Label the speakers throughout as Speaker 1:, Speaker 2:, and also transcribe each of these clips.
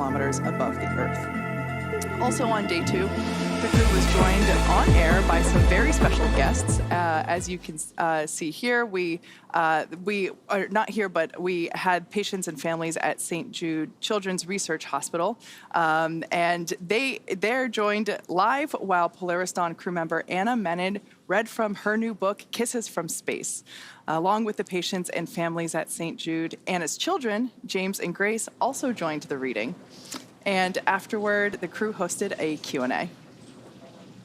Speaker 1: kilometers above the Earth. Also on day 2, the crew was joined on air by some very special guests. As you can see here, we are not here, but we had patients and families at St. Jude Children's Research Hospital. And they're joined live while Polaris Dawn crew member Anna Menon read from her new book, Kisses from Space. Along with the patients and families at St. Jude, Anna's children, James and Grace, also joined the reading. And afterward, the crew hosted a Q&A.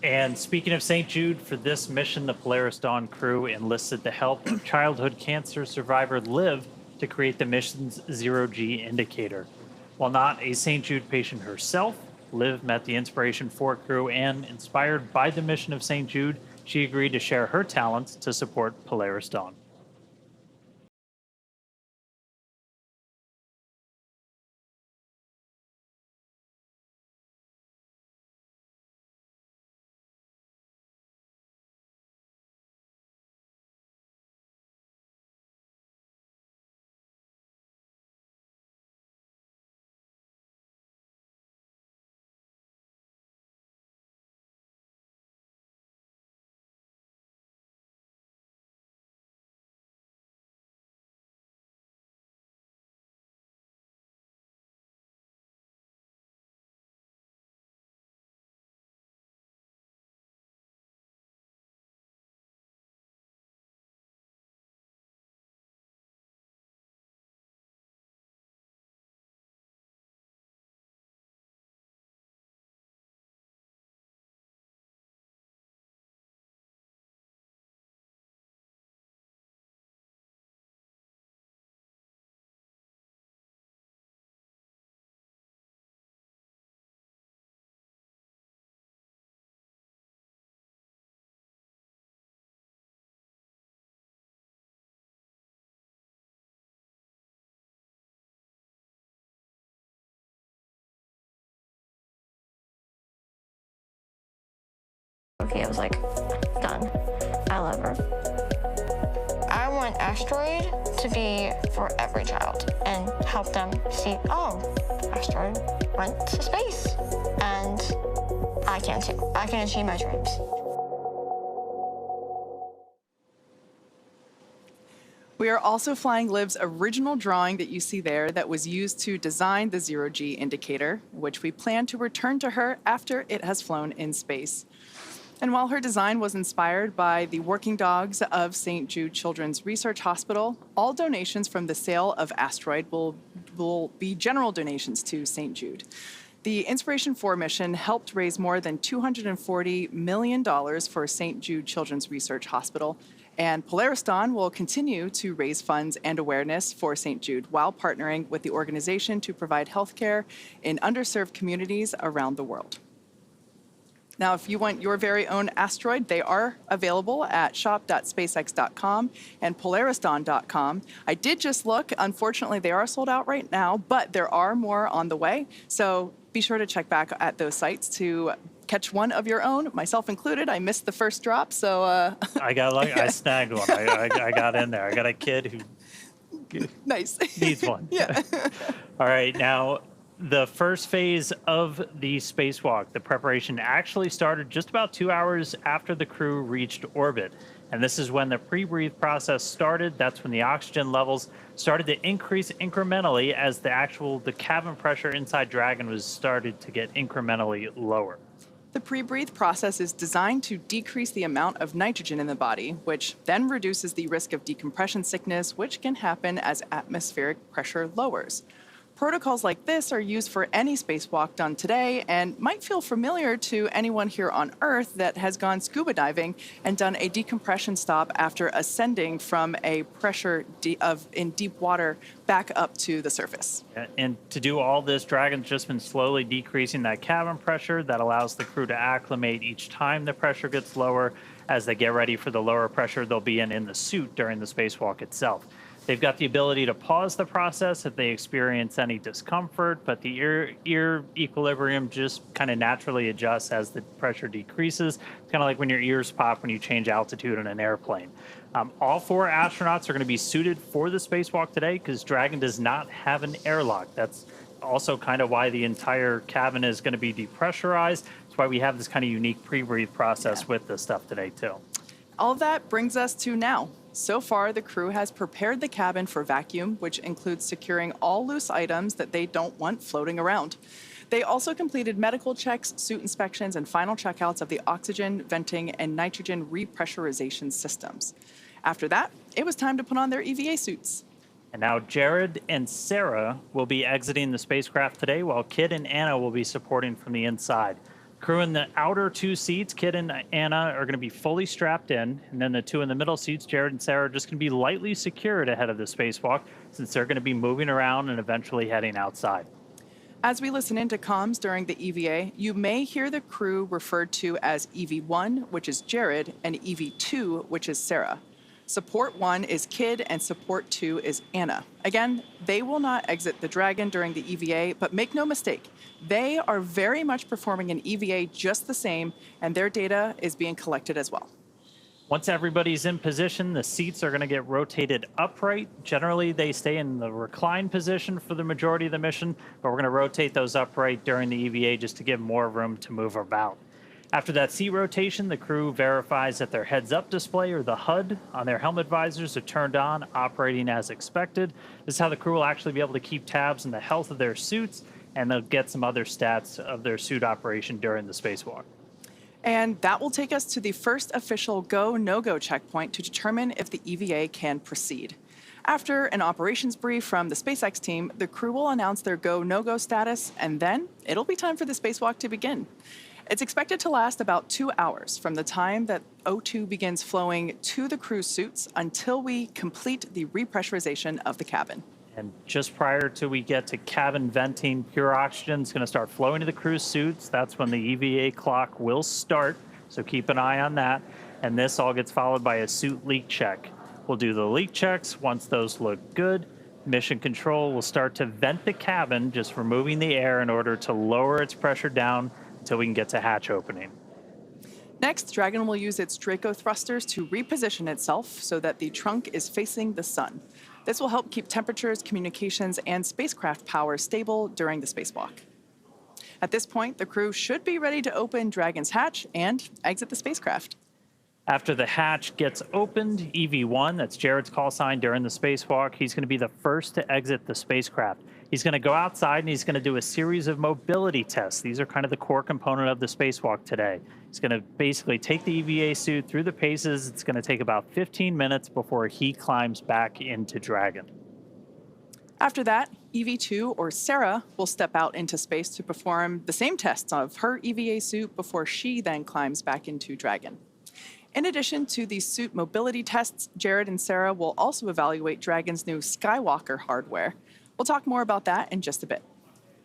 Speaker 2: And speaking of St. Jude, for this mission, the Polaris Dawn crew enlisted the help of childhood cancer survivor Liv to create the mission's zero-G indicator. While not a St. Jude patient herself, Liv met the inspiration for crew, and inspired by the mission of St. Jude, she agreed to share her talents to support Polaris Dawn.
Speaker 3: Okay, I was like, done. I love her. I want Asteroid to be for every child and help them see, oh, Asteroid went to space and I can too. I can achieve my dreams.
Speaker 1: We are also flying Liv's original drawing that you see there that was used to design the zero-G indicator, which we plan to return to her after it has flown in space. And while her design was inspired by the working dogs of St. Jude Children's Research Hospital, all donations from the sale of Asteroid will be general donations to St. Jude. The Inspiration 4 mission helped raise more than $240 million for St. Jude Children's Research Hospital, and Polaris Dawn will continue to raise funds and awareness for St. Jude while partnering with the organization to provide healthcare in underserved communities around the world. Now, if you want your very own asteroid, they are available at shop.spacex.com and polarisdawn.com. I did just look. Unfortunately, they are sold out right now, but there are more on the way. So be sure to check back at those sites to catch one of your own, myself included. I missed the first drop, so...
Speaker 2: I got lucky. I snagged one. I got in there. I got a kid who
Speaker 1: nice.
Speaker 2: needs one.
Speaker 1: Yeah.
Speaker 2: All right, now... The first phase of the spacewalk, the preparation, actually started just about 2 hours after the crew reached orbit. And this is when the pre-breathe process started. That's when the oxygen levels started to increase incrementally as the cabin pressure inside Dragon was started to get incrementally lower.
Speaker 1: The pre-breathe process is designed to decrease the amount of nitrogen in the body, which then reduces the risk of decompression sickness, which can happen as atmospheric pressure lowers. Protocols like this are used for any spacewalk done today and might feel familiar to anyone here on Earth that has gone scuba diving and done a decompression stop after ascending from a pressure in deep water back up to the surface.
Speaker 2: And to do all this, Dragon's just been slowly decreasing that cabin pressure. That allows the crew to acclimate each time the pressure gets lower as they get ready for the lower pressure they'll be in the suit during the spacewalk itself. They've got the ability to pause the process if they experience any discomfort, but the ear equilibrium just kind of naturally adjusts as the pressure decreases. It's kind of like when your ears pop when you change altitude on an airplane. All 4 astronauts are going to be suited for the spacewalk today because Dragon does not have an airlock. That's also kind of why the entire cabin is going to be depressurized. That's why we have this kind of unique pre-breathe process with this stuff today, too.
Speaker 1: All of that brings us to now. So far, the crew has prepared the cabin for vacuum, which includes securing all loose items that they don't want floating around. They also completed medical checks, suit inspections, and final checkouts of the oxygen, venting, and nitrogen repressurization systems. After that, it was time to put on their EVA suits.
Speaker 2: And now Jared and Sarah will be exiting the spacecraft today, while Kid and Anna will be supporting from the inside. Crew in the outer two seats, Kid and Anna, are going to be fully strapped in, and then the two in the middle seats, Jared and Sarah, are just going to be lightly secured ahead of the spacewalk, since they're going to be moving around and eventually heading outside.
Speaker 1: As we listen into comms during the EVA, you may hear the crew referred to as EV1, which is Jared, and EV2, which is Sarah. Support 1 is Kid, and Support 2 is Anna. Again, they will not exit the Dragon during the EVA, but make no mistake, they are very much performing an EVA just the same, and their data is being collected as well.
Speaker 2: Once everybody's in position, the seats are going to get rotated upright. Generally, they stay in the recline position for the majority of the mission, but we're going to rotate those upright during the EVA just to give more room to move about. After that seat rotation, the crew verifies that their heads-up display, or the HUD, on their helmet visors are turned on, operating as expected. This is how the crew will actually be able to keep tabs on the health of their suits, and they'll get some other stats of their suit operation during the spacewalk.
Speaker 1: And that will take us to the first official go, no-go checkpoint to determine if the EVA can proceed. After an operations brief from the SpaceX team, the crew will announce their go, no-go status, and then it'll be time for the spacewalk to begin. It's expected to last about 2 hours from the time that O2 begins flowing to the crew's suits until we complete the repressurization of the cabin.
Speaker 2: And just prior to we get to cabin venting, pure oxygen is going to start flowing to the crew's suits. That's when the EVA clock will start, so keep an eye on that. And this all gets followed by a suit leak check. We'll do the leak checks. Once those look good, Mission Control will start to vent the cabin, just removing the air in order to lower its pressure down until we can get to hatch opening.
Speaker 1: Next, Dragon will use its Draco thrusters to reposition itself so that the trunk is facing the sun. This will help keep temperatures, communications, and spacecraft power stable during the spacewalk. At this point, the crew should be ready to open Dragon's hatch and exit the spacecraft.
Speaker 2: After the hatch gets opened, EV1, that's Jared's call sign during the spacewalk, he's going to be the first to exit the spacecraft. He's going to go outside and he's going to do a series of mobility tests. These are kind of the core component of the spacewalk today. He's going to basically take the EVA suit through the paces. It's going to take about 15 minutes before he climbs back into Dragon.
Speaker 1: After that, EV2, or Sarah, will step out into space to perform the same tests of her EVA suit before she then climbs back into Dragon. In addition to these suit mobility tests, Jared and Sarah will also evaluate Dragon's new Skywalker hardware. We'll talk more about that in just a bit.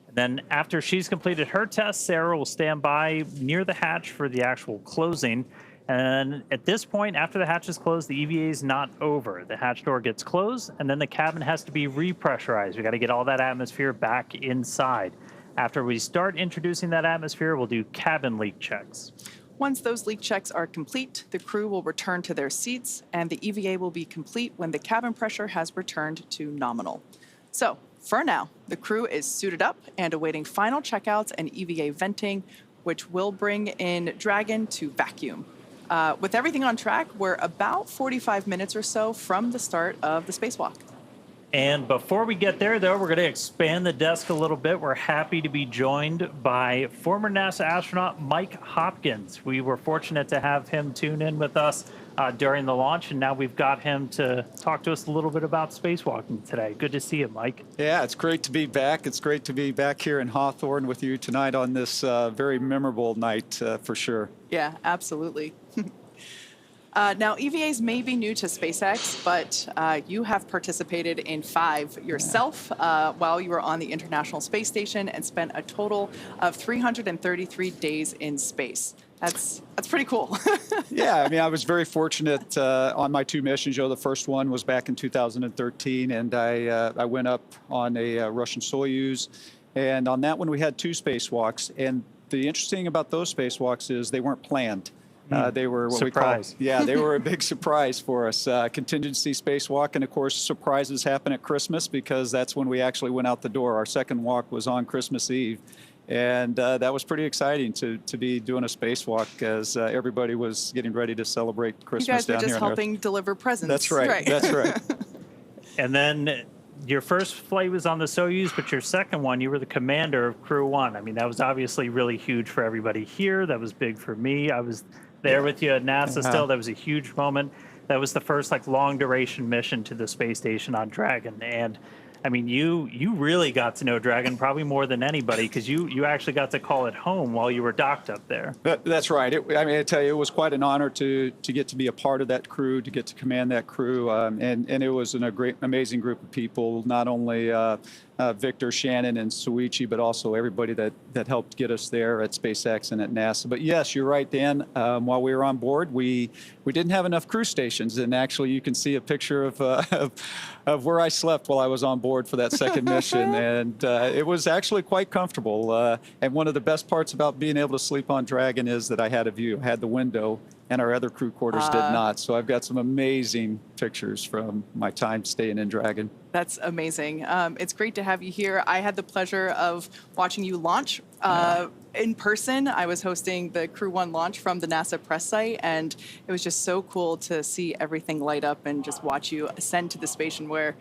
Speaker 2: And then after she's completed her test, Sarah will stand by near the hatch for the actual closing. And at this point, after the hatch is closed, the EVA is not over. The hatch door gets closed, and then the cabin has to be repressurized. We got to get all that atmosphere back inside. After we start introducing that atmosphere, we'll do cabin leak checks.
Speaker 1: Once those leak checks are complete, the crew will return to their seats, and the EVA will be complete when the cabin pressure has returned to nominal. So, for now, the crew is suited up and awaiting final checkouts and EVA venting, which will bring in Dragon to vacuum. With everything on track, we're about 45 minutes or so from the start of the spacewalk.
Speaker 2: And before we get there, though, we're going to expand the desk a little bit. We're happy to be joined by former NASA astronaut Mike Hopkins. We were fortunate to have him tune in with us during the launch, and now we've got him to talk to us a little bit about spacewalking today. Good to see you, Mike.
Speaker 4: Yeah, it's great to be back. It's great to be back here in Hawthorne with you tonight on this very memorable night for sure.
Speaker 1: Yeah, absolutely. Now, EVAs may be new to SpaceX, but you have participated in 5 yourself while you were on the International Space Station and spent a total of 333 days in space. That's pretty cool.
Speaker 4: Yeah, I mean, I was very fortunate on my 2 missions. The first one was back in 2013, and I went up on a Russian Soyuz. And on that one, we had 2 spacewalks. And the interesting about those spacewalks is they weren't planned. They were what
Speaker 2: Surprise.
Speaker 4: we call, yeah, they were a big surprise for us. Contingency spacewalk, and of course, surprises happen at Christmas because that's when we actually went out the door. Our second walk was on Christmas Eve, and that was pretty exciting to be doing a spacewalk as everybody was getting ready to celebrate Christmas
Speaker 1: You guys were
Speaker 4: down
Speaker 1: just
Speaker 4: here on Earth.
Speaker 1: helping deliver presents.
Speaker 4: That's right. That's right.
Speaker 2: And then your first flight was on the Soyuz, but your second one, you were the commander of Crew 1. I mean, that was obviously really huge for everybody here. That was big for me. I was there with you at NASA still. That was a huge moment. That was the first like long duration mission to the space station on Dragon. And I mean, you really got to know Dragon probably more than anybody because you actually got to call it home while you were docked up there.
Speaker 4: That's right. I mean, I tell you, it was quite an honor to get to be a part of that crew, to get to command that crew, and it was a great, amazing group of people. Not only Victor, Shannon, and Suichi, but also everybody that helped get us there at SpaceX and at NASA. But yes, you're right, Dan. While we were on board, we didn't have enough crew stations, and actually, you can see a picture of where I slept while I was on board for that second mission, and it was actually quite comfortable. And one of the best parts about being able to sleep on Dragon is that I had a view, I had the window, and our other crew quarters did not. So I've got some amazing pictures from my time staying in Dragon.
Speaker 1: That's amazing. It's great to have you here. I had the pleasure of watching you launch in person. I was hosting the Crew 1 launch from the NASA press site, and it was just so cool to see everything light up and just watch you ascend to the station where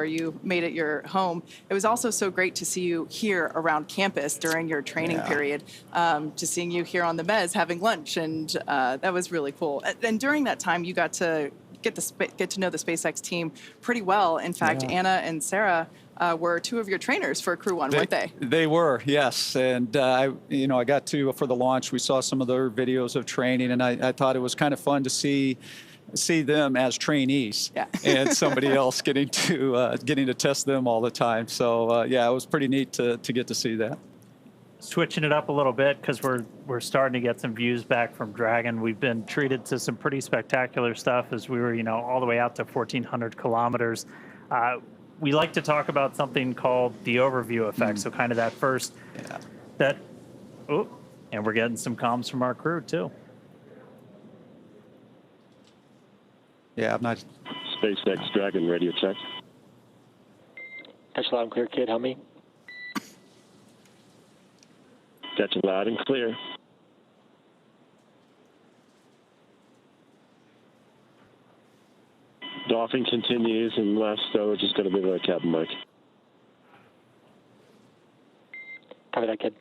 Speaker 1: you made it your home. It was also so great to see you here around campus during your training period, to seeing you here on the mez having lunch, and that was really cool. And during that time, you got to get to know the SpaceX team pretty well. In fact, Anna and Sarah were two of your trainers for Crew 1, weren't they?
Speaker 4: They were, yes. And I got to, for the launch, we saw some of their videos of training, and I thought it was kind of fun to see them as trainees and somebody else getting to test them all the time. So it was pretty neat to get to see that.
Speaker 2: Switching it up a little bit because we're starting to get some views back from Dragon. We've been treated to some pretty spectacular stuff as we were, all the way out to 1,400 kilometers. We like to talk about something called the overview effect. So kind of that first, and we're getting some comms from our crew too.
Speaker 4: Yeah, I'm not.
Speaker 5: SpaceX Dragon radio check.
Speaker 6: Catch loud and clear, kid. Help me.
Speaker 5: Catch it loud and clear. Doffing continues, and last stowage is going to be the cabin mic.
Speaker 6: Copy that, kid.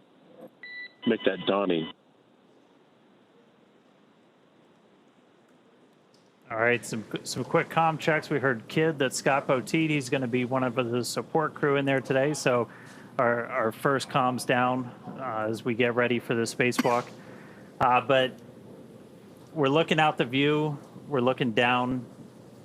Speaker 5: Make that donning.
Speaker 2: All right, some quick comm checks. We heard Kid that Scott Poteet, he's going to be one of the support crew in there today. So our first comms down as we get ready for the spacewalk. But we're looking out the view. We're looking down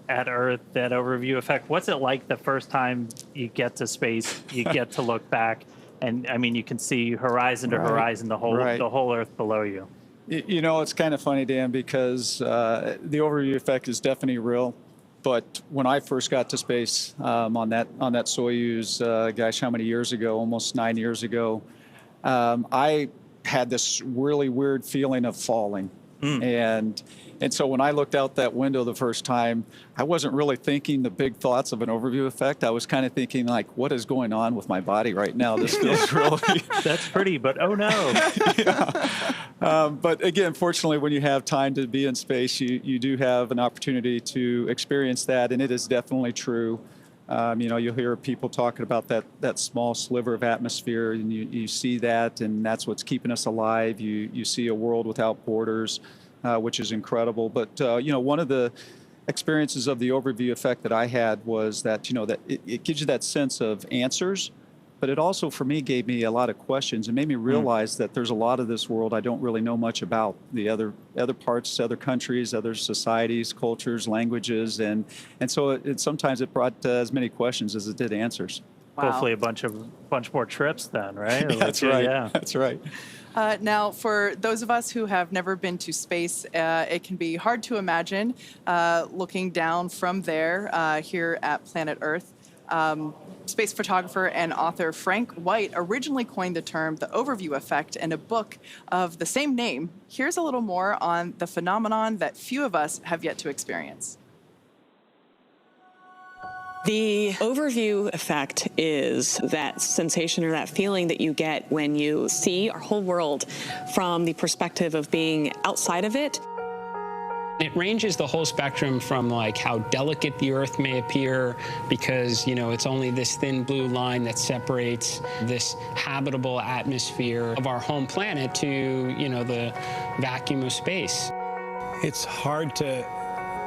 Speaker 2: at Earth, that overview effect. What's it like the first time you get to space, you get to look back, and I mean, you can see horizon to horizon, the whole Earth below you.
Speaker 4: It's kind of funny, Dan, because the overview effect is definitely real. But when I first got to space on that Soyuz, gosh, how many years ago? Almost 9 years ago, I had this really weird feeling of falling. And so when I looked out that window the first time, I wasn't really thinking the big thoughts of an overview effect. I was kind of thinking, like, what is going on with my body right now? This feels really...
Speaker 2: That's pretty, but oh no.
Speaker 4: But again, fortunately, when you have time to be in space, you do have an opportunity to experience that, and it is definitely true. You'll hear people talking about that small sliver of atmosphere, and you see that, and that's what's keeping us alive. You see a world without borders, which is incredible. But one of the experiences of the overview effect that I had was that that it gives you that sense of answers, but it also, for me, gave me a lot of questions and made me realize that there's a lot of this world I don't really know much about. The other parts, other countries, other societies, cultures, languages, and so sometimes it brought as many questions as it did answers.
Speaker 1: Wow.
Speaker 2: Hopefully a bunch more trips then, right?
Speaker 4: That's right. Yeah. That's right.
Speaker 1: Now, for those of us who have never been to space, it can be hard to imagine looking down from there here at planet Earth. Space photographer and author Frank White originally coined the term the overview effect in a book of the same name. Here's a little more on the phenomenon that few of us have yet to experience.
Speaker 7: The overview effect is that sensation or that feeling that you get when you see our whole world from the perspective of being outside of it.
Speaker 8: It ranges the whole spectrum from like how delicate the Earth may appear because, you know, it's only this thin blue line that separates this habitable atmosphere of our home planet to, you know, the vacuum of space.
Speaker 9: It's hard to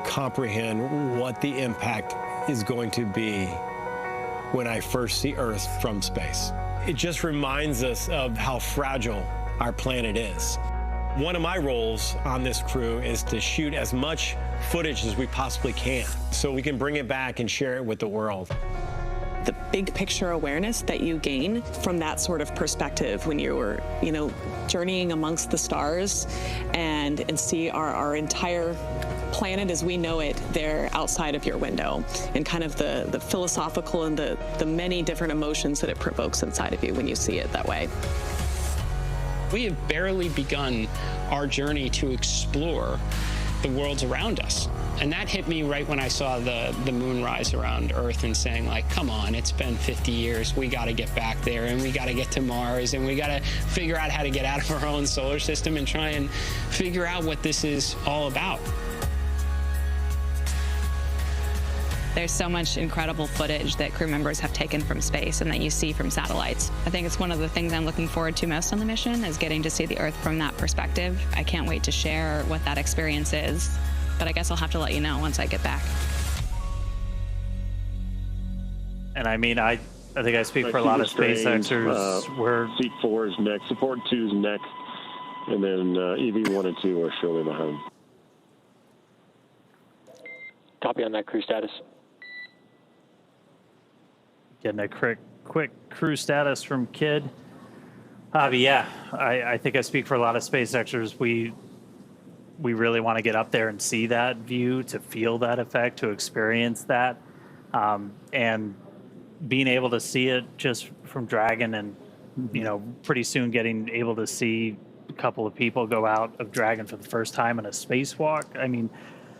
Speaker 9: comprehend what the impact is going to be when I first see Earth from space. It just reminds us of how fragile our planet is. One of my roles on this crew is to shoot as much footage as we possibly can so we can bring it back and share it with the world.
Speaker 7: The big picture awareness that you gain from that sort of perspective when you were, you know, journeying amongst the stars and see our entire planet as we know it there outside of your window, and kind of the philosophical and the many different emotions that it provokes inside of you when you see it that way.
Speaker 8: We have barely begun our journey to explore the worlds around us. And that hit me right when I saw the moon rise around Earth and saying, like, come on, it's been 50 years. We got to get back there, and we got to get to Mars, and we got to figure out how to get out of our own solar system and try and figure out what this is all about.
Speaker 10: There's so much incredible footage that crew members have taken from space and that you see from satellites. I think it's one of the things I'm looking forward to most on the mission is getting to see the Earth from that perspective. I can't wait to share what that experience is, but I guess I'll have to let you know once I get back.
Speaker 2: And I mean, I think I speak for a lot of SpaceXers.
Speaker 5: Seat 4 is next, support 2 is next, and then EV 1 and 2 are shortly behind.
Speaker 6: Copy on that crew status.
Speaker 2: Getting a quick crew status from Kid. But yeah, I think I speak for a lot of SpaceXers. We really want to get up there and see that view, to feel that effect, to experience that. And being able to see it just from Dragon and, you know, pretty soon getting able to see a couple of people go out of Dragon for the first time in a spacewalk. I mean,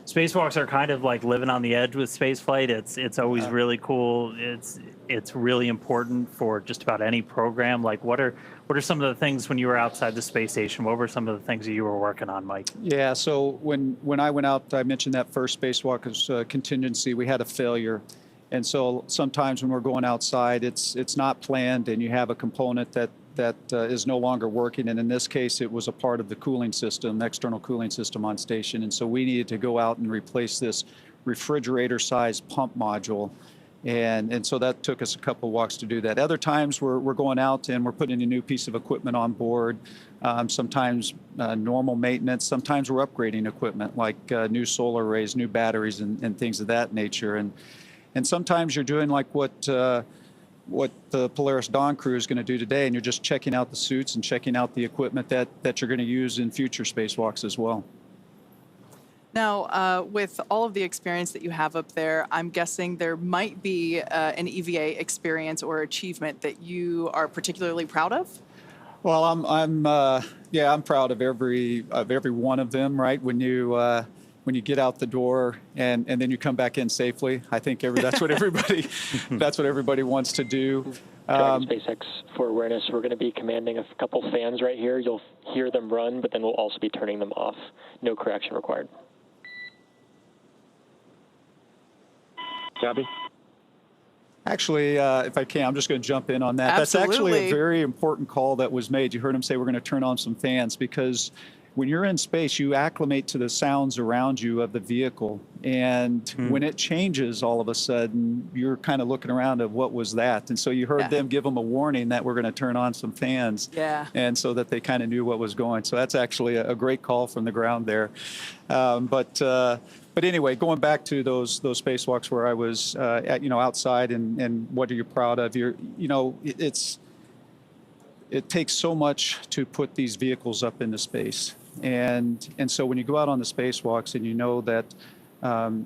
Speaker 2: spacewalks are kind of like living on the edge with spaceflight. It's always really cool. It's really important for just about any program. Like, what are some of the things when you were outside the space station? What were some of the things that you were working on, Mike?
Speaker 4: Yeah, so when I went out, I mentioned that first spacewalk as contingency. We had a failure. And so sometimes when we're going outside, it's not planned, and you have a component that is no longer working. And in this case, it was a part of the cooling system, the external cooling system on station. And so we needed to go out and replace this refrigerator-sized pump module. And so that took us a couple of walks to do that. Other times we're going out and we're putting a new piece of equipment on board. Sometimes normal maintenance. Sometimes we're upgrading equipment like new solar arrays, new batteries, and things of that nature. And sometimes you're doing like what the Polaris Dawn crew is going to do today, and you're just checking out the suits and checking out the equipment that you're going to use in future spacewalks as well.
Speaker 1: Now, with all of the experience that you have up there, I'm guessing there might be an EVA experience or achievement that you are particularly proud of?
Speaker 4: Well, I'm proud of every one of them. Right, when you get out the door and then you come back in safely, I think that's what everybody wants to do.
Speaker 6: SpaceX for awareness, we're going to be commanding a couple fans right here. You'll hear them run, but then we'll also be turning them off. No correction required.
Speaker 5: Copy.
Speaker 4: Actually, if I can, I'm just going to jump in on that.
Speaker 1: Absolutely.
Speaker 4: That's actually a very important call that was made. You heard him say we're going to turn on some fans, because when you're in space, you acclimate to the sounds around you of the vehicle. And when it changes, all of a sudden, you're kind of looking around at what was that. And so you heard them give them a warning that we're going to turn on some fans. Yeah. And so that they kind of knew what was going. So that's actually a great call from the ground there. But anyway, going back to those spacewalks where I was outside and what are you proud of? It takes so much to put these vehicles up into space. And so when you go out on the spacewalks and you know that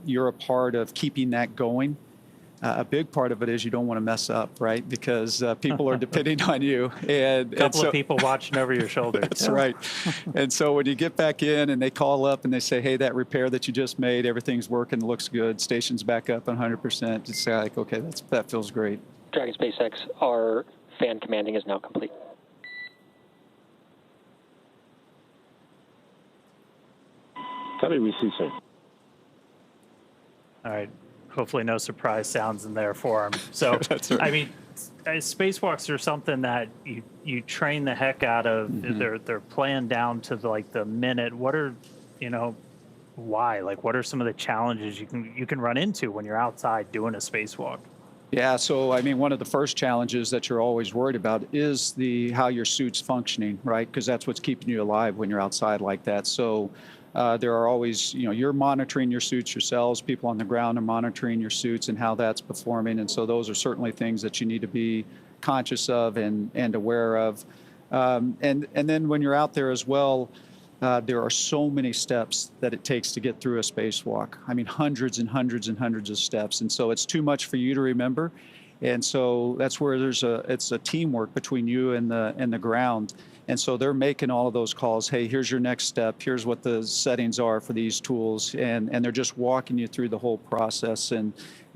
Speaker 4: you're a part of keeping that going, a big part of it is you don't want to mess up, right? Because people are depending on you. And
Speaker 2: a couple
Speaker 4: so,
Speaker 2: of people watching over your shoulder.
Speaker 4: That's right. And so when you get back in and they call up and they say, hey, that repair that you just made, everything's working, looks good, station's back up 100%, just say, like, okay, that feels great.
Speaker 6: Dragon SpaceX, our fan commanding is now complete.
Speaker 5: Copy, we see, sir.
Speaker 2: All right. Hopefully no surprise sounds in there for them. So,
Speaker 4: That's right.
Speaker 2: I mean, spacewalks are something that you train the heck out of. They're planned down to the minute. What are, why? Like, what are some of the challenges you can run into when you're outside doing a spacewalk?
Speaker 4: Yeah, so I mean, one of the first challenges that you're always worried about is how your suit's functioning, right? Because that's what's keeping you alive when you're outside like that. So there are always, you're monitoring your suits yourselves. People on the ground are monitoring your suits and how that's performing. And so those are certainly things that you need to be conscious of and aware of. And then when you're out there as well, there are so many steps that it takes to get through a spacewalk. I mean, hundreds and hundreds and hundreds of steps. And so it's too much for you to remember. And so that's where it's a teamwork between you and the ground. And so they're making all of those calls. Hey, here's your next step. Here's what the settings are for these tools. And they're just walking you through the whole process. And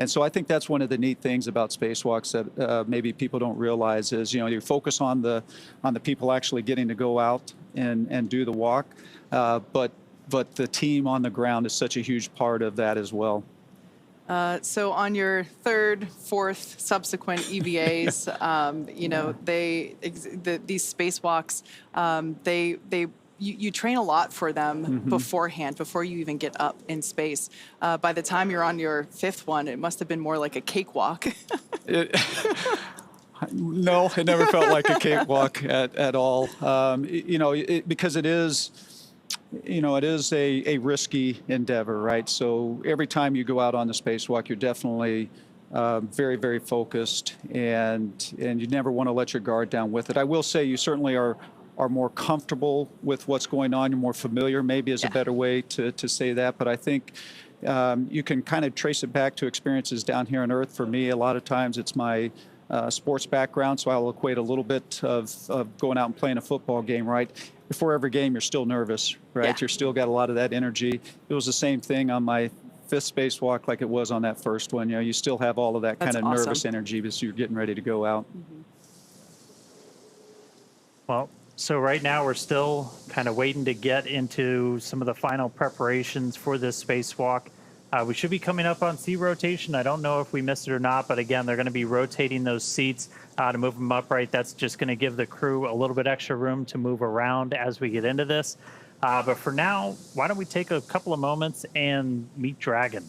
Speaker 4: so I think that's one of the neat things about spacewalks that maybe people don't realize is, you focus on the people actually getting to go out and do the walk. But the team on the ground is such a huge part of that as well.
Speaker 1: So on your third, fourth, subsequent EVAs, these spacewalks, you train a lot for them beforehand, before you even get up in space. By the time you're on your fifth one, it must have been more like a cakewalk.
Speaker 4: No, it never felt like a cakewalk at all. Because it is. It is a risky endeavor, right? So every time you go out on the spacewalk, you're definitely very, very focused, and you never want to let your guard down with it. I will say you certainly are more comfortable with what's going on. You're more familiar, maybe is a better way to say that. But I think you can kind of trace it back to experiences down here on Earth. For me, a lot of times it's my sports background, so I'll equate a little bit of going out and playing a football game, right? Before every game, you're still nervous, right?
Speaker 1: Yeah.
Speaker 4: You're still got a lot of that energy. It was the same thing on my fifth spacewalk like it was on that first one. You still have all of that kind of nervous energy as you're getting ready to go out.
Speaker 2: Well, so right now we're still kind of waiting to get into some of the final preparations for this spacewalk. We should be coming up on seat rotation. I don't know if we missed it or not, but again, they're going to be rotating those seats to move them upright. That's just going to give the crew a little bit extra room to move around as we get into this. But for now, why don't we take a couple of moments and meet Dragon.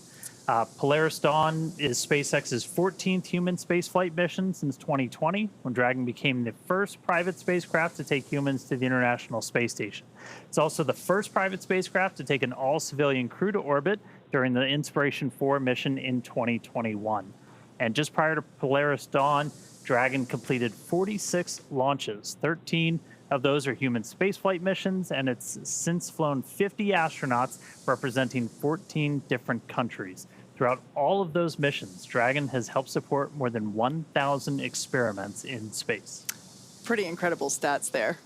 Speaker 2: Polaris Dawn is SpaceX's 14th human spaceflight mission since 2020, when Dragon became the first private spacecraft to take humans to the International Space Station. It's also the first private spacecraft to take an all-civilian crew to orbit during the Inspiration 4 mission in 2021. And just prior to Polaris Dawn, Dragon completed 46 launches. 13 of those are human spaceflight missions, and it's since flown 50 astronauts representing 14 different countries. Throughout all of those missions, Dragon has helped support more than 1,000 experiments in space.
Speaker 1: Pretty incredible stats there.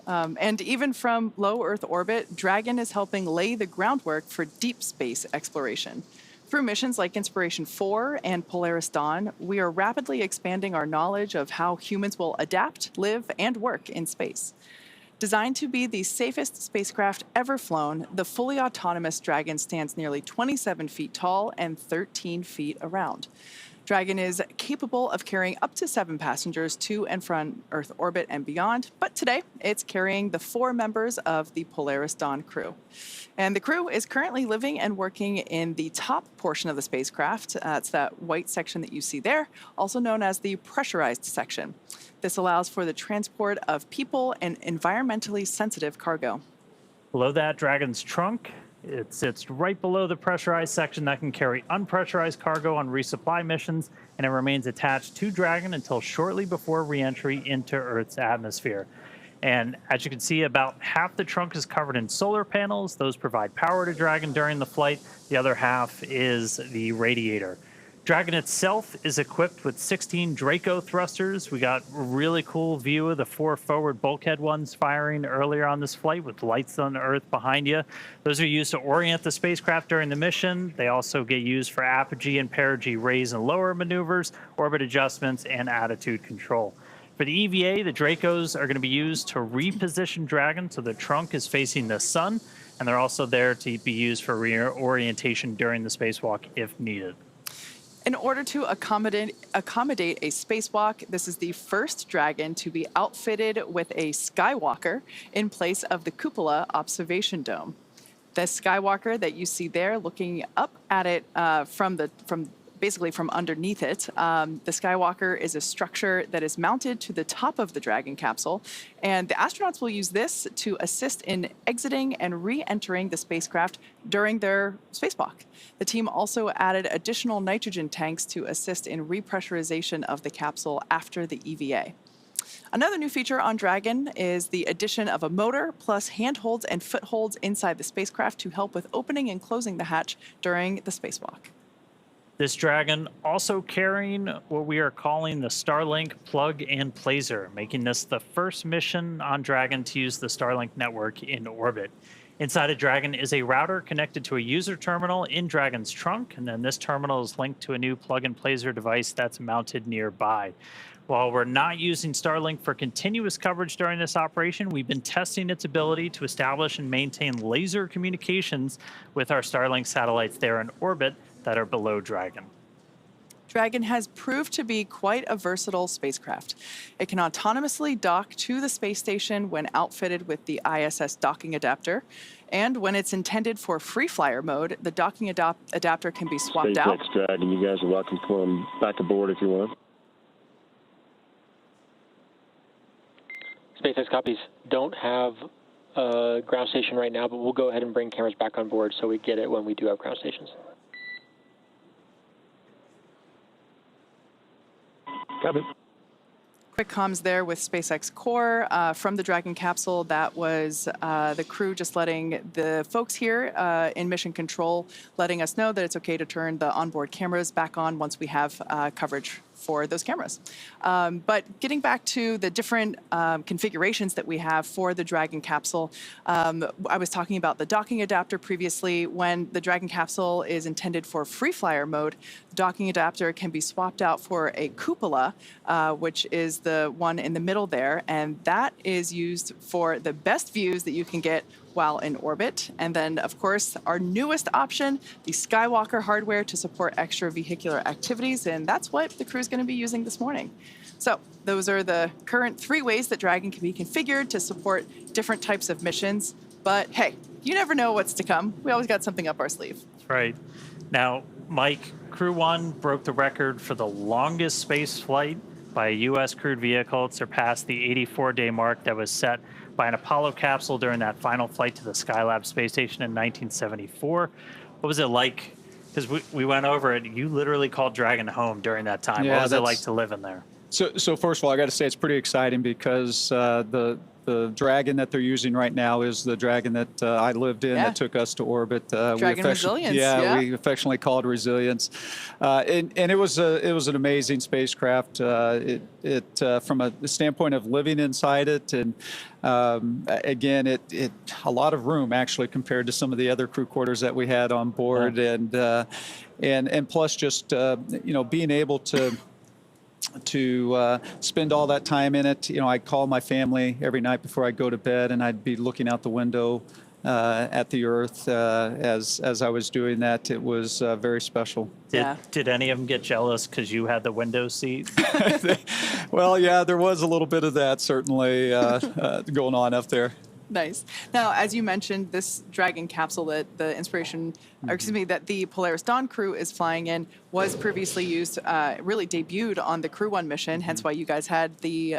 Speaker 1: And even from low Earth orbit, Dragon is helping lay the groundwork for deep space exploration. Through missions like Inspiration 4 and Polaris Dawn, we are rapidly expanding our knowledge of how humans will adapt, live, and work in space. Designed to be the safest spacecraft ever flown, the fully autonomous Dragon stands nearly 27 feet tall and 13 feet around. Dragon is capable of carrying up to 7 passengers to and from Earth orbit and beyond, but today it's carrying the 4 members of the Polaris Dawn crew. And the crew is currently living and working in the top portion of the spacecraft. It's that white section that you see there, also known as the pressurized section. This allows for the transport of people and environmentally sensitive cargo.
Speaker 2: Below that, Dragon's trunk. It sits right below the pressurized section that can carry unpressurized cargo on resupply missions, and it remains attached to Dragon until shortly before re-entry into Earth's atmosphere. And as you can see, about half the trunk is covered in solar panels. Those provide power to Dragon during the flight. The other half is the radiator. Dragon itself is equipped with 16 Draco thrusters. We got a really cool view of the 4 forward bulkhead ones firing earlier on this flight with lights on the Earth behind you. Those are used to orient the spacecraft during the mission. They also get used for apogee and perigee raise and lower maneuvers, orbit adjustments, and attitude control. For the EVA, the Dracos are going to be used to reposition Dragon so the trunk is facing the sun, and they're also there to be used for reorientation during the spacewalk if needed.
Speaker 1: In order to accommodate a spacewalk, this is the first Dragon to be outfitted with a Skywalker in place of the cupola observation dome. The Skywalker that you see there, looking up at it basically from underneath it, the Skywalker is a structure that is mounted to the top of the Dragon capsule, and the astronauts will use this to assist in exiting and re-entering the spacecraft during their spacewalk. The team also added additional nitrogen tanks to assist in repressurization of the capsule after the EVA. Another new feature on Dragon is the addition of a motor plus handholds and footholds inside the spacecraft to help with opening and closing the hatch during the spacewalk.
Speaker 2: This Dragon also carrying what we are calling the Starlink plug and placer, making this the first mission on Dragon to use the Starlink network in orbit. Inside of Dragon is a router connected to a user terminal in Dragon's trunk, and then this terminal is linked to a new plug and placer device that's mounted nearby. While we're not using Starlink for continuous coverage during this operation, we've been testing its ability to establish and maintain laser communications with our Starlink satellites there in orbit that are below Dragon.
Speaker 1: Dragon has proved to be quite a versatile spacecraft. It can autonomously dock to the space station when outfitted with the ISS docking adapter. And when it's intended for free flyer mode, the docking adapter can be swapped out.
Speaker 5: SpaceX Dragon, you guys are welcome to come back aboard if you want.
Speaker 6: SpaceX copies. Don't have a ground station right now, but we'll go ahead and bring cameras back on board so we get it when we do have ground stations.
Speaker 5: Copy.
Speaker 1: Quick comms there with SpaceX Core from the Dragon capsule. That was the crew just letting the folks here in mission control, letting us know that it's okay to turn the onboard cameras back on once we have coverage for those cameras. But getting back to the different configurations that we have for the Dragon capsule, I was talking about the docking adapter previously. When the Dragon capsule is intended for free flyer mode, the docking adapter can be swapped out for a cupola, which is the one in the middle there, and that is used for the best views that you can get while in orbit. And then, of course, our newest option, the Skywalker hardware to support extravehicular activities, and that's what the crew is going to be using this morning. So those are the current 3 ways that Dragon can be configured to support different types of missions. But hey, you never know what's to come. We always got something up our sleeve.
Speaker 2: That's right. Now, Mike, Crew 1 broke the record for the longest space flight by a U.S. crewed vehicle. It surpassed the 84-day mark that was set by an Apollo capsule during that final flight to the Skylab space station in 1974. What was it like? Because we went over it. You literally called Dragon home during that time.
Speaker 4: Yeah,
Speaker 2: what was it like to live in there?
Speaker 4: So first of all, I got to say it's pretty exciting because the Dragon that they're using right now is the Dragon that I lived in that took us to orbit.
Speaker 1: Dragon Resilience.
Speaker 4: Yeah, we affectionately called Resilience, and it was an amazing spacecraft. From a standpoint of living inside it, and again, it a lot of room actually compared to some of the other crew quarters that we had on board, and plus just being able to spend all that time in it. I'd call my family every night before I'd go to bed, and I'd be looking out the window at the Earth as I was doing that. It was very special.
Speaker 2: Did any of them get jealous because you had the window seat?
Speaker 1: Well,
Speaker 2: yeah,
Speaker 4: there was a little bit of that certainly going on up there.
Speaker 1: Nice. Now, as you mentioned, this Dragon capsule that the that the Polaris Dawn crew is flying in was previously used, really debuted on the Crew 1 mission, hence why you guys had the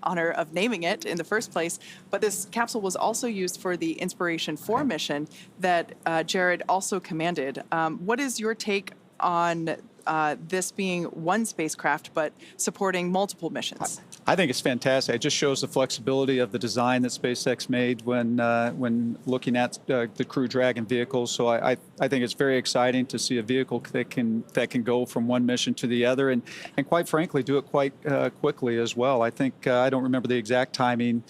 Speaker 1: honor of naming it in the first place. But this capsule was also used for the Inspiration 4 mission that Jared also commanded. What is your take on this being one spacecraft but supporting multiple missions?
Speaker 4: I think it's fantastic. It just shows the flexibility of the design that SpaceX made when looking at the Crew Dragon vehicles. So I think it's very exciting to see a vehicle that can go from one mission to the other, and quite frankly do it quite quickly as well. I think I don't remember the exact timing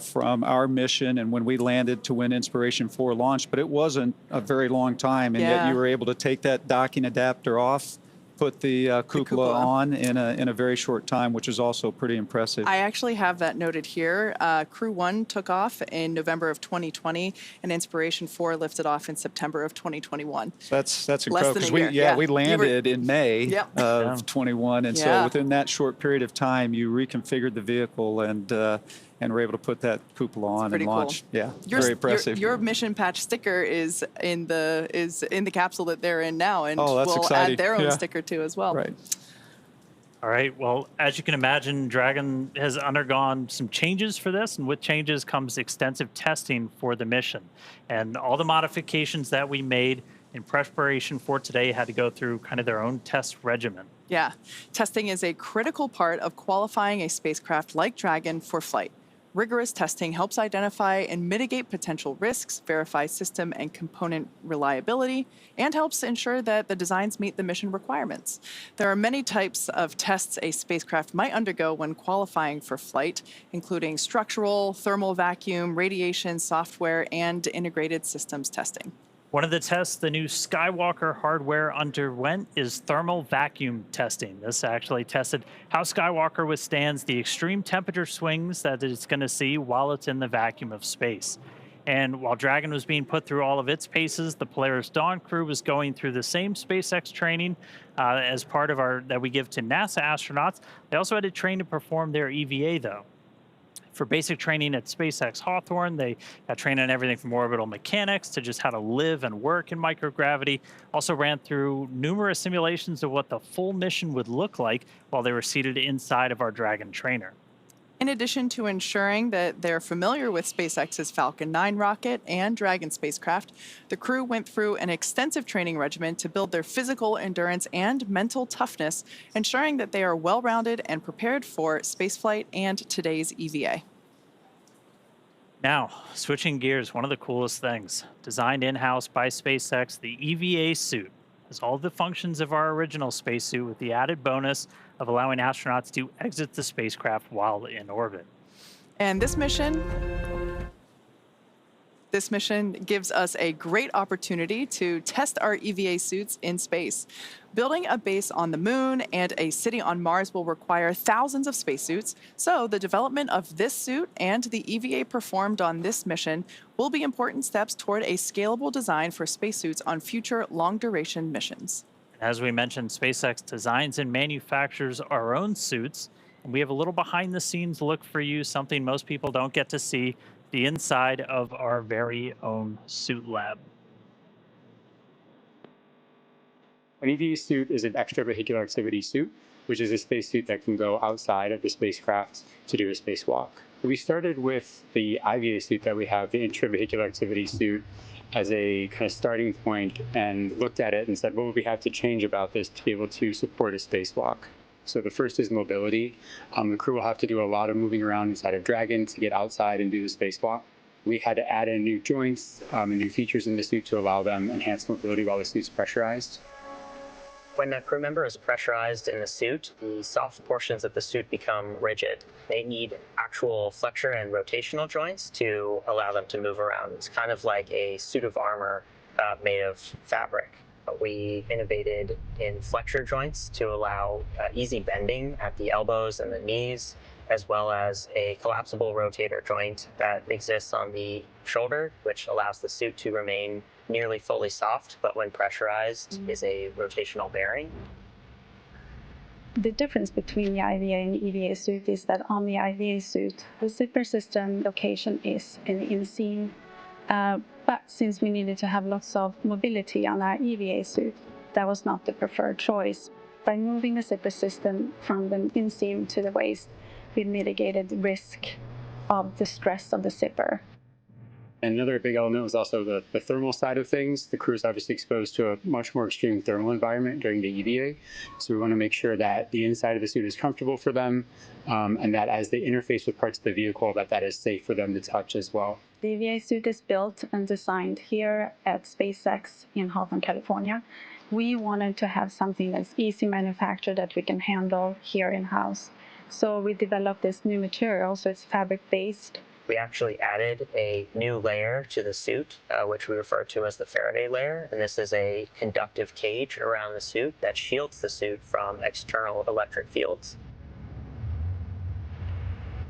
Speaker 4: from our mission and when we landed to when Inspiration 4 launched, but it wasn't a very long time, and yet you were able to take that docking adapter off, put the cupola on in a very short time, which is also pretty impressive.
Speaker 1: I actually have that noted here. Crew 1 took off in November of 2020, and Inspiration 4 lifted off in September of 2021.
Speaker 4: That's incredible, because we landed in May of 21, and so within that short period of time, you reconfigured the vehicle and were able to put that cupola on and launch. Cool. Yeah, very impressive.
Speaker 1: Your mission patch sticker is in the capsule that they're in now, and
Speaker 4: that's
Speaker 1: we'll
Speaker 4: exciting.
Speaker 1: add their own sticker too as well.
Speaker 4: Right.
Speaker 2: All right. Well, as you can imagine, Dragon has undergone some changes for this, and with changes comes extensive testing for the mission. And all the modifications that we made in preparation for today had to go through kind of their own test regimen.
Speaker 1: Yeah. Testing is a critical part of qualifying a spacecraft like Dragon for flight. Rigorous testing helps identify and mitigate potential risks, verify system and component reliability, and helps ensure that the designs meet the mission requirements. There are many types of tests a spacecraft might undergo when qualifying for flight, including structural, thermal vacuum, radiation, software, and integrated systems testing.
Speaker 2: One of the tests the new Skywalker hardware underwent is thermal vacuum testing. This actually tested how Skywalker withstands the extreme temperature swings that it's going to see while it's in the vacuum of space. And while Dragon was being put through all of its paces, the Polaris Dawn crew was going through the same SpaceX training as part of that we give to NASA astronauts. They also had to train to perform their EVA, though. For basic training at SpaceX Hawthorne, they got trained on everything from orbital mechanics to just how to live and work in microgravity. Also ran through numerous simulations of what the full mission would look like while they were seated inside of our Dragon trainer.
Speaker 1: In addition to ensuring that they're familiar with SpaceX's Falcon 9 rocket and Dragon spacecraft, the crew went through an extensive training regimen to build their physical endurance and mental toughness, ensuring that they are well-rounded and prepared for spaceflight and today's EVA.
Speaker 2: Now, switching gears, one of the coolest things, designed in-house by SpaceX, the EVA suit has all the functions of our original spacesuit with the added bonus of allowing astronauts to exit the spacecraft while in orbit.
Speaker 1: And this mission gives us a great opportunity to test our EVA suits in space. Building a base on the moon and a city on Mars will require thousands of spacesuits, so the development of this suit and the EVA performed on this mission will be important steps toward a scalable design for spacesuits on future long-duration missions.
Speaker 2: As we mentioned, SpaceX designs and manufactures our own suits, and we have a little behind-the-scenes look for you, something most people don't get to see, the inside of our very own suit lab.
Speaker 11: An EVA suit is an extravehicular activity suit, which is a spacesuit that can go outside of the spacecraft to do a spacewalk. We started with the IVA suit that we have, the intravehicular activity suit, as a kind of starting point and looked at it and said, what would we have to change about this to be able to support a spacewalk? So the first is mobility. The crew will have to do a lot of moving around inside of Dragon to get outside and do the spacewalk. We had to add in new joints and new features in the suit to allow them enhanced mobility while the suit's pressurized.
Speaker 12: When a crew member is pressurized in the suit, the soft portions of the suit become rigid. They need actual flexure and rotational joints to allow them to move around. It's kind of like a suit of armor made of fabric. We innovated in flexure joints to allow easy bending at the elbows and the knees, as well as a collapsible rotator joint that exists on the shoulder, which allows the suit to remain nearly fully soft, but when pressurized is a rotational bearing.
Speaker 13: The difference between the IVA and EVA suit is that on the IVA suit, the zipper system location is in the inseam. But since we needed to have lots of mobility on our EVA suit, that was not the preferred choice. By moving the zipper system from the inseam to the waist, we mitigated the risk of the stress of the zipper.
Speaker 11: And another big element was also the thermal side of things. The crew is obviously exposed to a much more extreme thermal environment during the EVA. So we want to make sure that the inside of the suit is comfortable for them, and that as they interface with parts of the vehicle, that is safe for them to touch as well.
Speaker 13: The EVA suit is built and designed here at SpaceX in Hawthorne, California. We wanted to have something that's easy manufactured that we can handle here in-house. So we developed this new material, so it's fabric-based.
Speaker 12: We actually added a new layer to the suit, which we refer to as the Faraday layer. And this is a conductive cage around the suit that shields the suit from external electric fields.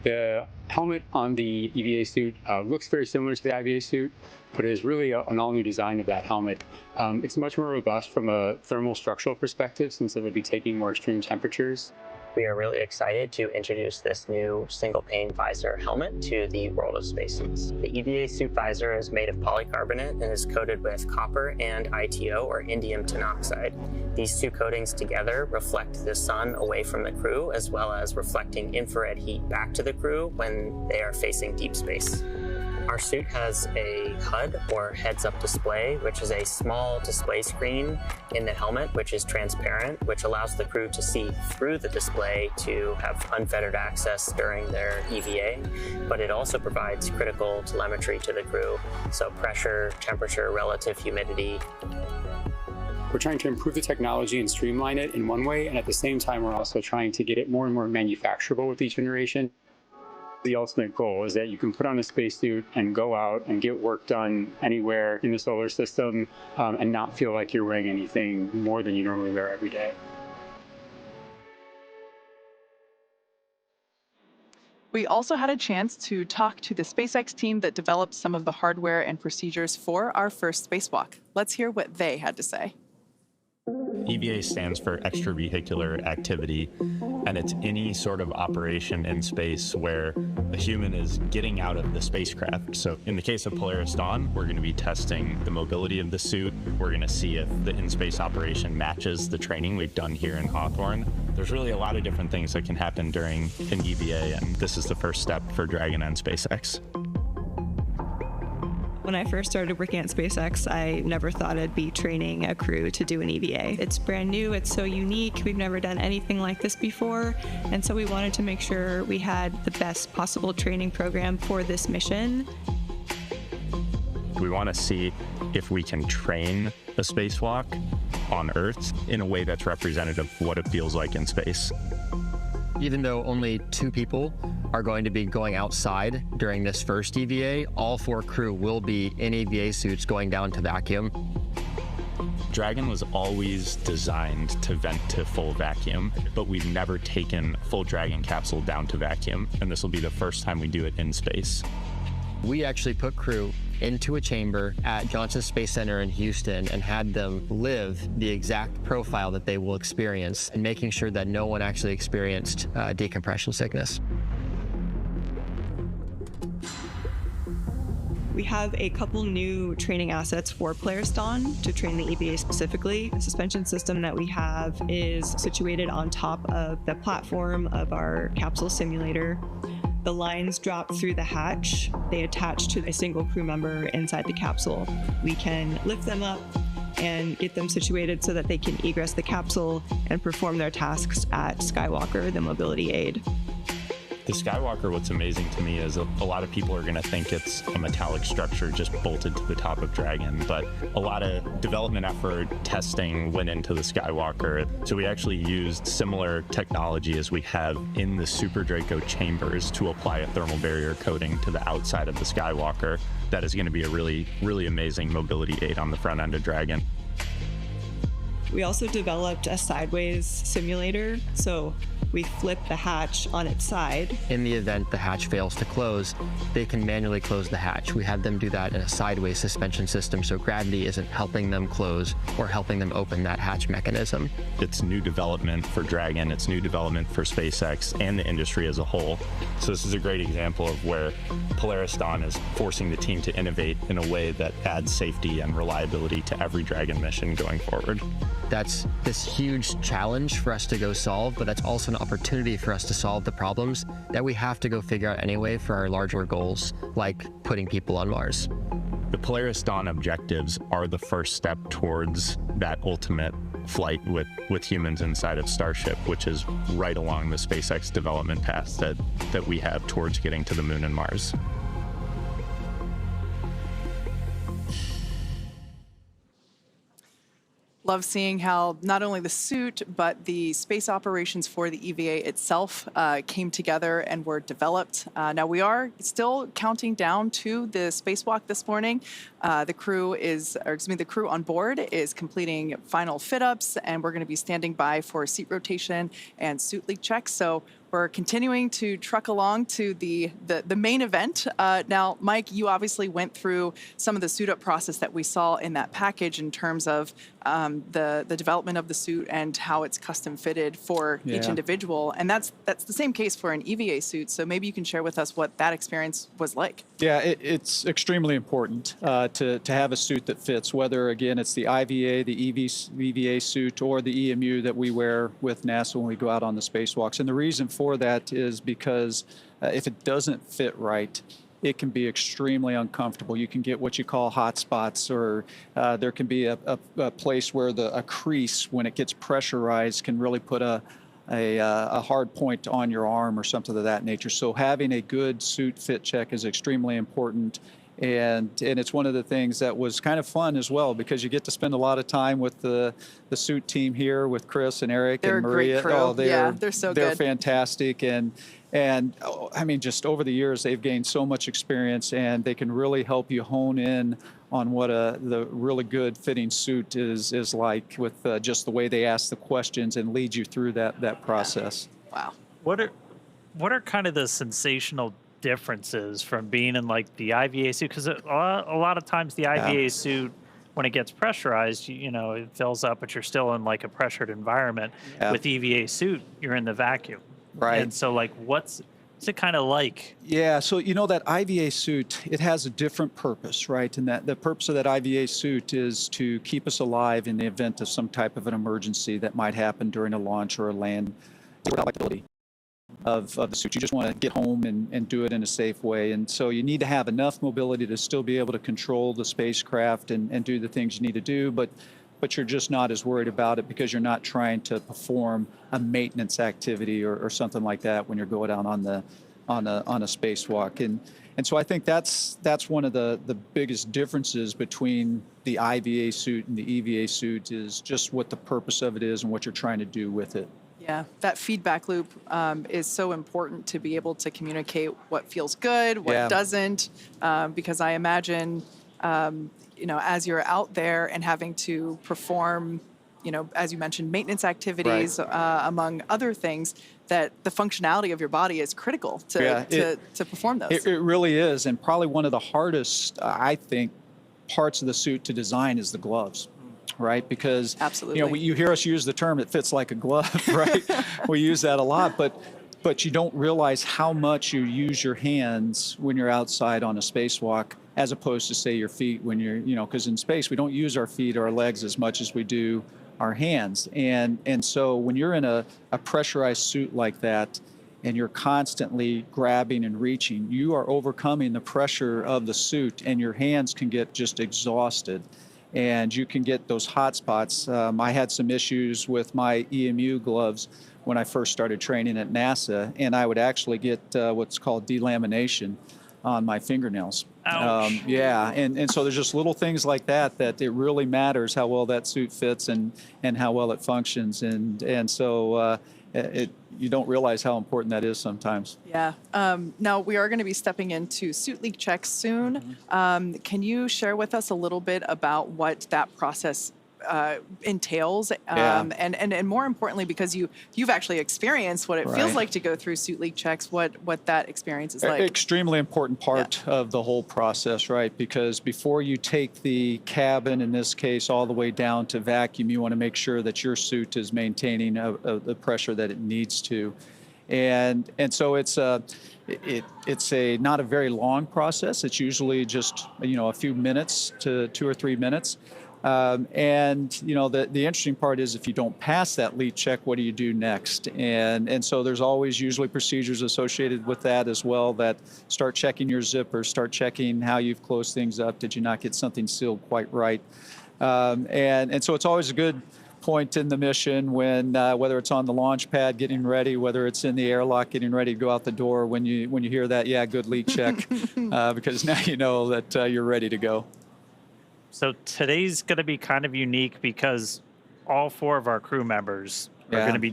Speaker 11: The helmet on the EVA suit looks very similar to the IVA suit, but it is really an all-new design of that helmet. It's much more robust from a thermal structural perspective, since it would be taking more extreme temperatures.
Speaker 12: We are really excited to introduce this new single-pane visor helmet to the world of spacesuits. The EVA suit visor is made of polycarbonate and is coated with copper and ITO, or indium tinoxide. These two coatings together reflect the sun away from the crew, as well as reflecting infrared heat back to the crew when they are facing deep space. Our suit has a HUD, or heads-up display, which is a small display screen in the helmet, which is transparent, which allows the crew to see through the display to have unfettered access during their EVA, but it also provides critical telemetry to the crew, so pressure, temperature, relative humidity.
Speaker 11: We're trying to improve the technology and streamline it in one way, and at the same time, we're also trying to get it more and more manufacturable with each generation. The ultimate goal is that you can put on a spacesuit and go out and get work done anywhere in the solar system and not feel like you're wearing anything more than you normally wear every day.
Speaker 1: We also had a chance to talk to the SpaceX team that developed some of the hardware and procedures for our first spacewalk. Let's hear what they had to say.
Speaker 14: EVA stands for extravehicular activity, and it's any sort of operation in space where a human is getting out of the spacecraft. So in the case of Polaris Dawn, we're going to be testing the mobility of the suit. We're going to see if the in-space operation matches the training we've done here in Hawthorne. There's really a lot of different things that can happen during an EVA, and this is the first step for Dragon and SpaceX.
Speaker 15: When I first started working at SpaceX, I never thought I'd be training a crew to do an EVA. It's brand new, it's so unique, we've never done anything like this before, and so we wanted to make sure we had the best possible training program for this mission.
Speaker 14: We want to see if we can train a spacewalk on Earth in a way that's representative of what it feels like in space.
Speaker 16: Even though only 2 people are going to be going outside during this first EVA, all 4 crew will be in EVA suits going down to vacuum.
Speaker 14: Dragon was always designed to vent to full vacuum, but we've never taken full Dragon capsule down to vacuum, and this will be the first time we do it in space.
Speaker 16: We actually put crew into a chamber at Johnson Space Center in Houston and had them live the exact profile that they will experience, and making sure that no one actually experienced decompression sickness.
Speaker 15: We have a couple new training assets for Polaris Dawn to train the EVA specifically. The suspension system that we have is situated on top of the platform of our capsule simulator. The lines drop through the hatch. They attach to a single crew member inside the capsule. We can lift them up and get them situated so that they can egress the capsule and perform their tasks at Skywalker, the mobility aid.
Speaker 14: The Skywalker, what's amazing to me is a lot of people are going to think it's a metallic structure just bolted to the top of Dragon, but a lot of development effort, testing went into the Skywalker. So we actually used similar technology as we have in the Super Draco chambers to apply a thermal barrier coating to the outside of the Skywalker. That is going to be a really, really amazing mobility aid on the front end of Dragon.
Speaker 15: We also developed a sideways simulator, so we flip the hatch on its side.
Speaker 16: In the event the hatch fails to close, they can manually close the hatch. We have them do that in a sideways suspension system, so gravity isn't helping them close or helping them open that hatch mechanism.
Speaker 14: It's new development for Dragon, it's new development for SpaceX and the industry as a whole. So this is a great example of where Polaris Dawn is forcing the team to innovate in a way that adds safety and reliability to every Dragon mission going forward.
Speaker 16: That's this huge challenge for us to go solve, but that's also an opportunity for us to solve the problems that we have to go figure out anyway for our larger goals, like putting people on Mars.
Speaker 14: The Polaris Dawn objectives are the first step towards that ultimate flight with humans inside of Starship, which is right along the SpaceX development path that we have towards getting to the Moon and Mars.
Speaker 1: Love seeing how not only the suit, but the space operations for the EVA itself came together and were developed. Now we are still counting down to the spacewalk this morning. The crew on board is completing final fit-ups, and we're going to be standing by for seat rotation and suit leak checks. So we're continuing to truck along to the main event. Now, Mike, you obviously went through some of the suit-up process that we saw in that package in terms of the development of the suit and how it's custom fitted for each individual. And that's the same case for an EVA suit. So maybe you can share with us what that experience was like. Yeah,
Speaker 4: it's extremely important to have a suit that fits, whether, again, it's the IVA, the EVA suit, or the EMU that we wear with NASA when we go out on the spacewalks. And the reason for that is because if it doesn't fit right, it can be extremely uncomfortable. You can get what you call hot spots, or there can be a place where a crease, when it gets pressurized, can really put a hard point on your arm or something of that nature. So having a good suit fit check is extremely important. And it's one of the things that was kind of fun as well, because you get to spend a lot of time with the suit team here with Chris and Eric and Maria.
Speaker 1: They're a great crew. They're so good.
Speaker 4: They're fantastic. And I mean, just over the years, they've gained so much experience, and they can really help you hone in on what the really good fitting suit is like, with just the way they ask the questions and lead you through that process.
Speaker 1: Wow.
Speaker 2: What are kind of the sensational differences from being in like the IVA suit? Because a lot of times the IVA suit, when it gets pressurized, it fills up, but you're still in like a pressured environment. With EVA suit, you're in the vacuum.
Speaker 4: Right.
Speaker 2: And so like what's it kind of like?
Speaker 4: Yeah, so that IVA suit, it has a different purpose, right? And that the purpose of that IVA suit is to keep us alive in the event of some type of an emergency that might happen during a launch or a land. Of the suit. You just want to get home and do it in a safe way. And so you need to have enough mobility to still be able to control the spacecraft and do the things you need to do, but you're just not as worried about it because you're not trying to perform a maintenance activity or something like that when you're going out on a spacewalk. And so I think that's one of the biggest differences between the IVA suit and the EVA suit, is just what the purpose of it is and what you're trying to do with it.
Speaker 1: Yeah, that feedback loop is so important to be able to communicate what feels good, what doesn't, because I imagine, as you're out there and having to perform, as you mentioned, maintenance activities, among other things, that the functionality of your body is critical to perform those.
Speaker 4: It really is, and probably one of the hardest, I think, parts of the suit to design is the gloves. Right, because
Speaker 1: absolutely,
Speaker 4: you hear us use the term "it fits like a glove," right? We use that a lot, but you don't realize how much you use your hands when you're outside on a spacewalk, as opposed to, say, your feet when you're, because in space we don't use our feet or our legs as much as we do our hands, and so when you're in a pressurized suit like that, and you're constantly grabbing and reaching, you are overcoming the pressure of the suit, and your hands can get just exhausted. And you can get those hot spots. I had some issues with my EMU gloves when I first started training at NASA, and I would actually get what's called delamination on my fingernails.
Speaker 2: Ouch.
Speaker 4: And so there's just little things like that it really matters how well that suit fits and how well it functions. And so you don't realize how important that is sometimes.
Speaker 1: Yeah. Now, we are going to be stepping into suit leak checks soon. Can you share with us a little bit about what that process entails? And more importantly, because you've actually experienced what it feels like to go through suit leak checks, what that experience is like.
Speaker 4: Extremely important part of the whole process, right? Because before you take the cabin, in this case, all the way down to vacuum, you want to make sure that your suit is maintaining the pressure that it needs to. And so it's not a very long process. It's usually just a few minutes to 2 or 3 minutes. And you know, the interesting part is if you don't pass that leak check, what do you do next? And so there's always usually procedures associated with that as well, that start checking your zipper, start checking how you've closed things up. Did you not get something sealed quite right? And so it's always a good point in the mission when whether it's on the launch pad getting ready, whether it's in the airlock getting ready to go out the door, when you hear that, yeah, good leak check, because now you know that you're ready to go.
Speaker 2: So today's going to be kind of unique because all 4 of our crew members are going to be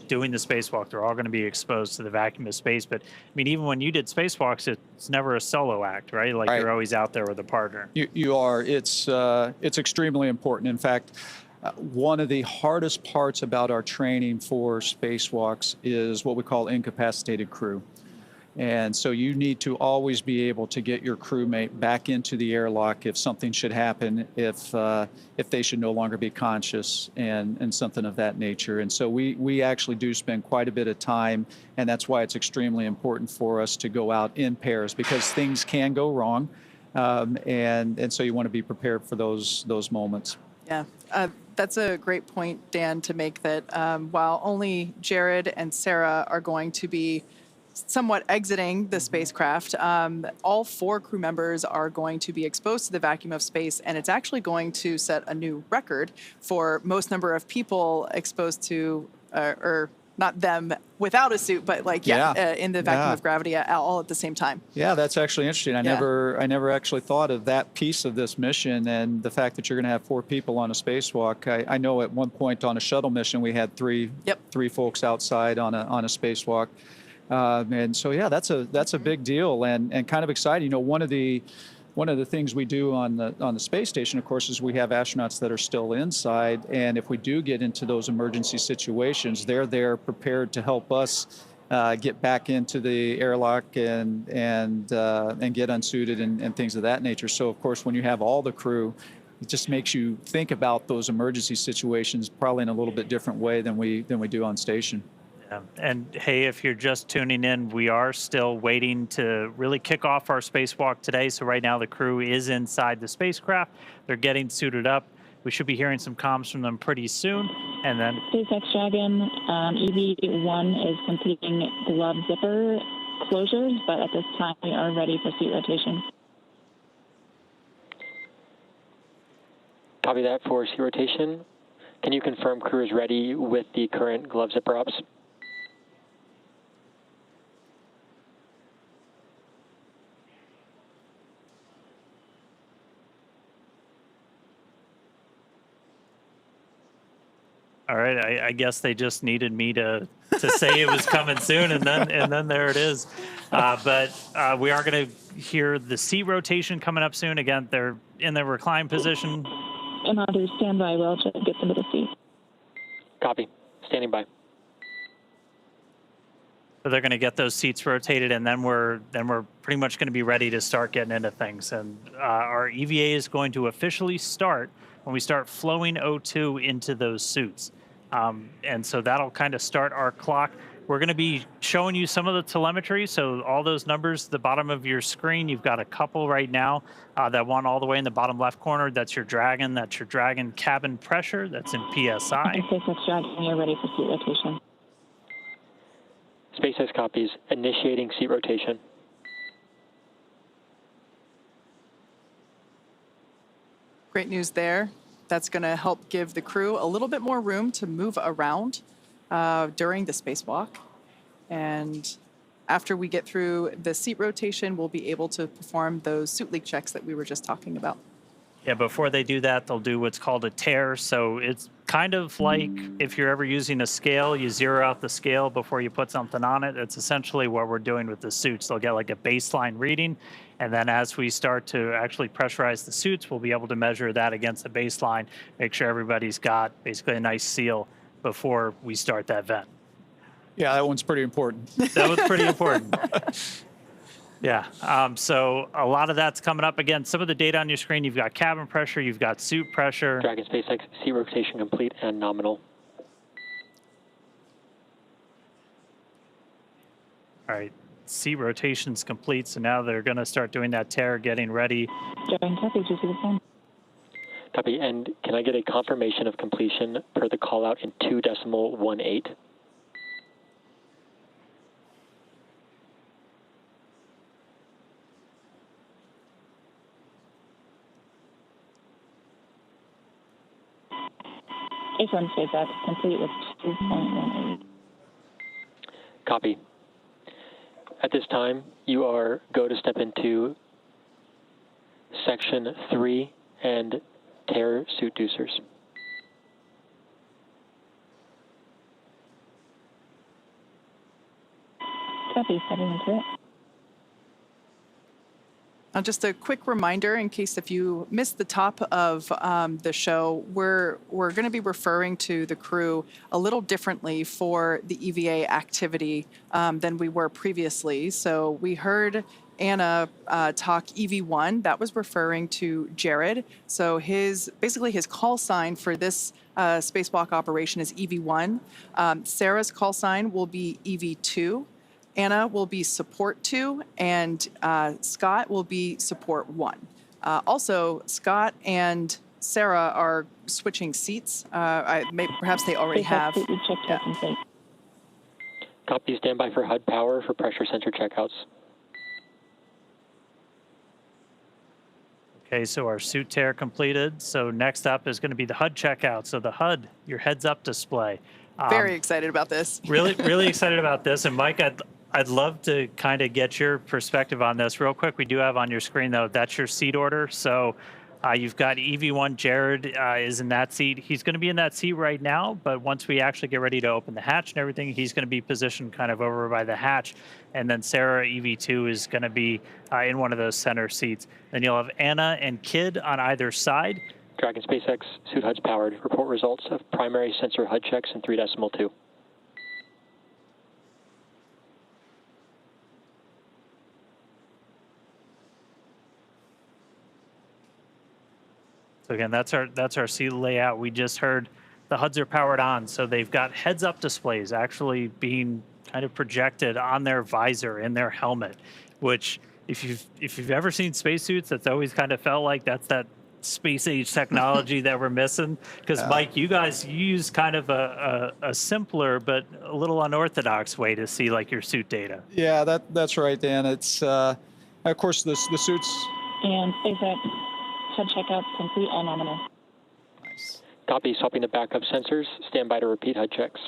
Speaker 2: doing the spacewalk. They're all going to be exposed to the vacuum of space. But I mean, even when you did spacewalks, it's never a solo act, right? Like you're always out there with a partner.
Speaker 4: You are. It's extremely important. In fact, one of the hardest parts about our training for spacewalks is what we call incapacitated crew. And so you need to always be able to get your crewmate back into the airlock if something should happen, if they should no longer be conscious, and something of that nature. And so we actually do spend quite a bit of time, and that's why it's extremely important for us to go out in pairs, because things can go wrong, and so you want to be prepared for those moments.
Speaker 1: Yeah. That's a great point, Dan, to make, that while only Jared and Sarah are going to be somewhat exiting the spacecraft, all 4 crew members are going to be exposed to the vacuum of space, and it's actually going to set a new record for most number of people exposed to, or not them without a suit, but in the vacuum of gravity all at the same time. Yeah,
Speaker 4: that's actually interesting. I never actually thought of that piece of this mission, and the fact that you're going to have 4 people on a spacewalk. I know at one point on a shuttle mission we had three folks outside on a spacewalk. And so, yeah, that's a big deal, and kind of exciting. You know, one of the things we do on the space station, of course, is we have astronauts that are still inside, and if we do get into those emergency situations, they're there prepared to help us get back into the airlock and get unsuited and things of that nature. So, of course, when you have all the crew, it just makes you think about those emergency situations probably in a little bit different way than we do on station.
Speaker 2: Yeah. And hey, if you're just tuning in, we are still waiting to really kick off our spacewalk today. So right now the crew is inside the spacecraft. They're getting suited up. We should be hearing some comms from them pretty soon. And then
Speaker 17: SpaceX Dragon EV1 is completing glove zipper closures, but at this time we are ready for seat rotation.
Speaker 6: Copy that for seat rotation. Can you confirm crew is ready with the current glove zipper ups?
Speaker 2: All right, I guess they just needed me to say it was coming soon, and then there it is. But we are going to hear the seat rotation coming up soon. Again, they're in the recline position.
Speaker 17: And I'll do standby well to get them to the seat.
Speaker 6: Copy. Standing by.
Speaker 2: So they're going to get those seats rotated, and then we're pretty much going to be ready to start getting into things. And our EVA is going to officially start when we start flowing O2 into those suits. And so that'll kind of start our clock. We're going to be showing you some of the telemetry. So all those numbers, the bottom of your screen, you've got a couple right now. That one all the way in the bottom left corner, that's your Dragon. That's your Dragon cabin pressure. That's in PSI.
Speaker 17: SpaceX Dragon, you're ready for seat rotation.
Speaker 6: SpaceX copies. Initiating seat rotation.
Speaker 1: Great news there. That's going to help give the crew a little bit more room to move around during the spacewalk. And after we get through the seat rotation, we'll be able to perform those suit leak checks that we were just talking about.
Speaker 2: Yeah, before they do that, they'll do what's called a tear. So it's kind of like if you're ever using a scale, you zero out the scale before you put something on it. It's essentially what we're doing with the suits. They'll get like a baseline reading. And then as we start to actually pressurize the suits, we'll be able to measure that against the baseline, make sure everybody's got basically a nice seal before we start that vent.
Speaker 4: Yeah, that one's pretty important.
Speaker 2: That was pretty important. Yeah, so a lot of that's coming up. Again, some of the data on your screen, you've got cabin pressure, you've got suit pressure.
Speaker 6: Dragon SpaceX, seat rotation complete and nominal.
Speaker 2: All right, seat rotation's complete, so now they're going to start doing that tear, getting ready.
Speaker 17: Dragon copy, do you see the phone?
Speaker 6: Copy. And can I get a confirmation of completion per the call out in 2.18?
Speaker 17: H1 SpaceX complete with 2.18.
Speaker 6: Copy. At this time, you are go to step into Section 3 and tear suit deucers.
Speaker 17: Copy, stepping into it.
Speaker 1: Just a quick reminder, in case if you missed the top of the show, we're going to be referring to the crew a little differently for the EVA activity than we were previously. So we heard Anna talk EV1. That was referring to Jared. So basically his call sign for this spacewalk operation is EV1. Sarah's call sign will be EV2. Anna will be support 2, and Scott will be support 1. Also, Scott and Sarah are switching seats. Perhaps they already have. Yeah.
Speaker 6: Copy, standby for HUD power for pressure sensor checkouts.
Speaker 2: Okay, so our suit tear completed. So next up is going to be the HUD checkout. So the HUD, your heads-up display.
Speaker 1: Very excited about this.
Speaker 2: Really excited about this. And Mike, I'd love to kind of get your perspective on this real quick. We do have on your screen, though, that's your seat order. So you've got EV1. Jared is in that seat. He's going to be in that seat right now, but once we actually get ready to open the hatch and everything, he's going to be positioned kind of over by the hatch. And then Sarah, EV2, is going to be in one of those center seats. Then you'll have Anna and Kid on either side.
Speaker 6: Dragon SpaceX, suit HUD's powered. Report results of primary sensor HUD checks in 3.2.
Speaker 2: So again, that's our seat layout. We just heard the HUDs are powered on, so they've got heads-up displays actually being kind of projected on their visor in their helmet, which if you've ever seen spacesuits, that's always kind of felt like that's that space age technology that we're missing. Because Mike, you use kind of a simpler but a little unorthodox way to see like your suit data.
Speaker 4: Yeah, that's right, Dan. It's of course the suits
Speaker 17: and SpaceX HUD checkup complete all nominal.
Speaker 4: Nice.
Speaker 6: Copy, swapping to backup sensors. Stand by to repeat HUD checks.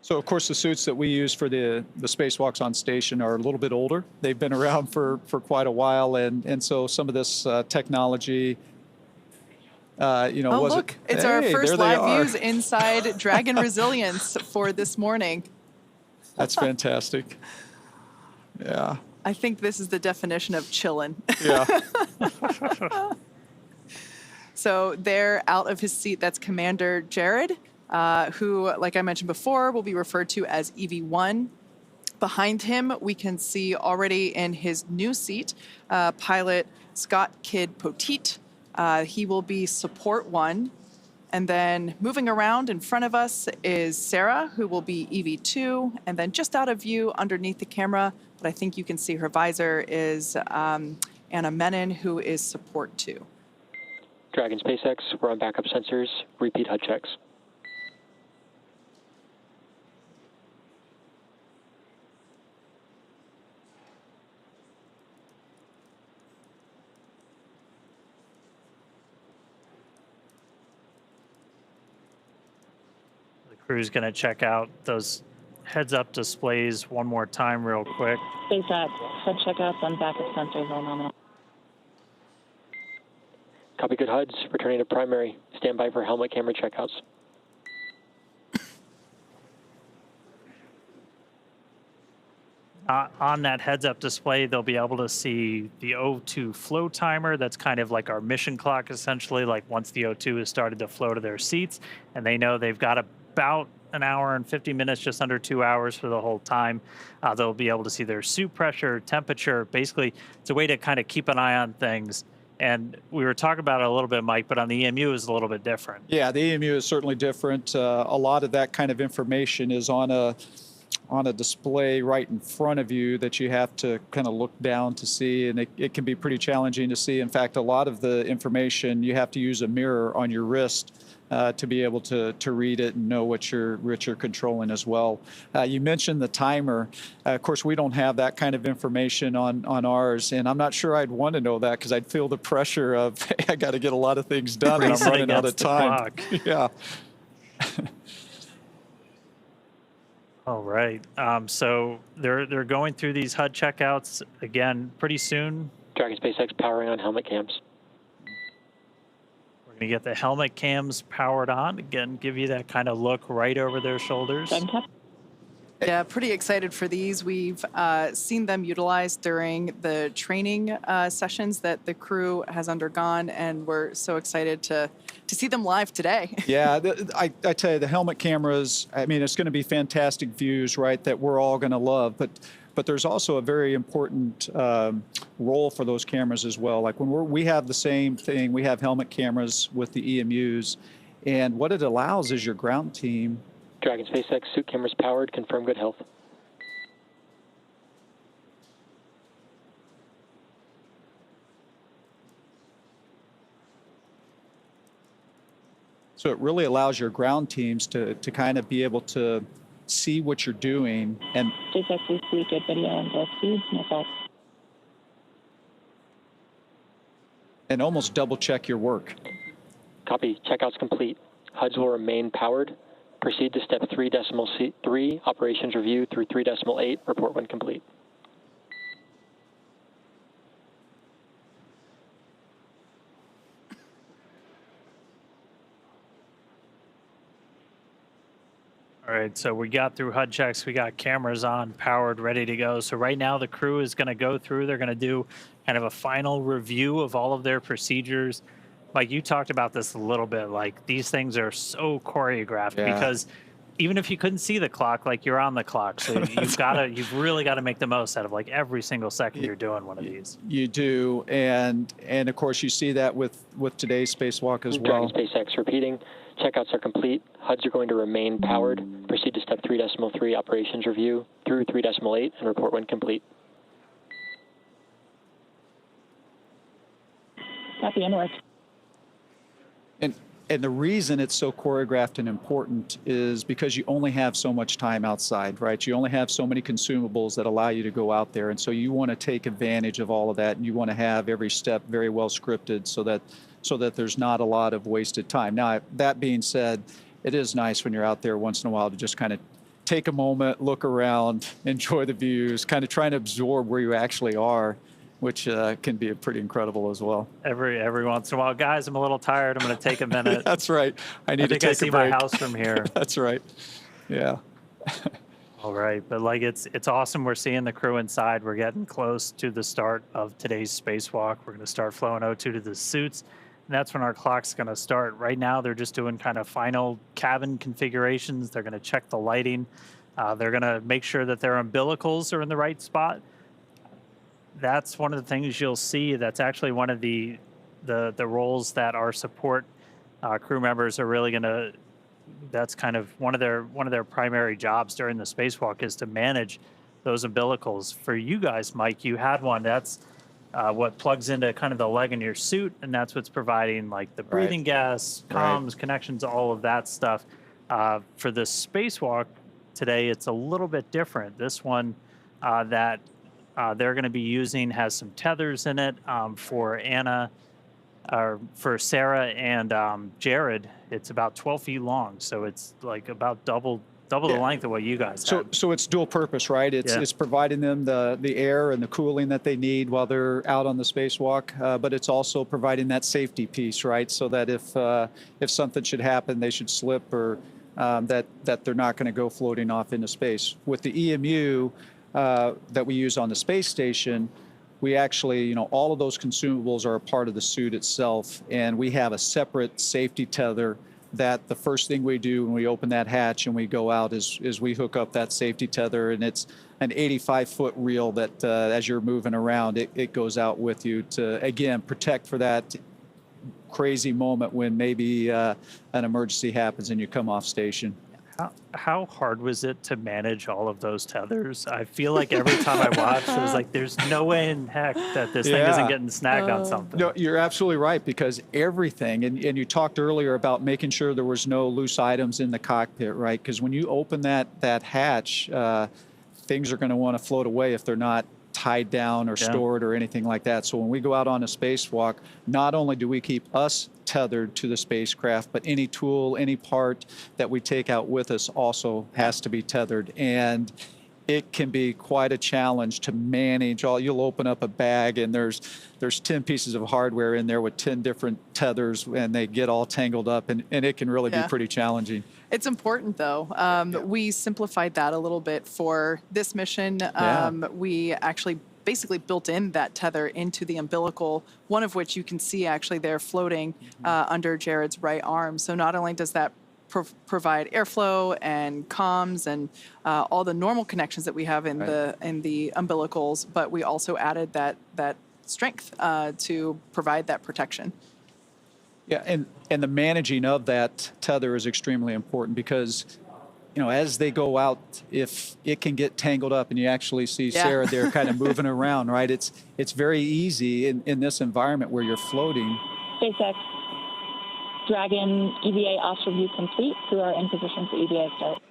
Speaker 4: So, of course, the suits that we use for the spacewalks on station are a little bit older. They've been around for quite a while, and so some of this technology,
Speaker 1: Oh, look, it's our first live views inside Dragon Resilience for this morning.
Speaker 4: That's fantastic. Yeah.
Speaker 1: I think this is the definition of chillin'.
Speaker 4: Yeah.
Speaker 1: So they're out of his seat. That's Commander Jared, who, like I mentioned before, will be referred to as EV1. Behind him, we can see already in his new seat, pilot Scott Kid Poteet. He will be support 1. And then moving around in front of us is Sarah, who will be EV2. And then just out of view underneath the camera, but I think you can see her visor, is Anna Menon, who is support 2.
Speaker 6: Dragon SpaceX, we're on backup sensors. Repeat HUD checks.
Speaker 2: The crew's going to check out those heads-up displays one more time real quick.
Speaker 17: SpaceX HUD checkups on backup sensors all nominal.
Speaker 6: Copy, good HUDs. Returning to primary. Stand by for helmet camera checkouts.
Speaker 2: On that heads-up display, they'll be able to see the O2 flow timer. That's kind of like our mission clock, essentially, like once the O2 has started to flow to their seats, and they know they've got about an hour and 50 minutes, just under 2 hours for the whole time. They'll be able to see their suit pressure, temperature. Basically, it's a way to kind of keep an eye on things. And we were talking about it a little bit, Mike, but on the EMU is a little bit different.
Speaker 4: Yeah, the EMU is certainly different. A lot of that kind of information is on a on a display right in front of you that you have to kind of look down to see, and it can be pretty challenging to see. In fact, a lot of the information you have to use a mirror on your wrist to be able to read it and know what you're controlling as well. You mentioned the timer. Of course, we don't have that kind of information on ours, and I'm not sure I'd want to know that because I'd feel the pressure of, hey, I got to get a lot of things done and I'm running out of time. Yeah.
Speaker 2: All right. So they're going through these HUD checkouts again pretty soon.
Speaker 6: Dragon SpaceX powering on helmet cams.
Speaker 2: We're going to get the helmet cams powered on. Again, give you that kind of look right over their shoulders.
Speaker 1: Yeah, pretty excited for these. We've seen them utilized during the training sessions that the crew has undergone, and we're so excited to see them live today.
Speaker 4: Yeah, I tell you, the helmet cameras, I mean, it's going to be fantastic views, right, that we're all going to love. But there's also a very important role for those cameras as well. Like when we have the same thing, we have helmet cameras with the EMUs, and what it allows is your ground team.
Speaker 6: Dragon SpaceX suit cameras powered. Confirm good health.
Speaker 4: So it really allows your ground teams to kind of be able to see what you're doing. And
Speaker 17: SpaceX is good video on both speeds, no fault.
Speaker 4: And almost double check your work.
Speaker 6: Copy. Checkout's complete. HUDs will remain powered. Proceed to step 3.3, operations review through 3.8, report when complete.
Speaker 2: All right, so we got through HUD checks, we got cameras on, powered, ready to go. So right now the crew is gonna go through, they're gonna do kind of a final review of all of their procedures. Like you talked about this a little bit, like these things are so choreographed because even if you couldn't see the clock, like you're on the clock. So you've really got to make the most out of like every single second you're doing one of these.
Speaker 4: You do, and of course you see that with today's spacewalk as well.
Speaker 6: Dragon SpaceX repeating, checkouts are complete. HUDs are going to remain powered. Proceed to step 3.3, operations review through 3.8, and report when complete.
Speaker 17: Copy, and work.
Speaker 4: And the reason it's so choreographed and important is because you only have so much time outside, right? You only have so many consumables that allow you to go out there. And so you want to take advantage of all of that, and you want to have every step very well scripted so that there's not a lot of wasted time. Now, that being said, it is nice when you're out there once in a while to just kind of take a moment, look around, enjoy the views, kind of trying to absorb where you actually are, which can be pretty incredible as well.
Speaker 2: Every once in a while, guys, I'm a little tired. I'm going to take a minute.
Speaker 4: That's right. I need to take a break.
Speaker 2: I think I see my house from here.
Speaker 4: That's right. Yeah.
Speaker 2: All right, but like it's awesome. We're seeing the crew inside. We're getting close to the start of today's spacewalk. We're going to start flowing O2 to the suits, and that's when our clock's going to start. Right now, they're just doing kind of final cabin configurations. They're going to check the lighting. They're going to make sure that their umbilicals are in the right spot. That's one of the things you'll see. That's actually one of the roles that our support crew members are really going to. That's kind of one of their primary jobs during the spacewalk is to manage those umbilicals. For you guys, Mike, you had one. That's what plugs into kind of the leg in your suit, and that's what's providing like the breathing gas, comms, connections, all of that stuff. For the spacewalk today, it's a little bit different. This one that they're going to be using has some tethers in it for Sarah and Jared. It's about 12 feet long, so it's like about double the length of what you guys have.
Speaker 4: So it's dual purpose, right? It's providing them the air and the cooling that they need while they're out on the spacewalk, but it's also providing that safety piece, right? So that if something should happen, they should slip or that they're not going to go floating off into space. With the EMU that we use on the space station, we actually, all of those consumables are a part of the suit itself, and we have a separate safety tether that the first thing we do when we open that hatch and we go out is we hook up that safety tether, and it's an 85-foot reel that as you're moving around, it goes out with you to, again, protect for that crazy moment when maybe an emergency happens and you come off station.
Speaker 2: How hard was it to manage all of those tethers? I feel like every time I watched, it was like, there's no way in heck that this thing isn't getting snagged on something.
Speaker 4: No, you're absolutely right, because everything, and you talked earlier about making sure there was no loose items in the cockpit, right? Because when you open that hatch, things are going to want to float away if they're not tied down or stored or anything like that. So when we go out on a spacewalk, not only do we keep us tethered to the spacecraft, but any tool, any part that we take out with us also has to be tethered. And it can be quite a challenge to manage all. You'll open up a bag and there's 10 pieces of hardware in there with 10 different tethers, and they get all tangled up, and it can really be pretty challenging.
Speaker 1: It's important, though. We simplified that a little bit for this mission. We actually basically built in that tether into the umbilical, one of which you can see actually there floating under Jared's right arm. So not only does that provide airflow and comms and all the normal connections that we have in the umbilicals, but we also added that strength to provide that protection.
Speaker 4: Yeah, and the managing of that tether is extremely important, because, you know, as they go out, if it can get tangled up, and you actually see Sarah there kind of moving around, right? It's very easy in this environment where you're floating.
Speaker 17: SpaceX Dragon EVA off review complete. Crew are in position for EVA start.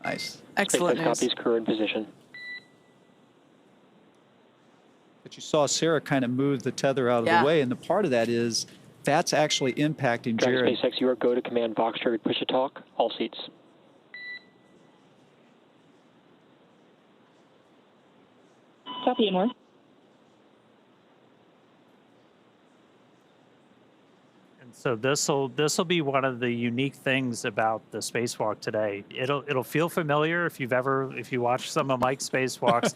Speaker 4: Nice.
Speaker 1: Excellent
Speaker 6: SpaceX
Speaker 1: news.
Speaker 6: copies, crew in position.
Speaker 4: But you saw Sarah kind of move the tether out of the way, and the part of that is that's actually impacting
Speaker 6: Dragon
Speaker 4: Jared.
Speaker 6: SpaceX, you are go to command Voxtrigger push to talk, all seats.
Speaker 17: Copy, North.
Speaker 2: So this'll be one of the unique things about the spacewalk today. It'll feel familiar if you watch some of Mike's spacewalks.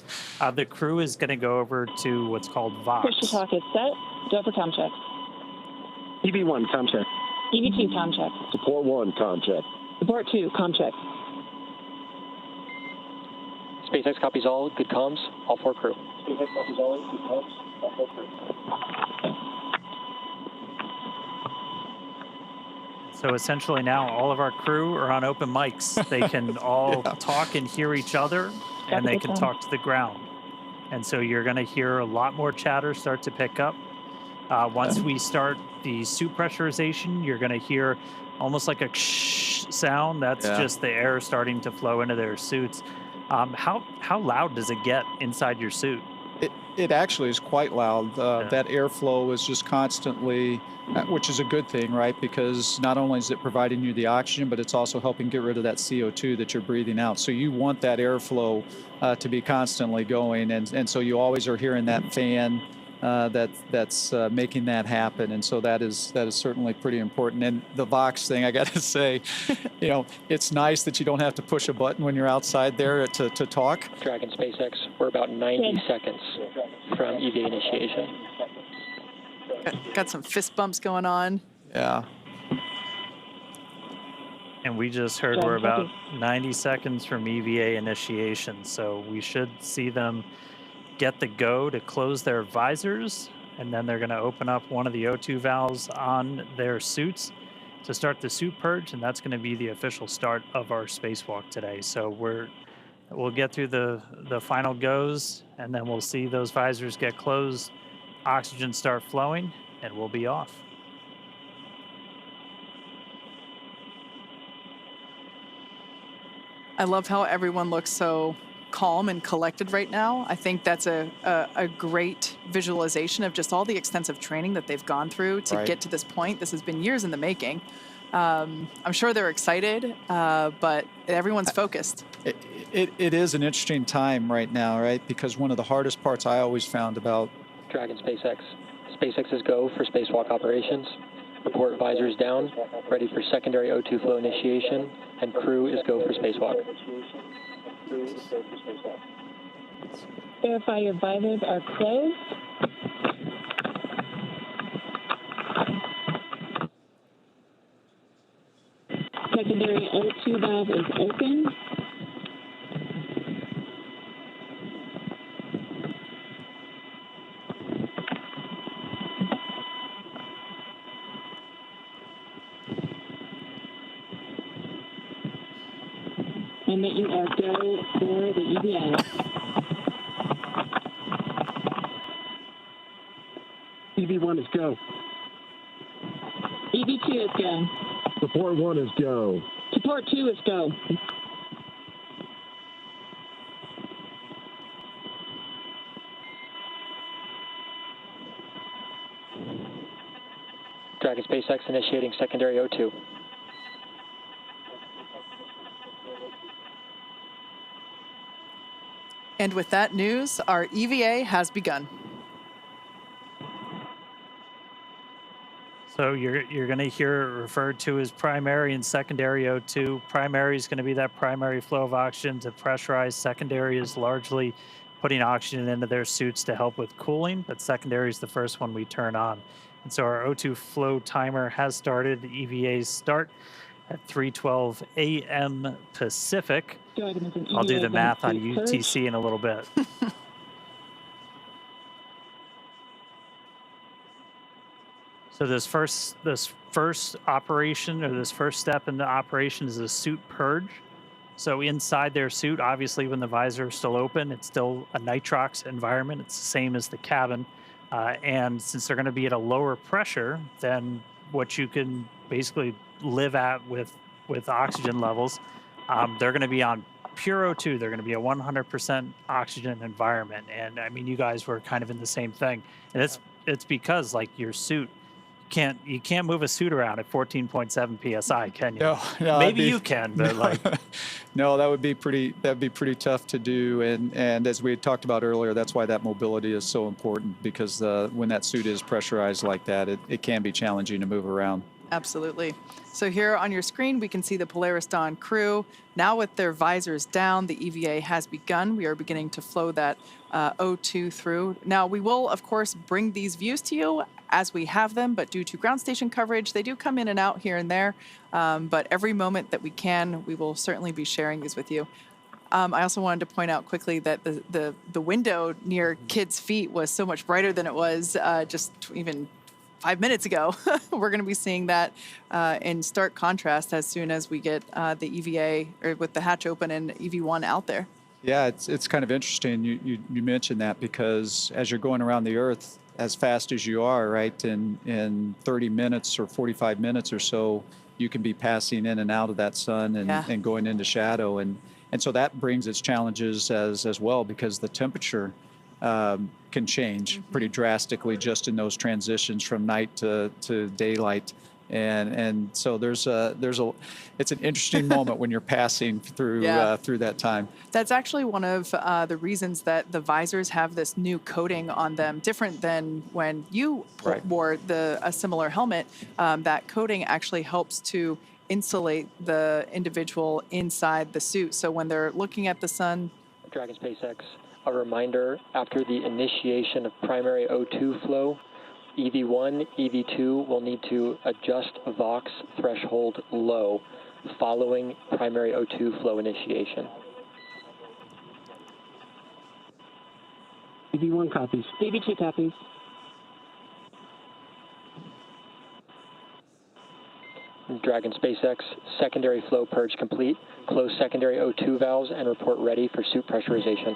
Speaker 2: The crew is going to go over to what's called Vox.
Speaker 17: Push to talk is set. Go for com check.
Speaker 5: EV1, com check.
Speaker 17: EV2, com check.
Speaker 5: Support 1, com check.
Speaker 17: Support 2, com check.
Speaker 6: SpaceX copies all, good comms, all 4 crew. SpaceX copies all, good comms, all 4 crew.
Speaker 2: So essentially now all of our crew are on open mics. They can all talk and hear each other, and they can talk to the ground. And so you're going to hear a lot more chatter start to pick up. Once we start the suit pressurization, you're going to hear almost like a sound. That's just the air starting to flow into their suits. How loud does it get inside your suit?
Speaker 4: It actually is quite loud. That airflow is just constantly, which is a good thing, right? Because not only is it providing you the oxygen, but it's also helping get rid of that CO2 that you're breathing out. So you want that airflow to be constantly going, and so you always are hearing that fan that's making that happen. And so that is certainly pretty important. And the Vox thing, I got to say, you know, it's nice that you don't have to push a button when you're outside there to talk.
Speaker 6: Dragon SpaceX, we're about 90 seconds from EVA initiation.
Speaker 1: Got some fist bumps going on.
Speaker 4: Yeah.
Speaker 2: And we just heard we're about 90 seconds from EVA initiation, so we should see them get the go to close their visors, and then they're going to open up one of the O2 valves on their suits to start the suit purge, and that's going to be the official start of our spacewalk today. So we'll get through the final goes, and then we'll see those visors get closed, oxygen start flowing, and we'll be off.
Speaker 1: I love how everyone looks so calm and collected right now. I think that's a great visualization of just all the extensive training that they've gone through to get to this point. This has been years in the making. I'm sure they're excited, but everyone's focused.
Speaker 4: It is an interesting time right now, right? Because one of the hardest parts I always found about
Speaker 6: Dragon SpaceX. SpaceX is go for spacewalk operations. Report visors down, ready for secondary O2 flow initiation, and crew is go for spacewalk.
Speaker 17: Verify your visors are closed. Secondary O2 valve is open. and that you are go for the EVA.
Speaker 5: EV1 is go.
Speaker 17: EV2 is go.
Speaker 5: Support 1 is go.
Speaker 17: Support 2 is go.
Speaker 6: Dragon SpaceX initiating secondary O2.
Speaker 1: And with that news, our EVA has begun.
Speaker 2: So you're going to hear it referred to as primary and secondary O2. Primary is going to be that primary flow of oxygen to pressurize. Secondary is largely putting oxygen into their suits to help with cooling, but secondary is the first one we turn on. And so our O2 flow timer has started. The EVAs start at 3:12 a.m. Pacific. I'll do the math on UTC in a little bit. So this first operation, or this first step in the operation, is a suit purge. So inside their suit, obviously when the visor is still open, it's still a nitrox environment. It's the same as the cabin. And since they're going to be at a lower pressure than what you can basically live at with oxygen levels, they're going to be on pure O2. They're going to be a 100% oxygen environment. And I mean, you guys were kind of in the same thing. And it's because like your suit, you can't move a suit around at 14.7 psi, can you?
Speaker 4: No,
Speaker 2: maybe you can, but like
Speaker 4: no, that'd be pretty tough to do. And as we had talked about earlier, that's why that mobility is so important, because when that suit is pressurized like that, it can be challenging to move around.
Speaker 1: Absolutely. So here on your screen, we can see the Polaris Dawn crew. Now with their visors down, the EVA has begun. We are beginning to flow that O2 through. Now, we will, of course, bring these views to you as we have them, but due to ground station coverage, they do come in and out here and there. But every moment that we can, we will certainly be sharing these with you. I also wanted to point out quickly that the window near Kid's feet was so much brighter than it was just even 5 minutes ago. We're going to be seeing that in stark contrast as soon as we get the EVA, or with the hatch open, and EV1 out there. Yeah,
Speaker 4: it's kind of interesting you mentioned that, because as you're going around the Earth as fast as you are, right, in 30 minutes or 45 minutes or so, you can be passing in and out of that sun and going into shadow. And so that brings its challenges as well, because the temperature can change pretty drastically just in those transitions from night to daylight, and so it's an interesting moment when you're passing through through that time.
Speaker 1: That's actually one of the reasons that the visors have this new coating on them, different than when you wore a similar helmet. That coating actually helps to insulate the individual inside the suit, so when they're looking at the sun.
Speaker 6: Dragon SpaceX. A reminder, after the initiation of primary O2 flow, EV1, EV2 will need to adjust VOX threshold low following primary O2 flow initiation.
Speaker 17: EV1 copies. EV2 copies.
Speaker 6: Dragon SpaceX, secondary flow purge complete. Close secondary O2 valves and report ready for suit pressurization.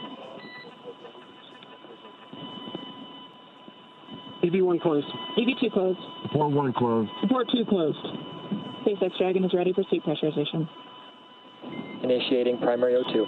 Speaker 17: EV1 closed. EV2 closed.
Speaker 5: Support 1 closed.
Speaker 17: Support 2 closed. SpaceX Dragon is ready for suit pressurization.
Speaker 6: Initiating primary O2.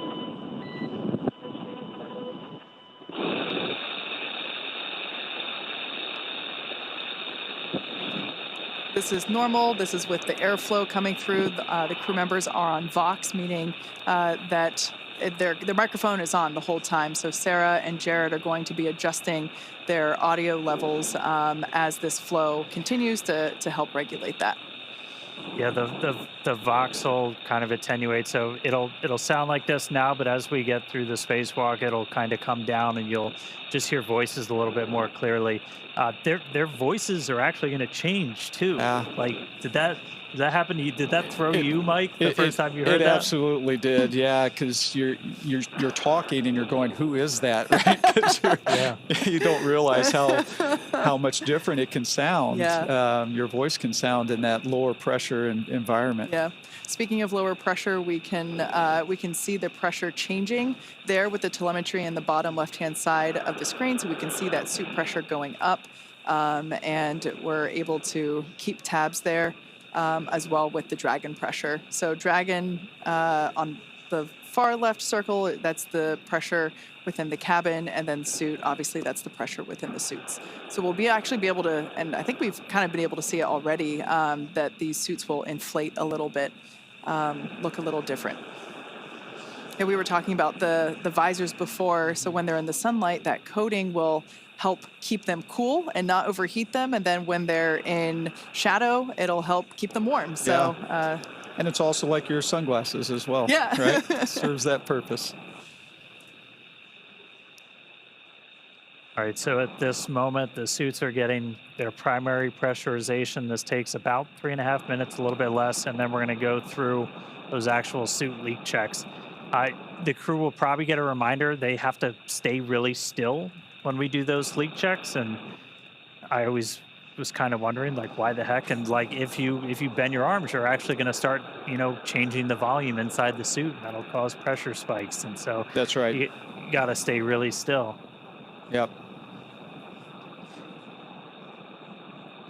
Speaker 1: This is normal. This is with the airflow coming through. The crew members are on VOX, meaning that their microphone is on the whole time. So Sarah and Jared are going to be adjusting their audio levels as this flow continues to help regulate that.
Speaker 2: Yeah, the VOX will kind of attenuate, so it'll sound like this now, but as we get through the spacewalk, it'll kind of come down, and you'll just hear voices a little bit more clearly. Their voices are actually going to change too. Like, did Did that happen to you? Did that throw you, Mike, the first time you heard that?
Speaker 4: It absolutely did, yeah, because you're talking and you're going, who is that, right? 'Cause you don't realize how much different it can sound.
Speaker 1: Yeah.
Speaker 4: Your voice can sound in that lower pressure environment.
Speaker 1: Yeah. Speaking of lower pressure, we can see the pressure changing there with the telemetry in the bottom left-hand side of the screen, so we can see that suit pressure going up, and we're able to keep tabs there. As well with the Dragon pressure. So Dragon on the far left circle, that's the pressure within the cabin, and then suit, obviously that's the pressure within the suits. So we'll actually be able to, and I think we've kind of been able to see it already, that these suits will inflate a little bit, look a little different. And we were talking about the visors before, so when they're in the sunlight, that coating will help keep them cool and not overheat them, and then when they're in shadow, it'll help keep them warm. So,
Speaker 4: and it's also like your sunglasses as well.
Speaker 1: Yeah,
Speaker 4: right. Serves that purpose.
Speaker 2: All right. So at this moment, the suits are getting their primary pressurization. This takes about 3.5 minutes, a little bit less, and then we're going to go through those actual suit leak checks. The crew will probably get a reminder they have to stay really still when we do those leak checks, and I always was kind of wondering, like, why the heck? And like, if you bend your arms, you're actually going to start, changing the volume inside the suit. That'll cause pressure spikes, and so
Speaker 4: that's right.
Speaker 2: You got to stay really still.
Speaker 4: Yep.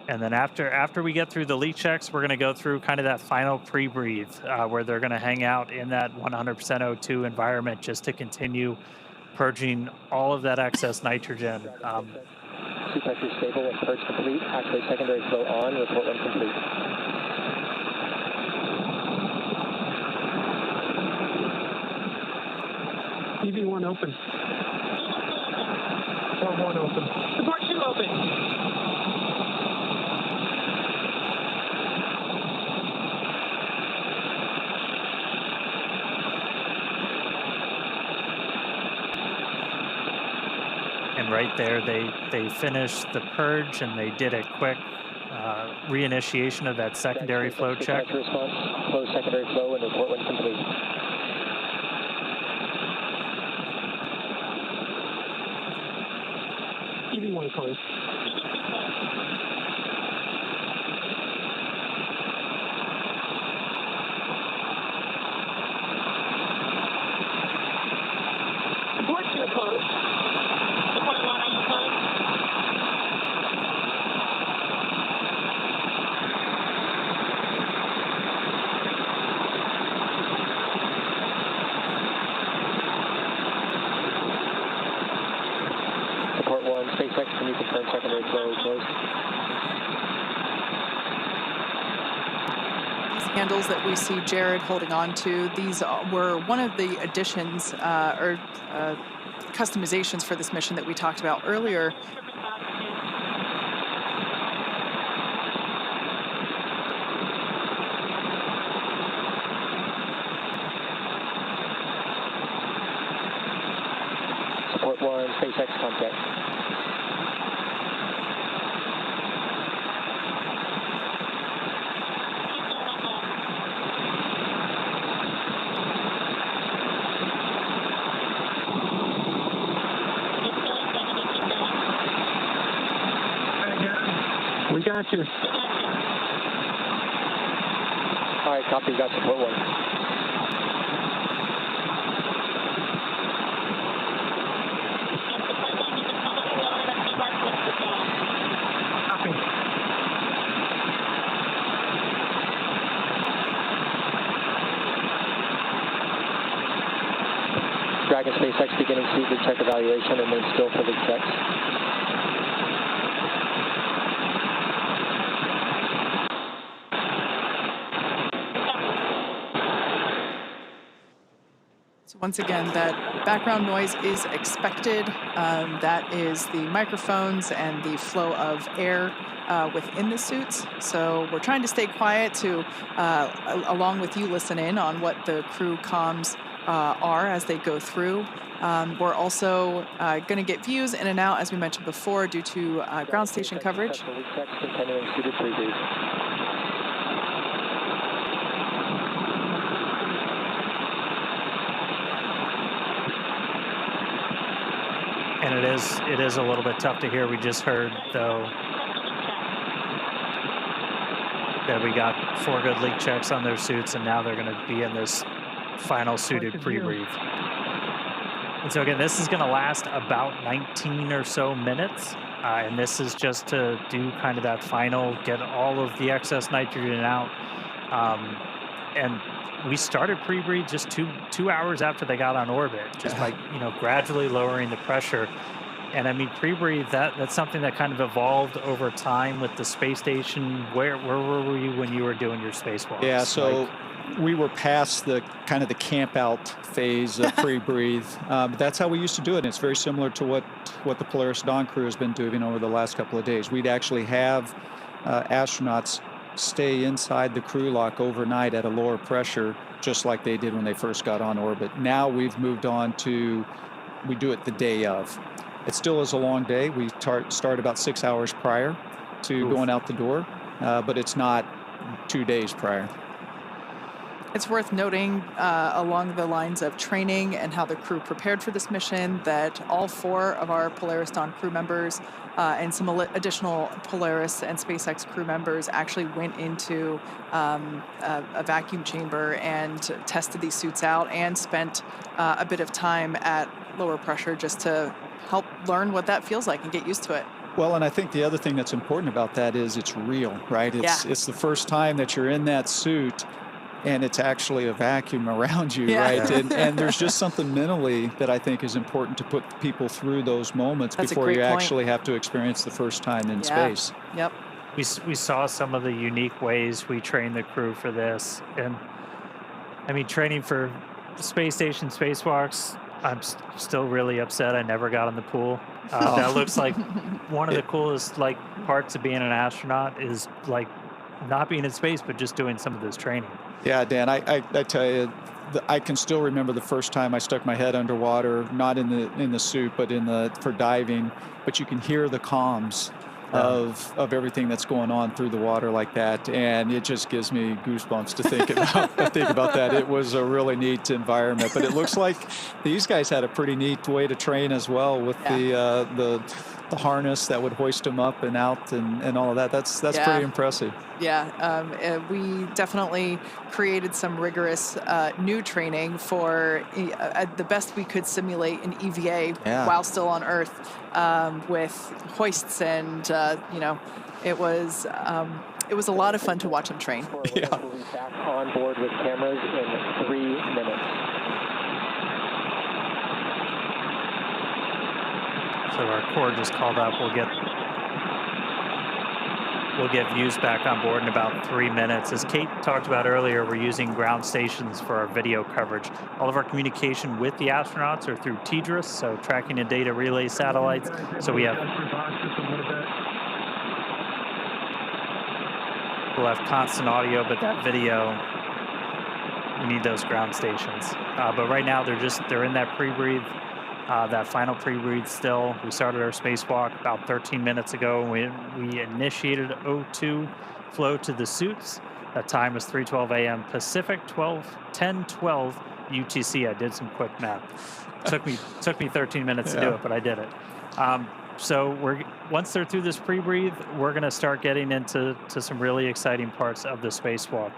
Speaker 2: And then after we get through the leak checks, we're going to go through kind of that final pre-breathe, where they're going to hang out in that 100% O2 environment just to continue purging all of that excess nitrogen.
Speaker 6: Suit pressure stable when purge complete. Activate secondary flow on. Report when complete.
Speaker 18: EV1 open. Port 1 open. Port 2 open.
Speaker 2: And right there, they finished the purge, and they did a quick reinitiation of that secondary flow check.
Speaker 6: Response, close secondary flow, and report when complete.
Speaker 18: EV1 closed. Report 2 closed.
Speaker 6: SpaceX, can you confirm secondary flow closed?
Speaker 1: These handles that we see Jared holding on to, these were one of the additions or customizations for this mission that we talked about earlier.
Speaker 6: Support 1, SpaceX contact.
Speaker 18: We got you.
Speaker 6: All right, copy. We got support 1.
Speaker 18: Copy.
Speaker 6: Dragon SpaceX beginning suit leak check evaluation. Remain still for leak checks.
Speaker 1: So once again, that background noise is expected. That is the microphones and the flow of air within the suits. So we're trying to stay quiet to, along with you, listen in on what the crew comms are as they go through. We're also going to get views in and out, as we mentioned before, due to ground station coverage.
Speaker 6: Leak checks continuing suited preview.
Speaker 2: And it is a little bit tough to hear. We just heard, though, that we got 4 good leak checks on their suits, and now they're going to be in this final suited pre-breathe. And so again, this is going to last about 19 or so minutes. And this is just to do kind of that final, get all of the excess nitrogen out. And we started pre-breathe just two hours after they got on orbit, just by, gradually lowering the pressure. And I mean, pre-breathe, that's something that kind of evolved over time with the space station. Where were you when you were doing your spacewalks?
Speaker 4: Yeah, so we were past the kind of the camp out phase of pre-breathe. But that's how we used to do it. And it's very similar to what the Polaris Dawn crew has been doing over the last couple of days. We'd actually have astronauts stay inside the crew lock overnight at a lower pressure, just like they did when they first got on orbit. Now we've moved on to, we do it the day of. It still is a long day. We start about 6 hours prior to going out the door, but it's not 2 days prior.
Speaker 1: It's worth noting along the lines of training and how the crew prepared for this mission that all 4 of our Polaris Dawn crew members and some additional Polaris and SpaceX crew members actually went into a vacuum chamber and tested these suits out and spent a bit of time at lower pressure just to help learn what that feels like and get used to it.
Speaker 4: Well, and I think the other thing that's important about that is it's real, right? It's the first time that you're in that suit and it's actually a vacuum around you, right? And there's just something mentally that I think is important to put people through those moments before you actually have to experience the first time in space.
Speaker 1: Yep.
Speaker 2: We saw some of the unique ways we train the crew for this. And I mean, training for space station spacewalks, I'm still really upset I never got in the pool. That looks like one of the coolest parts of being an astronaut is not being in space, but just doing some of this training.
Speaker 4: Yeah, Dan, I tell you, I can still remember the first time I stuck my head underwater, not in the suit, but for diving. But you can hear the comms of everything that's going on through the water like that, and it just gives me goosebumps to think about that. It was a really neat environment, but it looks like these guys had a pretty neat way to train as well with the harness that would hoist them up and out and all of that. That's pretty impressive.
Speaker 1: Yeah, we definitely created some rigorous new training for the best we could simulate an EVA while still on Earth with hoists and it was a lot of fun to watch them train.
Speaker 6: Yeah. Back on board with cameras in 3 minutes.
Speaker 2: So our core just called up. We'll get views back on board in about 3 minutes. As Kate talked about earlier, we're using ground stations for our video coverage. All of our communication with the astronauts are through TDRS, so tracking and data relay satellites. So we'll have constant audio, but that video, we need those ground stations. But right now they're in that pre-breathe. That final pre-breathe still. We started our spacewalk about 13 minutes ago. We initiated O2 flow to the suits. That time was 3:12 a.m. Pacific, 10:12 UTC. I did some quick math. Took me 13 minutes to do it, but I did it. So once they're through this pre-breathe, we're going to start getting into some really exciting parts of the spacewalk.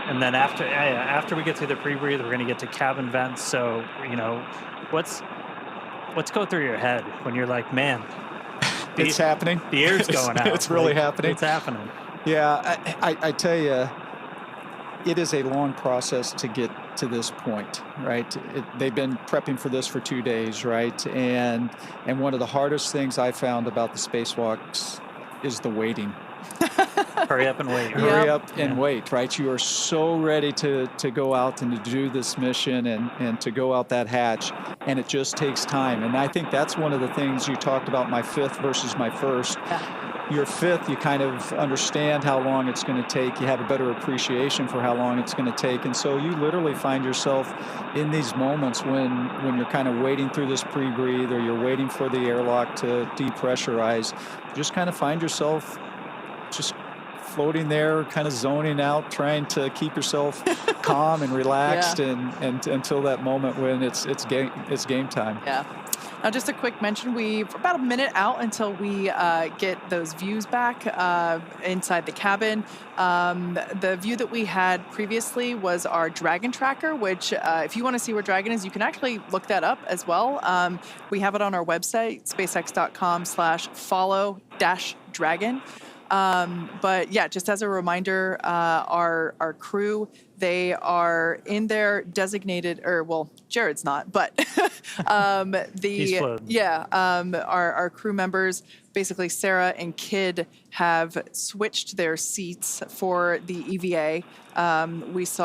Speaker 2: And then after we get through the pre-breathe, we're going to get to cabin vents. So, what's going through your head when you're like, man,
Speaker 4: it's happening.
Speaker 2: The air's going out.
Speaker 4: It's really happening.
Speaker 2: It's happening.
Speaker 4: Yeah, I tell you, it is a long process to get to this point, right? They've been prepping for this for 2 days, right? And one of the hardest things I found about the spacewalks is the waiting.
Speaker 2: Hurry up and wait.
Speaker 4: Hurry up and wait, right? You are so ready to go out and to do this mission and to go out that hatch, and it just takes time. And I think that's one of the things you talked about, my 5th versus my 1st. Your 5th, you kind of understand how long it's going to take. You have a better appreciation for how long it's going to take. And so you literally find yourself in these moments when you're kind of waiting through this pre-breathe or you're waiting for the airlock to depressurize, you just kind of find yourself just floating there, kind of zoning out, trying to keep yourself calm and relaxed, and until that moment when it's game time.
Speaker 1: Yeah. Now, just a quick mention, we're about a minute out until we get those views back inside the cabin. The view that we had previously was our Dragon tracker, which if you want to see where Dragon is, you can actually look that up as well. We have it on our website, spacex.com/follow-dragon. But yeah, just as a reminder, our crew, they are in their designated, or well, Jared's not, but our crew members, basically Sarah and Kid, have switched their seats for the EVA. Last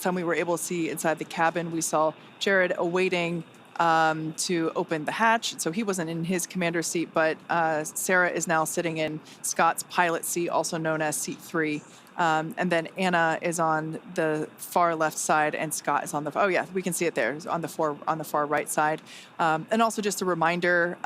Speaker 1: time we were able to see inside the cabin, we saw Jared awaiting to open the hatch. So he wasn't in his commander's seat, but Sarah is now sitting in Scott's pilot seat, also known as seat 3. And then Anna is on the far left side, and Scott is on the, oh yeah, we can see it there, on the far right side. And also just a reminder,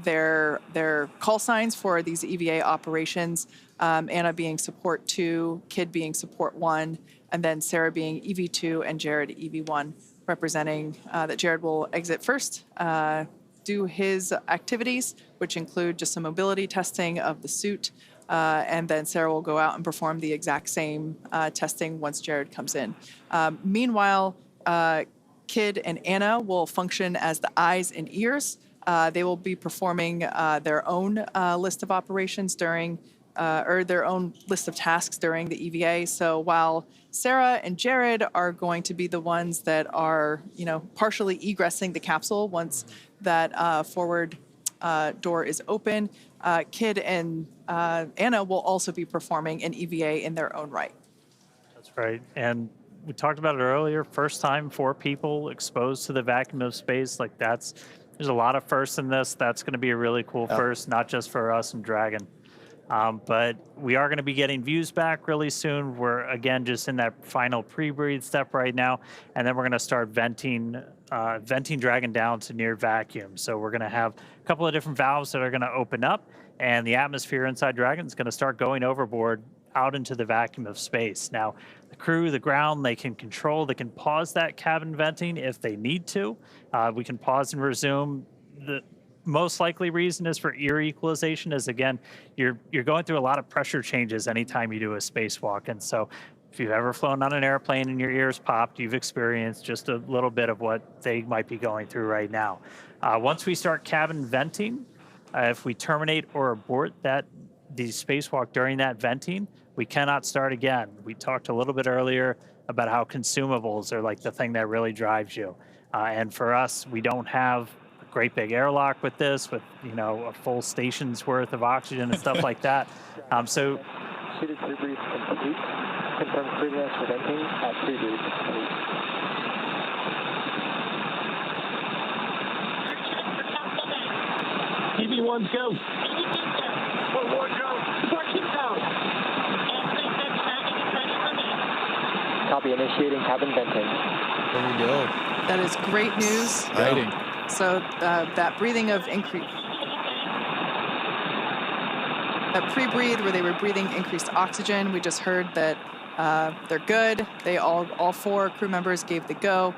Speaker 1: their call signs for these EVA operations, Anna being support 2, Kid being support 1, and then Sarah being EV2 and Jared EV1, representing that Jared will exit first, do his activities, which include just some mobility testing of the suit, and then Sarah will go out and perform the exact same testing once Jared comes in. Meanwhile, Kid and Anna will function as the eyes and ears. They will be performing their own list of operations during, or their own list of tasks during the EVA. So while Sarah and Jared are going to be the ones that are, partially egressing the capsule once that forward door is open, Kid and Anna will also be performing an EVA in their own right.
Speaker 2: That's right. And we talked about it earlier, first time 4 people exposed to the vacuum of space. Like there's a lot of firsts in this. That's going to be a really cool first, not just for us and Dragon. But we are going to be getting views back really soon. We're, again, just in that final pre-breathe step right now. And then we're going to start venting Dragon down to near vacuum. So we're going to have a couple of different valves that are going to open up, and the atmosphere inside Dragon is going to start going overboard out into the vacuum of space. Now, the crew, the ground, they can pause that cabin venting if they need to. We can pause and resume. The most likely reason is for ear equalization, is again, you're going through a lot of pressure changes anytime you do a spacewalk. And so if you've ever flown on an airplane and your ears popped, you've experienced just a little bit of what they might be going through right now. Once we start cabin venting, if we terminate or abort the spacewalk during that venting, we cannot start again. We talked a little bit earlier about how consumables are like the thing that really drives you. And for us, we don't have great big airlock with this, with a full station's worth of oxygen and stuff like that. So
Speaker 6: Seated pre-breathe complete. Confirm pre-rest for venting at pre-breathe complete.
Speaker 18: EV1's go. Forward go. Parking down.
Speaker 6: Copy, initiating cabin venting.
Speaker 4: There we go.
Speaker 1: That is great news.
Speaker 4: Exciting.
Speaker 1: So that breathing of increase, that pre-breathe where they were breathing increased oxygen, we just heard that they're good. They all 4 crew members gave the go.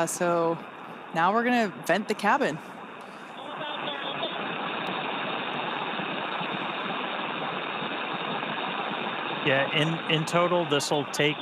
Speaker 1: So now we're gonna vent the cabin.
Speaker 2: yeah, in total, this will take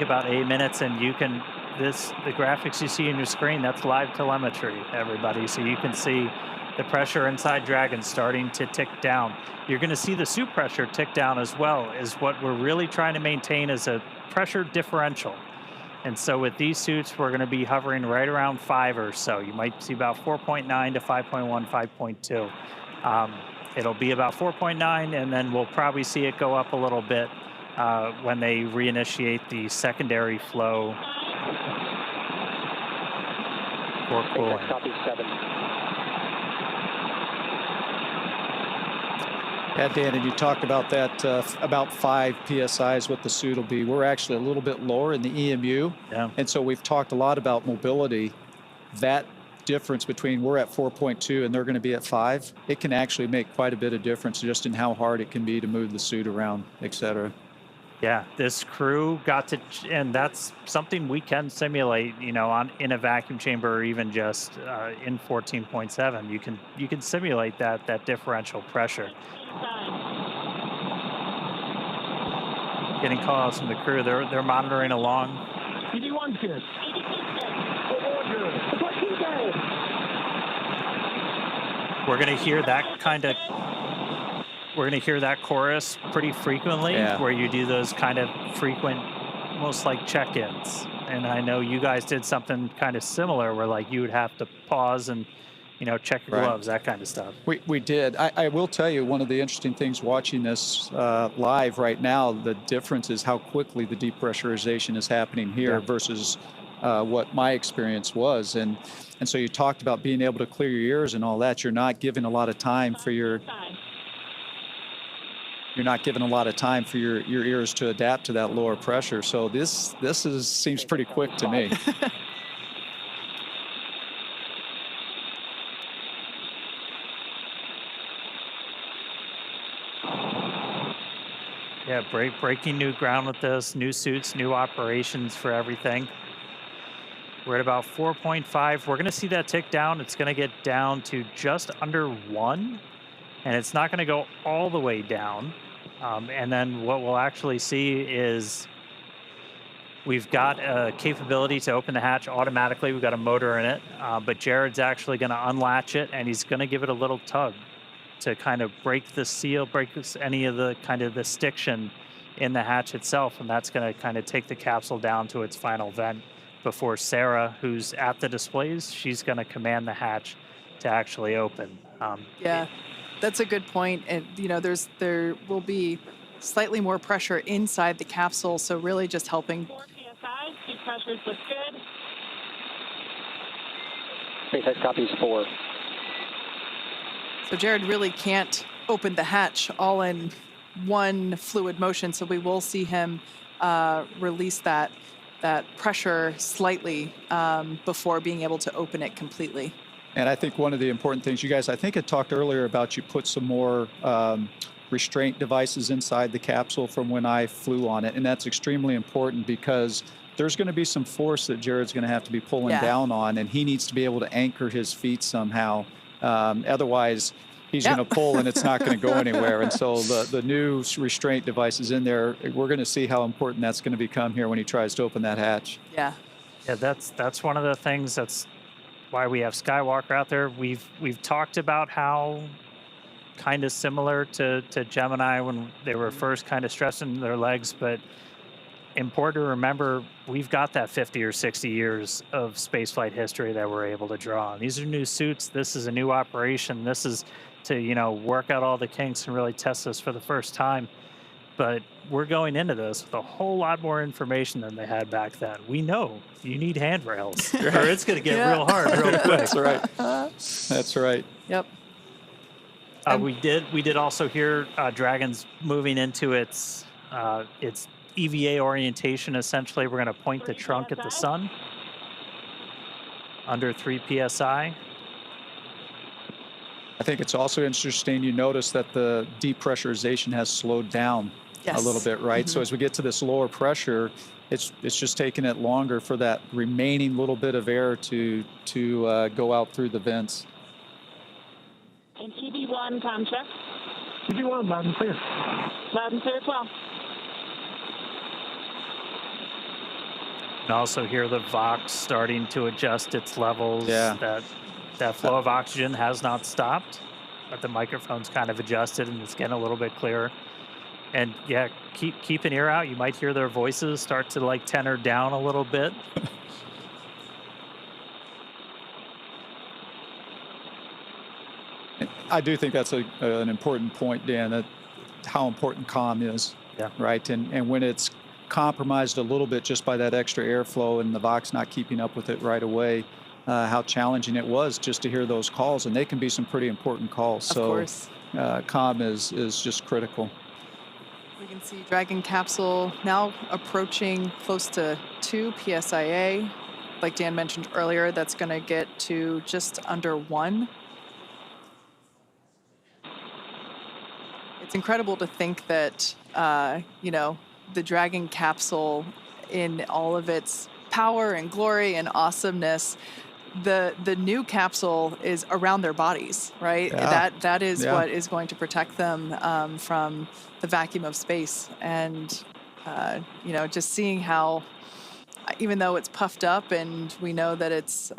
Speaker 2: about 8 minutes, and you can, the graphics you see on your screen, that's live telemetry, everybody. So you can see the pressure inside Dragon starting to tick down. You're going to see the suit pressure tick down as well, is what we're really trying to maintain is a pressure differential. And so with these suits, we're going to be hovering right around 5 or so. You might see about 4.9 to 5.1, 5.2. It'll be about 4.9, and then we'll probably see it go up a little bit when they reinitiate the secondary flow for cooling.
Speaker 6: Copy 7.
Speaker 4: Yeah, Dan, and you talked about that, about 5 psi is what the suit will be. We're actually a little bit lower in the EMU.
Speaker 2: Yeah.
Speaker 4: And so we've talked a lot about mobility. That difference between we're at 4.2 and they're going to be at 5, it can actually make quite a bit of difference just in how hard it can be to move the suit around, et cetera.
Speaker 2: Yeah, this crew got to, and that's something we can simulate, you know, in a vacuum chamber or even just in 14.7. You can simulate that differential pressure. Getting calls from the crew. They're monitoring along.
Speaker 18: EV1 good.
Speaker 2: We're gonna hear that kind of. We're going to hear that chorus pretty frequently, where you do those kind of frequent, almost like check-ins. And I know you guys did something kind of similar where like you would have to pause and, you know, check your gloves, that kind of stuff.
Speaker 4: We did. I will tell you, one of the interesting things watching this live right now, the difference is how quickly the depressurization is happening here versus what my experience was. And so you talked about being able to clear your ears and all that. You're not giving a lot of time for your ears to adapt to that lower pressure. So this seems pretty quick to me.
Speaker 2: Yeah, breaking new ground with this, new suits, new operations for everything. We're at about 4.5. We're going to see that tick down. It's going to get down to just under 1. And it's not going to go all the way down. And then what we'll actually see is we've got a capability to open the hatch automatically. We've got a motor in it, but Jared's actually going to unlatch it, and he's going to give it a little tug to kind of break the seal, any of the kind of the stiction in the hatch itself. And that's going to kind of take the capsule down to its final vent before Sarah, who's at the displays, she's going to command the hatch to actually open.
Speaker 1: Yeah. That's a good point. And, you know, there will be slightly more pressure inside the capsule, so really just helping.
Speaker 18: 4 psi, seat pressures look good.
Speaker 6: SpaceX copies 4.
Speaker 1: So Jared really can't open the hatch all in one fluid motion, so we will see him release that pressure slightly before being able to open it completely.
Speaker 4: And I think one of the important things, you guys, I think I talked earlier about you put some more restraint devices inside the capsule from when I flew on it. And that's extremely important because there's going to be some force that Jared's going to have to be pulling down on, and he needs to be able to anchor his feet somehow. Otherwise, he's going to pull and it's not going to go anywhere. And so the new restraint devices in there, we're going to see how important that's going to become here when he tries to open that hatch.
Speaker 1: Yeah.
Speaker 2: Yeah, that's one of the things that's why we have Skywalker out there. We've talked about how kind of similar to Gemini when they were first kind of stressing their legs, but important to remember we've got that 50 or 60 years of spaceflight history that we're able to draw on. These are new suits. This is a new operation. This is to, you know, work out all the kinks and really test this for the first time. But we're going into this with a whole lot more information than they had back then. We know you need handrails or it's going to get real hard real quick.
Speaker 4: That's right. That's right.
Speaker 1: Yep.
Speaker 2: We did also hear Dragon's moving into its EVA orientation. Essentially, we're going to point the trunk at the sun under 3 psi.
Speaker 4: I think it's also interesting you notice that the depressurization has slowed down a little bit, right? So as we get to this lower pressure, it's just taking it longer for that remaining little bit of air to go out through the vents.
Speaker 18: And EV1 com check. EV1 loud and clear. Loud and clear as well.
Speaker 2: And also hear the Vox starting to adjust its levels.
Speaker 4: Yeah.
Speaker 2: That flow of oxygen has not stopped, but the microphone's kind of adjusted and it's getting a little bit clearer. And yeah, keep an ear out. You might hear their voices start to like tenor down a little bit.
Speaker 4: I do think that's an important point, Dan, that how important comm is, right? And when it's compromised a little bit just by that extra airflow and the Vox not keeping up with it right away, how challenging it was just to hear those calls, and they can be some pretty important calls.
Speaker 1: Of course.
Speaker 4: Comm is just critical.
Speaker 1: We can see Dragon capsule now approaching close to 2 psia. Like Dan mentioned earlier, that's going to get to just under 1. It's incredible to think that, you know, the Dragon capsule in all of its power and glory and awesomeness, the new capsule is around their bodies, right?
Speaker 4: Yeah.
Speaker 1: That is
Speaker 4: Yeah.
Speaker 1: what is going to protect them from the vacuum of space. And, you know, just seeing how, even though it's puffed up and we know that it's,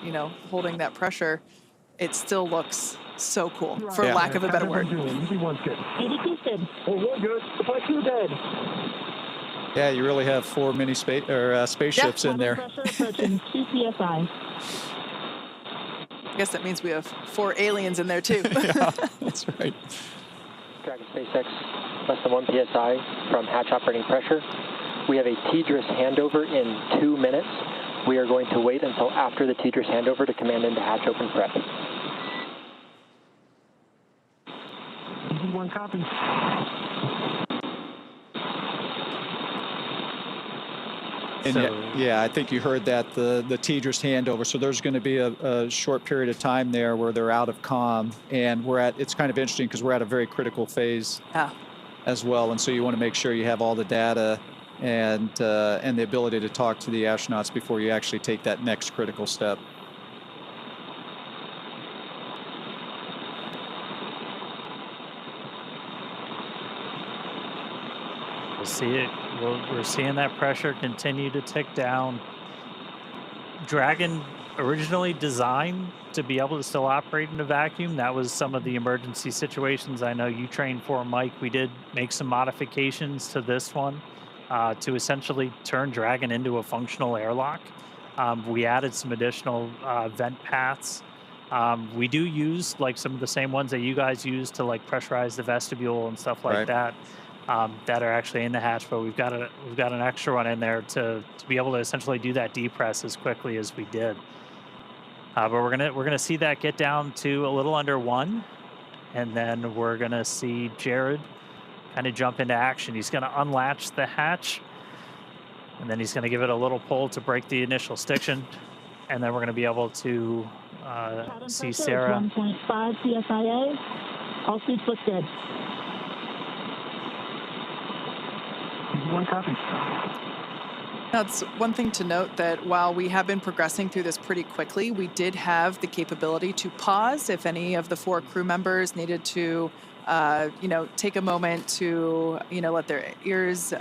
Speaker 1: you know, holding that pressure, it still looks so cool, for
Speaker 4: Yeah.
Speaker 1: lack of a better word.
Speaker 18: EV1's good. EV2's good. Oh, we're good. Supply 2 dead.
Speaker 4: Yeah, you really have 4 mini spaceships in there.
Speaker 18: Pressure approaching 2 psi.
Speaker 1: I guess that means we have 4 aliens in there too.
Speaker 4: Yeah, that's right.
Speaker 6: Dragon SpaceX, less than 1 psi from hatch operating pressure. We have a TDRS handover in 2 minutes. We are going to wait until after the TDRS handover to command into hatch open prep.
Speaker 18: EV1 copy.
Speaker 4: And
Speaker 2: So-
Speaker 4: yeah, I think you heard that, the TDRS handover. So there's going to be a short period of time there where they're out of comm, and it's kind of interesting because we're at a very critical phase
Speaker 1: Yeah.
Speaker 4: as well. And so you want to make sure you have all the data and the ability to talk to the astronauts before you actually take that next critical step.
Speaker 2: We'll see it. We're seeing that pressure continue to tick down. Dragon originally designed to be able to still operate in a vacuum. That was some of the emergency situations I know you trained for, Mike. We did make some modifications to this one to essentially turn Dragon into a functional airlock. We added some additional vent paths. We do use like some of the same ones that you guys use to like pressurize the vestibule and stuff like
Speaker 4: Right.
Speaker 2: that. That are actually in the hatch, but we've got an extra one in there to be able to essentially do that depress as quickly as we did. But we're gonna see that get down to a little under 1, and then we're gonna see Jared kind of jump into action. He's gonna unlatch the hatch, and then he's gonna give it a little pull to break the initial stiction, and then we're gonna be able to see Sarah.
Speaker 18: 1.5 psia. All suits look good. EV1 copy.
Speaker 1: That's one thing to note, that while we have been progressing through this pretty quickly, we did have the capability to pause if any of the 4 crew members needed to, you know, take a moment to, you know, let their ears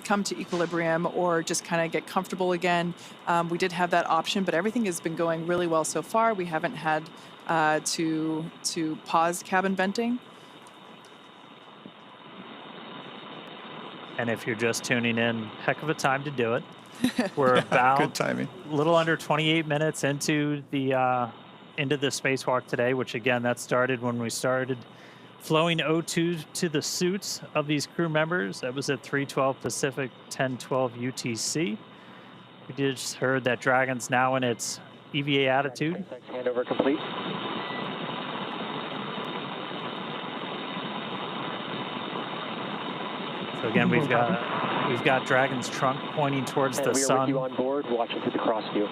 Speaker 1: come to equilibrium or just kind of get comfortable again. We did have that option, but everything has been going really well so far. We haven't had to pause cabin venting.
Speaker 2: And if you're just tuning in, heck of a time to do it. We're about
Speaker 4: Good timing.
Speaker 2: a little under 28 minutes into the spacewalk today, which again, that started when we started flowing O2 to the suits of these crew members. That was at 3:12 Pacific, 10:12 UTC. We just heard that Dragon's now in its EVA attitude.
Speaker 6: Handover complete.
Speaker 2: So again, we've got Dragon's trunk pointing towards
Speaker 6: And
Speaker 2: the
Speaker 6: we are with
Speaker 2: sun.
Speaker 6: you on board, watching through the cross view.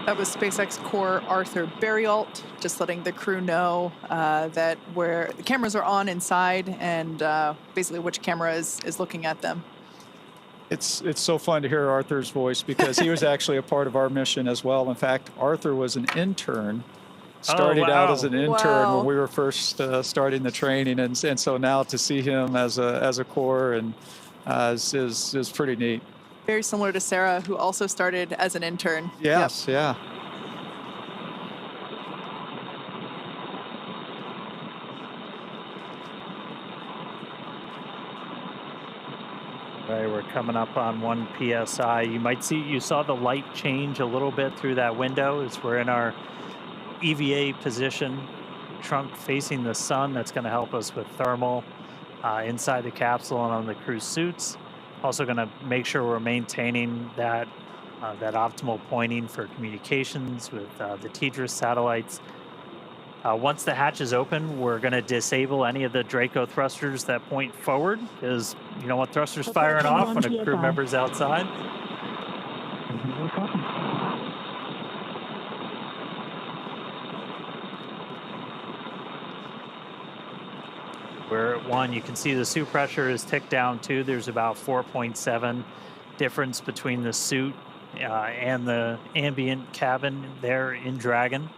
Speaker 1: That was SpaceX Core Arthur Berrialt, just letting the crew know that where the cameras are on inside and basically which camera is looking at them.
Speaker 4: It's so fun to hear Arthur's voice because he was actually a part of our mission as well. In fact, Arthur was an intern, started out as an intern when we were first starting the training, and so now to see him as a core and is pretty neat.
Speaker 1: Very similar to Sarah, who also started as an intern.
Speaker 4: Yes, yeah.
Speaker 2: All right, we're coming up on 1 psi. You saw the light change a little bit through that window as we're in our EVA position, trunk facing the sun. That's going to help us with thermal. inside the capsule and on the crew suits. Also going to make sure we're maintaining that optimal pointing for communications with the TDRS satellites. Once the hatch is open, we're going to disable any of the Draco thrusters that point forward, because you don't want thrusters firing off when a crew member's outside. We're at 1. You can see the suit pressure is ticked down too. There's about 4.7 difference between the suit and the ambient cabin there in Dragon.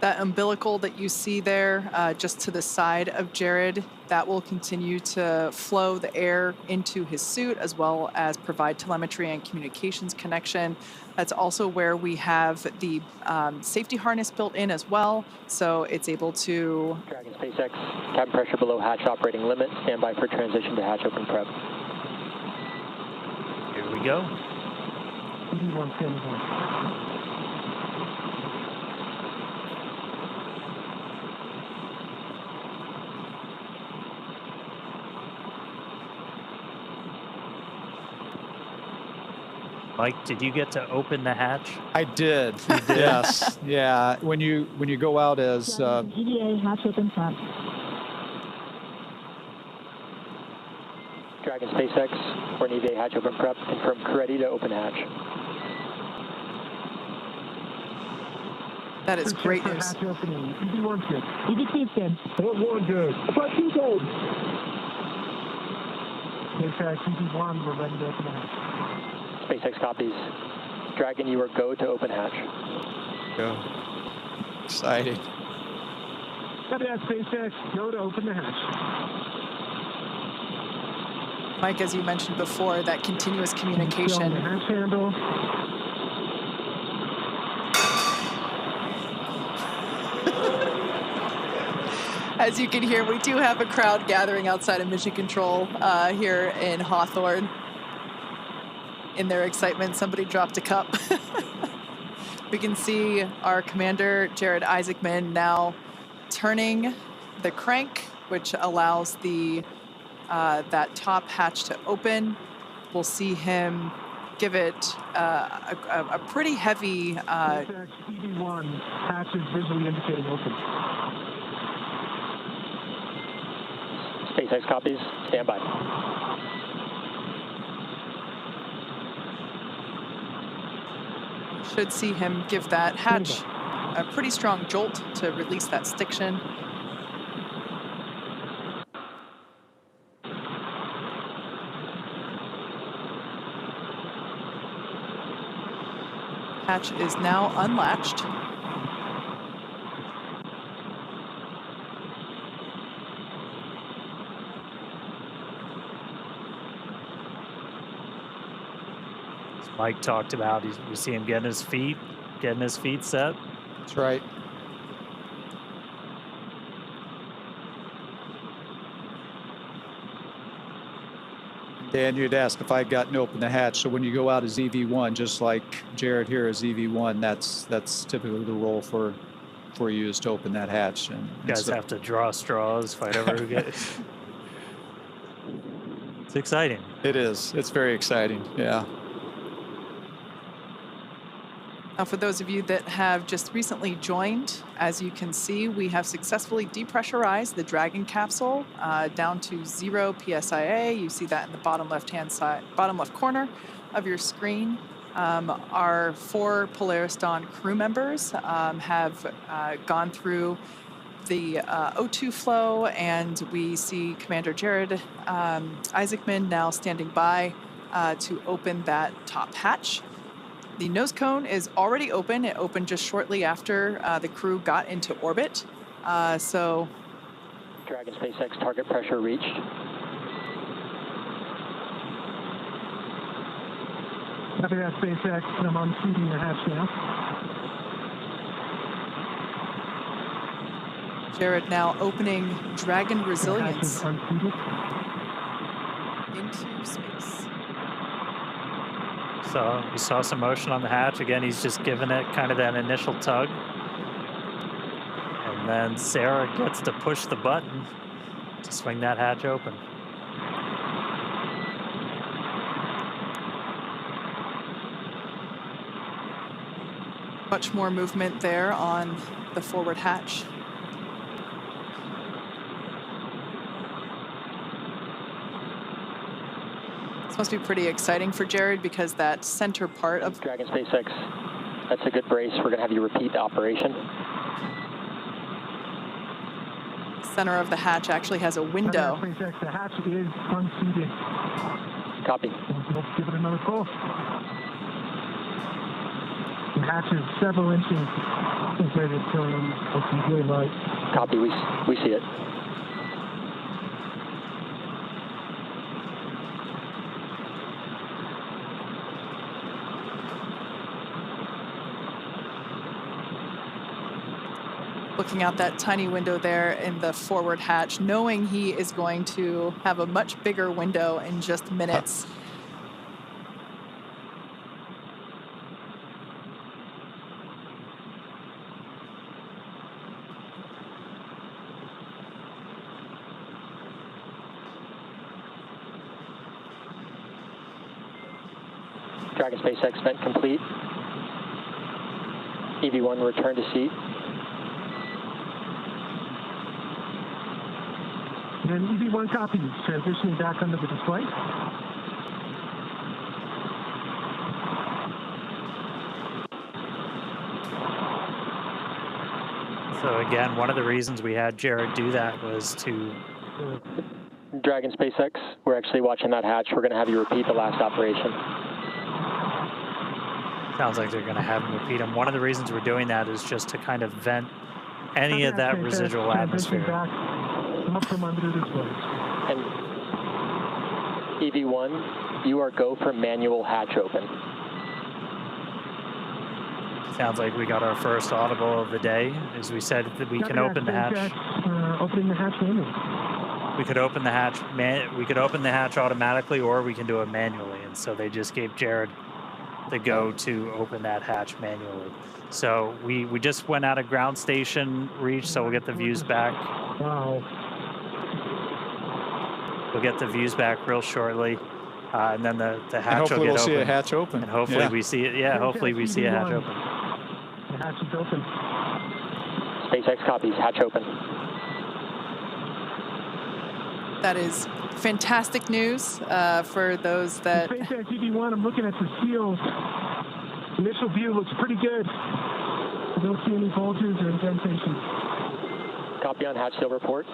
Speaker 1: That umbilical that you see there just to the side of Jared, that will continue to flow the air into his suit as well as provide telemetry and communications connection. That's also where we have the safety harness built in as well, so it's able to...
Speaker 6: Dragon SpaceX, cabin pressure below hatch operating limit. Stand by for transition to hatch open prep.
Speaker 2: Here we go. Mike, did you get to open the hatch?
Speaker 4: I did. Yes. Yeah. When you go out as
Speaker 18: EVA hatch open front.
Speaker 6: Dragon SpaceX, we're in EVA hatch open prep. Confirm crew ready to open hatch.
Speaker 1: That is great news.
Speaker 18: Hatch opening. EV1 good. EV2 good. EV1 good. EV2 good. SpaceX EV1, we're ready to open the hatch.
Speaker 6: SpaceX copies. Dragon, you are go to open hatch.
Speaker 4: Go. Exciting.
Speaker 18: Copy that, SpaceX. Go to open the hatch.
Speaker 1: Mike, as you mentioned before, that continuous communication.
Speaker 18: Hatch handle.
Speaker 1: As you can hear, we do have a crowd gathering outside of Mission Control here in Hawthorne. In their excitement, somebody dropped a cup. We can see our Commander Jared Isaacman now turning the crank, which allows the that top hatch to open. We'll see him give it a pretty heavy...
Speaker 18: EV1, hatch is visually indicating open.
Speaker 6: SpaceX copies. Stand by.
Speaker 1: Should see him give that hatch a pretty strong jolt to release that stiction. Hatch is now unlatched.
Speaker 2: Mike talked about, you see him getting his feet set.
Speaker 4: That's right. Dan, you'd asked if I'd gotten open the hatch. So when you go out as EV1, just like Jared here as EV1, that's typically the role for you is to open that hatch. And
Speaker 2: you guys have to draw straws, fight over who gets. It's exciting.
Speaker 4: It is. It's very exciting. Yeah.
Speaker 1: Now, for those of you that have just recently joined, as you can see, we have successfully depressurized the Dragon capsule down to 0 PSIA. You see that in the bottom left-hand side, bottom left corner of your screen. Our 4 Polaris Dawn crew members have gone through the O2 flow, and we see Commander Jared Isaacman now standing by to open that top hatch. The nose cone is already open. It opened just shortly after the crew got into orbit. So,
Speaker 6: Dragon SpaceX target pressure reached.
Speaker 18: Copy that, SpaceX. I'm unseating the hatch now.
Speaker 1: Jared now opening Dragon Resilience into space.
Speaker 2: So we saw some motion on the hatch. Again, he's just giving it kind of that initial tug. And then Sarah gets to push the button. to swing that hatch open.
Speaker 1: Much more movement there on the forward hatch. This must be pretty exciting for Jared because that center part of
Speaker 6: Dragon SpaceX, that's a good brace. We're going to have you repeat the operation.
Speaker 1: center of the hatch actually has a window.
Speaker 19: SpaceX, the hatch is unseated.
Speaker 6: Copy.
Speaker 19: Let's give it another pull. The hatch is several inches inside its OCD light.
Speaker 6: Copy. We see it.
Speaker 1: Looking out that tiny window there in the forward hatch, knowing he is going to have a much bigger window in just minutes.
Speaker 6: Dragon SpaceX vent complete. EV1 return to seat.
Speaker 19: And EV1 copies, transitioning back under the display.
Speaker 2: So again, one of the reasons we had Jared do that was to...
Speaker 6: Dragon SpaceX, we're actually watching that hatch. We're going to have you repeat the last operation.
Speaker 2: Sounds like they're going to have him repeat them. One of the reasons we're doing that is just to kind of vent any of that residual atmosphere.
Speaker 19: Up from under the display.
Speaker 6: And EV1, you are go for manual hatch open.
Speaker 2: Sounds like we got our first audible of the day. As we said, that we can open the hatch.
Speaker 19: Opening the hatch manually.
Speaker 2: We could open the hatch. We could open the hatch automatically, or we can do it manually. And so they just gave Jared the go to open that hatch manually. So we just went out of ground station reach, so we'll get the views back.
Speaker 19: Wow.
Speaker 2: We'll get the views back real shortly, and then the hatch will
Speaker 4: hopefully
Speaker 2: get
Speaker 4: we'll
Speaker 2: open.
Speaker 4: see a hatch open.
Speaker 2: And hopefully we see it. Yeah, hopefully we see a hatch open.
Speaker 19: The hatch is open.
Speaker 6: SpaceX copies. Hatch open.
Speaker 1: That is fantastic news for those that...
Speaker 19: SpaceX EV1, I'm looking at the seals. Initial view looks pretty good. I don't see any bulges or indentations.
Speaker 6: Copy on hatch seal report.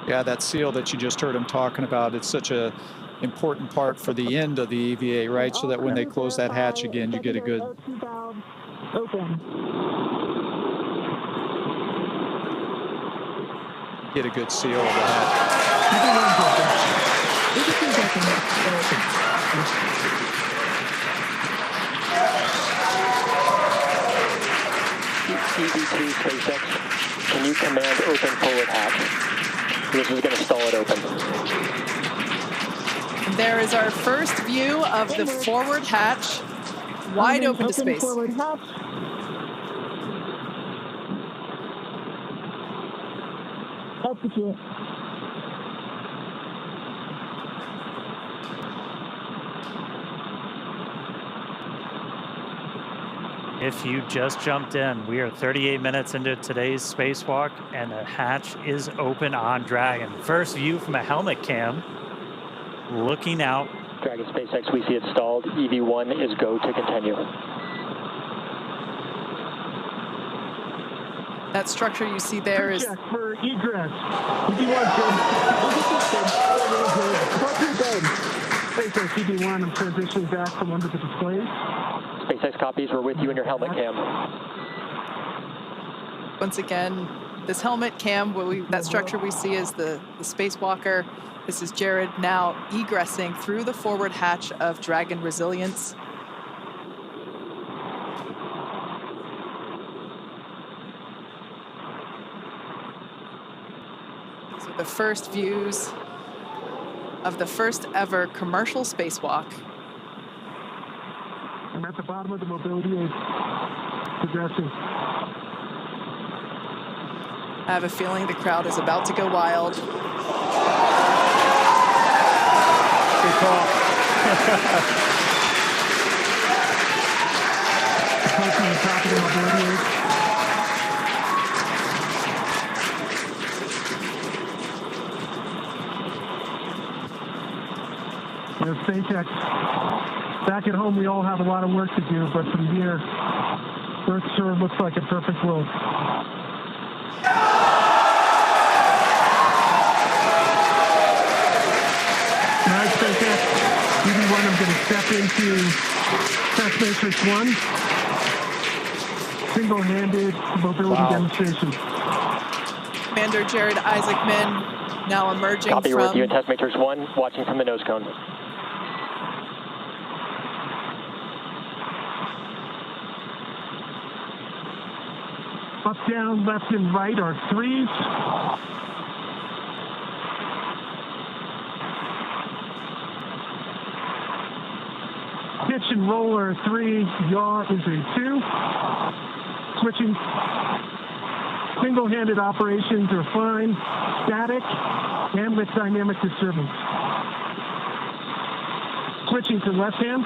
Speaker 4: Yeah, that seal that you just heard him talking about, it's such a important part for the end of the EVA, right? So that when they close that hatch again, you get a good... Get a good seal of the hatch.
Speaker 6: EV2 SpaceX, can you command open forward hatch? This is going to stall it open.
Speaker 1: There is our first view of the forward hatch, wide open to space.
Speaker 19: Forward hatch. Execute.
Speaker 2: If you just jumped in, we are 38 minutes into today's spacewalk, and the hatch is open on Dragon. First view from a helmet cam, looking out.
Speaker 6: Dragon SpaceX, we see it stalled. EV1 is go to continue.
Speaker 1: That structure you see there is...
Speaker 19: Check for egress. EV1 good. SpaceX EV1, I'm transitioning back from under the displays.
Speaker 6: SpaceX copies, we're with you in your helmet cam.
Speaker 1: Once again, this helmet cam, that structure we see is the spacewalker. This is Jared now egressing through the forward hatch of Dragon Resilience. These are the first views of the first ever commercial spacewalk.
Speaker 19: I'm at the bottom. bottom of the mobility aid. Progressing.
Speaker 1: I have a feeling the crowd is about to go wild.
Speaker 11: Good call.
Speaker 19: Approaching the top of the mobility aid. SpaceX. Back at home, we all have a lot of work to do, but from here, Earth sure looks like a perfect world. All right, SpaceX, EV1, I'm going to step into test matrix 1. Single-handed mobility demonstration.
Speaker 1: Commander Jared Isaacman now emerging
Speaker 6: Copy,
Speaker 1: from...
Speaker 6: we're with you in test matrix 1, watching from the nose cone.
Speaker 19: Up, down, left, and right are 3s. Pitch and roll are 3. Yaw is a 2. Switching. Single-handed operations are fine. Static and with dynamic disturbance. Switching to left hand.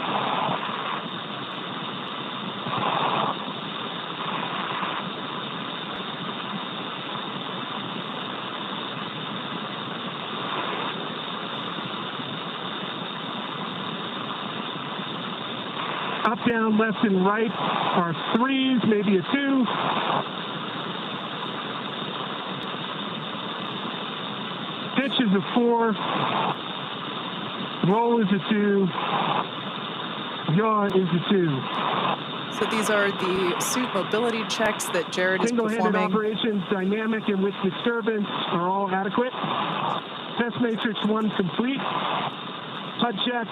Speaker 19: Up, down, left, and right are 3s, maybe a 2. Pitch is a 4. Roll is a 2. Yaw is a 2.
Speaker 1: So these are the suit mobility checks that Jared is
Speaker 19: Single-handed
Speaker 1: performing.
Speaker 19: operations, dynamic and with disturbance are all adequate. Test matrix 1 complete. HUD check,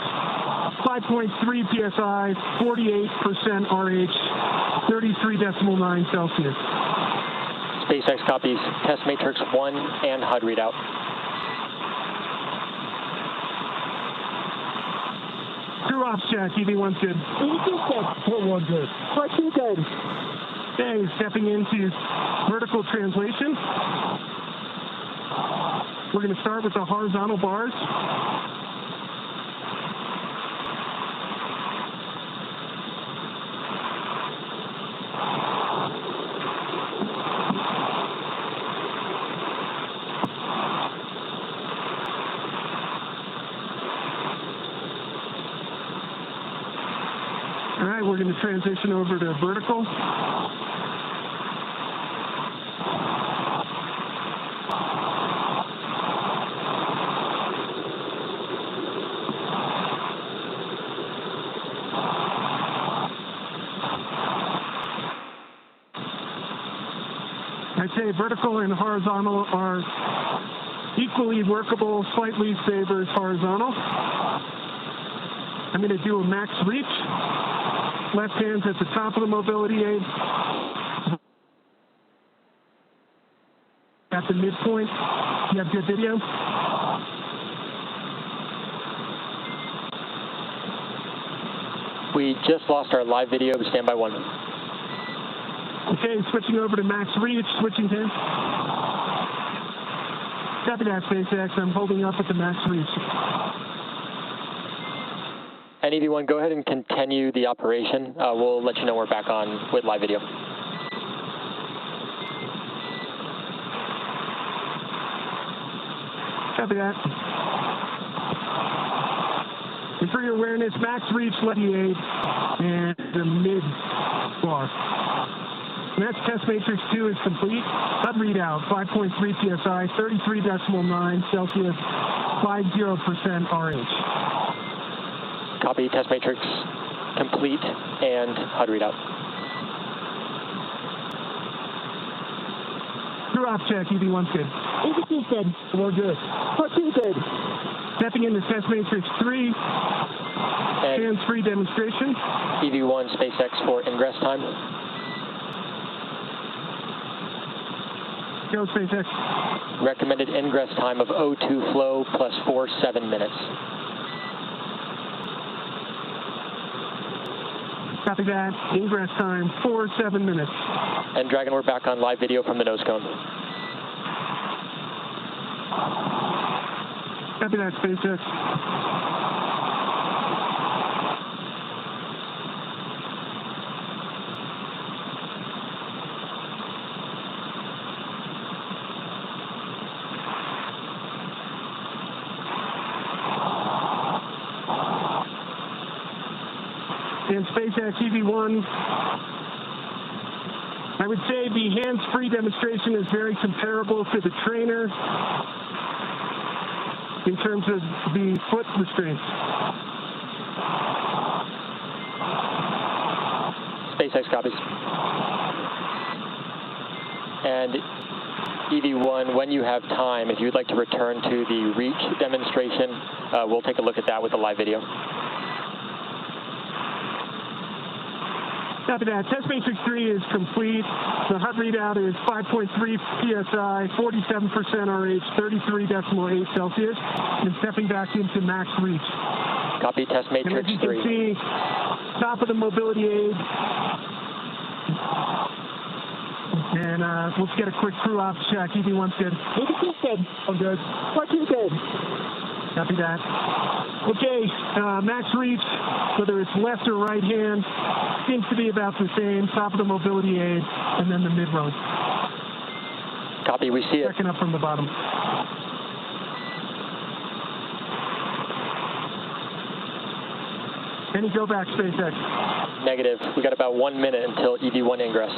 Speaker 19: 5.3 psi, 48% RH, 33.9 Celsius.
Speaker 6: SpaceX copies test matrix 1 and HUD readout.
Speaker 19: Crew ops check, EV1's good.
Speaker 20: EV2's good.
Speaker 19: Port 1 good.
Speaker 20: Port 2 good.
Speaker 19: Okay, stepping into vertical translation. We're going to start with the horizontal bars. All right, we're going to transition over to vertical. I'd say vertical and horizontal are equally workable, slight least favors horizontal. I'm going to do a max reach. Left hand's at the top of the mobility aid. At the midpoint. You have good video?
Speaker 6: We just lost our live video. Stand by 1.
Speaker 19: Okay, switching over to max reach. Switching to. Copy that, SpaceX. I'm holding up at the max reach.
Speaker 6: And EV1, go ahead and continue the operation. We'll let you know we're back on with live video.
Speaker 19: Copy that. And for your awareness, max reach, left aid, and the mid bar. And that's test matrix 2 is complete. HUD readout, 5.3 psi, 33.9 Celsius, 50% RH.
Speaker 6: Copy, test matrix complete and HUD readout.
Speaker 19: Crew op check, EV1's good.
Speaker 20: EV2's good.
Speaker 19: We're good.
Speaker 20: Port 2 good.
Speaker 19: Stepping into test matrix 3, hands-free demonstration.
Speaker 6: EV1 SpaceX for ingress time.
Speaker 19: Go, SpaceX.
Speaker 6: Recommended ingress time of O2 flow plus 47 minutes.
Speaker 19: Copy that. Ingress time, 7 minutes.
Speaker 6: And Dragon, we're back on live video from the nose cone.
Speaker 19: Copy that, SpaceX. And SpaceX EV1, I would say the hands-free demonstration is very comparable to the trainer in terms of the foot restraints.
Speaker 6: SpaceX copies. And EV1, when you have time, if you'd like to return to the reach demonstration, we'll take a look at that with the live video.
Speaker 19: Copy that. Test matrix 3 is complete. The HUD readout is 5.3 psi, 47% RH, 33.8 Celsius, and stepping back into max reach.
Speaker 6: Copy test matrix 3.
Speaker 19: And as you can see, top of the mobility aid. And let's get a quick crew ops check. EV1's good.
Speaker 20: EV2's good.
Speaker 19: I'm good.
Speaker 20: 4-2's good.
Speaker 19: Copy that. Okay, max reach, whether it's left or right hand, seems to be about the same. Top of the mobility aid, and then the mid-rung.
Speaker 6: Copy, we see it.
Speaker 19: Checking up from the bottom. Any go back, SpaceX?
Speaker 6: Negative. We got about 1 minute until EV1 ingress.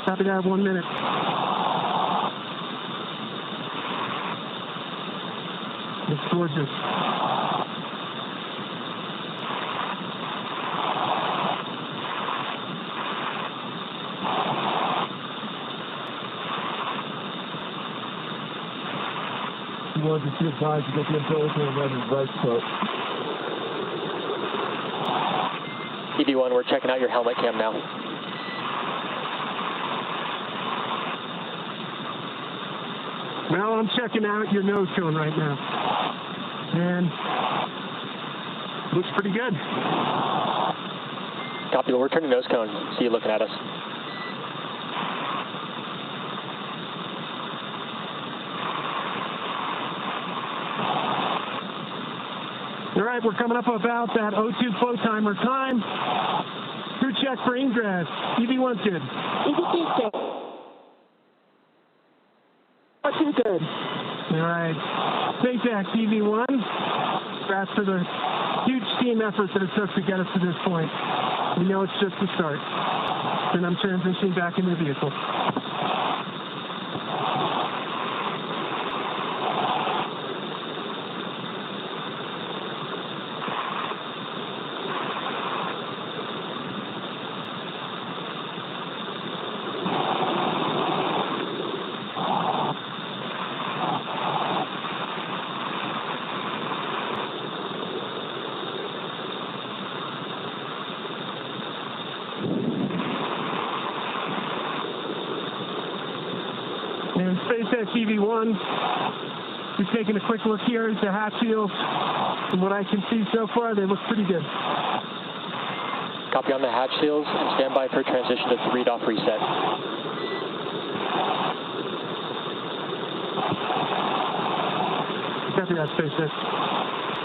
Speaker 19: Copy that, 1 minute. It's gorgeous. You want to see the size to get the umbilical and run his right foot.
Speaker 6: EV1, we're checking out your helmet cam now.
Speaker 19: Well, I'm checking out your nose cone right now. And looks pretty good.
Speaker 6: Copy, we'll return to nose cone. See you looking at us.
Speaker 19: All right, we're coming up about that O2 flow timer time. Crew check for ingress. EV1's good.
Speaker 20: EV2's good. 4-2's good.
Speaker 19: All right. SpaceX EV1. Congrats for the huge team effort that it took to get us to this point. We know it's just the start. And I'm transitioning back into the vehicle. And SpaceX EV1, just taking a quick look here at the hatch shields. From what I can see so far, they look pretty good.
Speaker 6: Copy on the hatch seals and stand by for transition to 3-off reset.
Speaker 19: Copy that, SpaceX.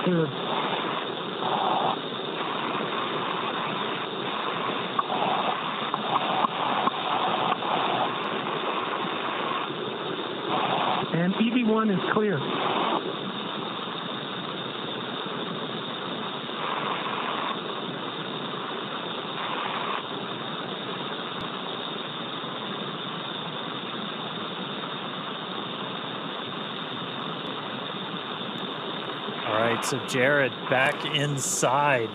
Speaker 19: Good. And EV1 is clear.
Speaker 2: All right, so Jared back inside.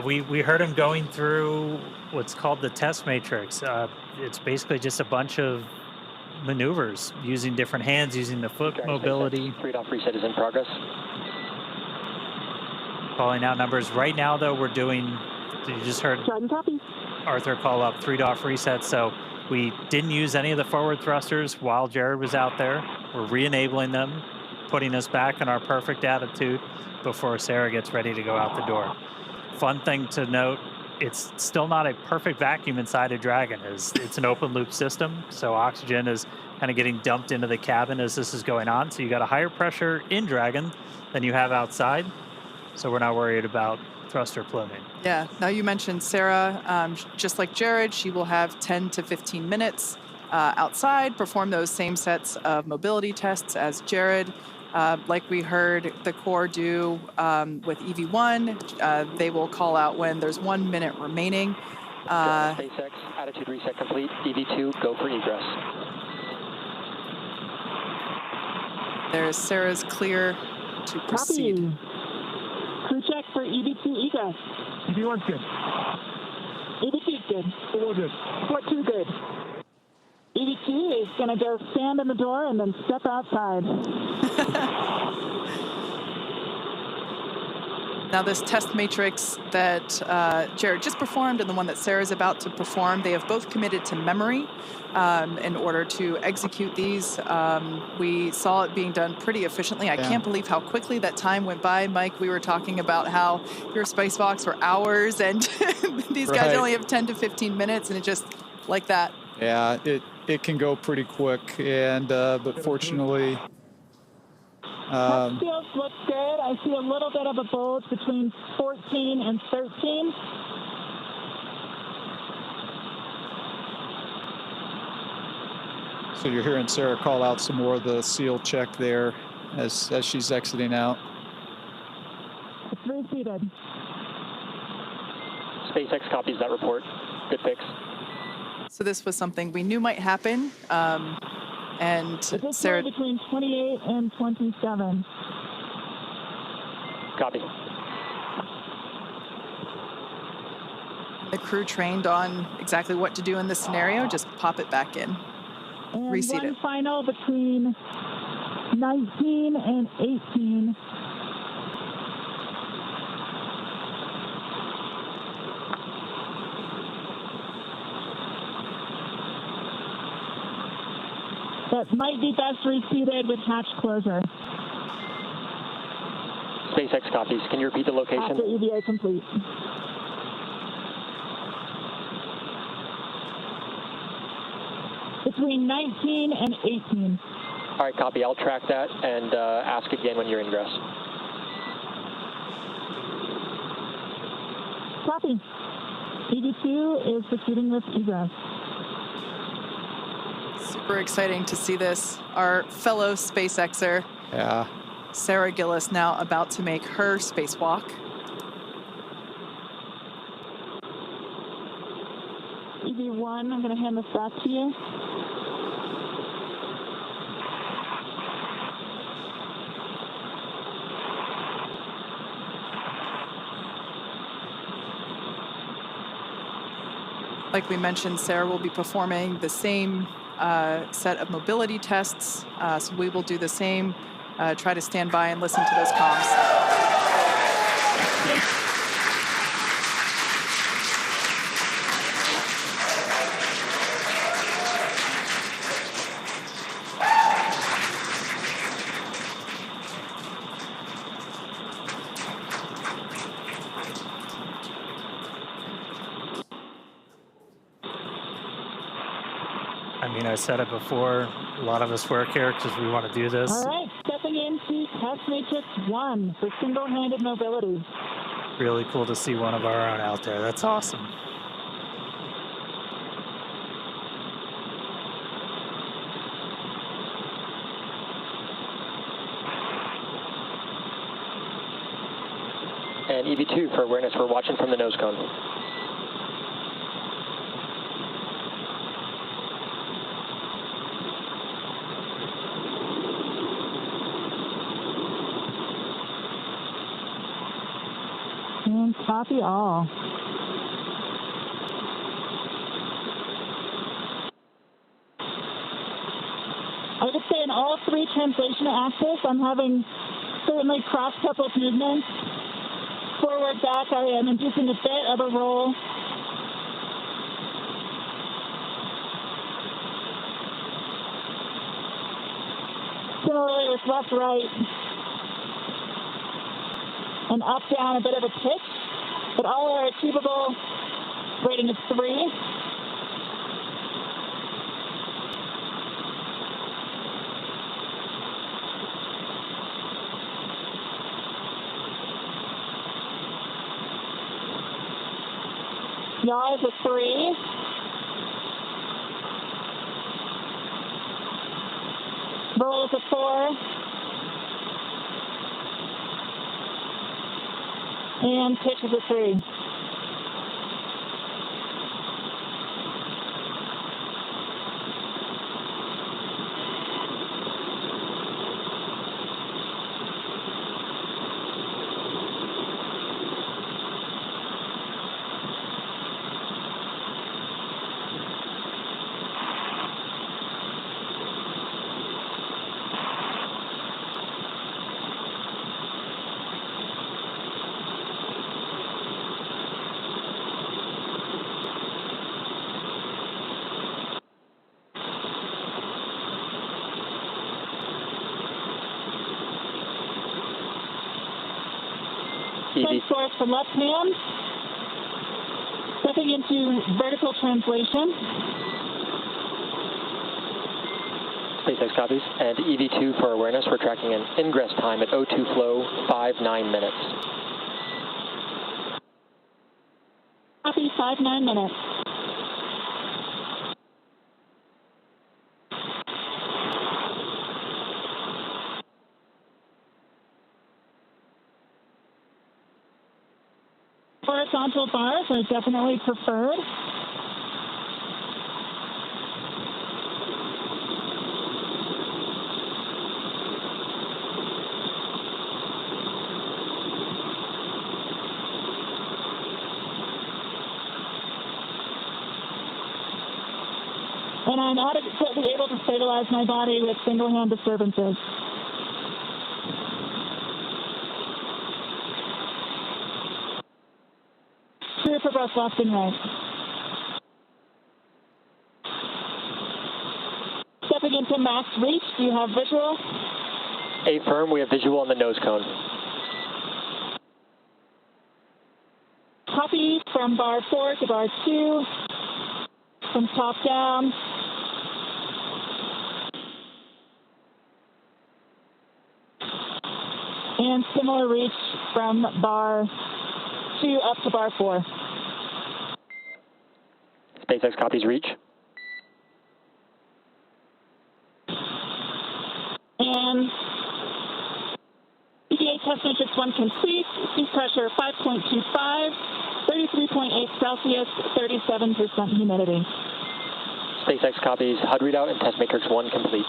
Speaker 2: We heard him going through what's called the test matrix. It's basically just a bunch of maneuvers using different hands, using the foot mobility.
Speaker 6: 3-off reset is in progress.
Speaker 2: Calling out numbers. Right now, though, we're doing, you just heard Arthur call up 3-off reset, so we didn't use any of the forward thrusters while Jared was out there. We're re-enabling them. putting us back in our perfect attitude before Sarah gets ready to go out the door. Fun thing to note, it's still not a perfect vacuum inside a Dragon. It's an open loop system, so oxygen is kind of getting dumped into the cabin as this is going on. So you got a higher pressure in Dragon than you have outside. So we're not worried about thruster pluming.
Speaker 1: Yeah. Now you mentioned Sarah, just like Jared, she will have 10 to 15 minutes outside, perform those same sets of mobility tests as Jared. Like we heard the Corps do with EV1, they will call out when there's 1 minute remaining.
Speaker 6: SpaceX, attitude reset complete. EV2, go for egress.
Speaker 1: There's Sarah's clear to proceed.
Speaker 20: Copy. Crew check for EV2 egress.
Speaker 19: EV1's good.
Speaker 20: EV2's good.
Speaker 19: All good.
Speaker 20: What 2 good? EV2 is going to go stand in the door and then step outside.
Speaker 1: Now this test matrix that Jared just performed and the one that Sarah's about to perform, they have both committed to memory in order to execute these. We saw it being done pretty efficiently. I can't believe how quickly that time went by. Mike, we were talking about how your spacewalks were hours and these guys only have 10 to 15 minutes and it just like that.
Speaker 4: Yeah, it can go pretty quick, and but fortunately,
Speaker 20: Test skills look good. I see a little bit of a bulge between 14 and 13.
Speaker 4: so you're hearing Sarah call out some more of the seal check there as she's exiting out.
Speaker 20: It's reseated.
Speaker 6: SpaceX copies that report. Good fix.
Speaker 1: So this was something we knew might happen. And
Speaker 20: It's
Speaker 1: Sarah,
Speaker 20: between 28 and 27.
Speaker 6: Copy.
Speaker 1: the crew trained on exactly what to do in this scenario, just pop it back in.
Speaker 20: And
Speaker 1: Reseat
Speaker 20: one
Speaker 1: it.
Speaker 20: final between 19 and 18. That might be best reseated with hatch closure.
Speaker 6: SpaceX copies. Can you repeat the location?
Speaker 20: After EVA complete. Between 19 and 18.
Speaker 6: All right, copy. I'll track that and ask again when you're ingress.
Speaker 20: Copy. EV2 is proceeding with egress.
Speaker 1: Super exciting to see this. Our fellow SpaceXer,
Speaker 4: Yeah.
Speaker 1: Sarah Gillis, now about to make her spacewalk.
Speaker 20: EV1, I'm going to hand this back to you.
Speaker 1: Like we mentioned, Sarah will be performing the same set of mobility tests. So we will do the same, try to stand by and listen to those comms.
Speaker 2: I mean, I said it before, a lot of us work here because we want to do this.
Speaker 20: All right, stepping into test matrix 1 for single-handed mobility.
Speaker 2: Really cool to see one of our own out there. That's awesome.
Speaker 6: And EV2 for awareness, we're watching from the nose cone.
Speaker 20: And copy all. I would say in all three translation axes, I'm having certainly cross-coupled movements. Forward, back, I am inducing a bit of a roll. Similarly with left, right, and up, down, a bit of a pitch, but all are achievable. Rating is 3. Yaw is a 3. Roll is a 4. And pitch is a 3. Send source to left hand. Stepping into vertical translation.
Speaker 6: SpaceX copies. And EV2 for awareness, we're tracking an ingress time at O2 flow, 5-9 minutes.
Speaker 20: Copy, 5-9 minutes. Horizontal bars are definitely preferred. And I'm adequately able to stabilize my body with single-hand disturbances. For both left and right. Stepping into max reach, do you have visual?
Speaker 6: Affirm, we have visual on the nose cone.
Speaker 20: Copy from bar 4 to bar 2, from top down. And similar reach from bar 2 up to bar 4.
Speaker 6: SpaceX copies reach.
Speaker 20: And EVA test matrix 1 complete. Seat pressure 5.25, 33.8 Celsius, 37% humidity.
Speaker 6: SpaceX copies HUD readout and test matrix 1 complete.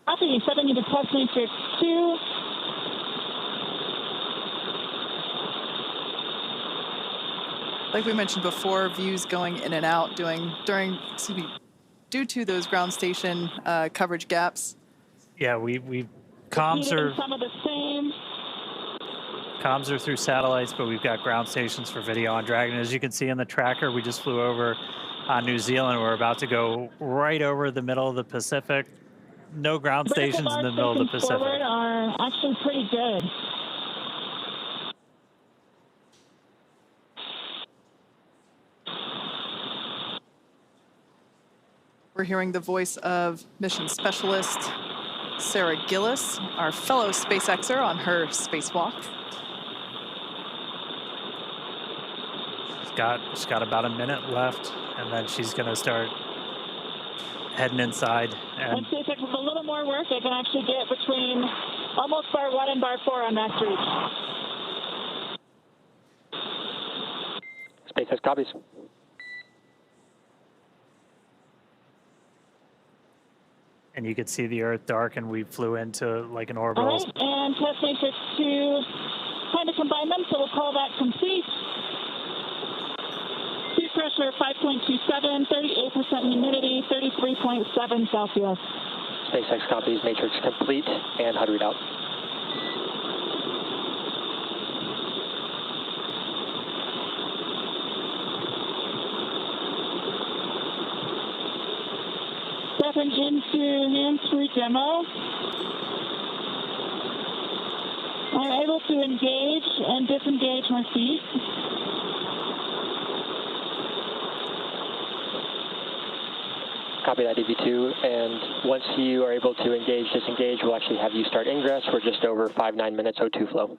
Speaker 20: Copy, stepping into test matrix 2.
Speaker 1: Like we mentioned before, views going in and out due to those ground station coverage gaps.
Speaker 2: Yeah, we comms are
Speaker 20: some of the same.
Speaker 2: Comms are through satellites, but we've got ground stations for video on Dragon. As you can see in the tracker, we just flew over New Zealand. We're about to go right over the middle of the Pacific. No ground stations in the middle of the Pacific.
Speaker 20: Forward are actually pretty good.
Speaker 1: We're hearing the voice of Mission Specialist Sarah Gillis, our fellow SpaceXer on her spacewalk.
Speaker 2: She's got about a minute left, and then she's going to start heading inside.
Speaker 20: And SpaceX with a little more work, they can actually get between almost bar 1 and bar 4 on max reach.
Speaker 6: SpaceX copies.
Speaker 2: And you could see the Earth dark, and we flew into like an orbital.
Speaker 20: All right, and test matrix 2, time to combine them, so we'll call that complete. Seat pressure 5.27, 38% humidity, 33.7 Celsius.
Speaker 6: SpaceX copies matrix complete and HUD readout.
Speaker 20: demo. I'm able to engage and disengage my feet.
Speaker 6: Copy that, EV2. And once you are able to engage, disengage, we'll actually have you start ingress. We're just over 5-9 minutes O2 flow.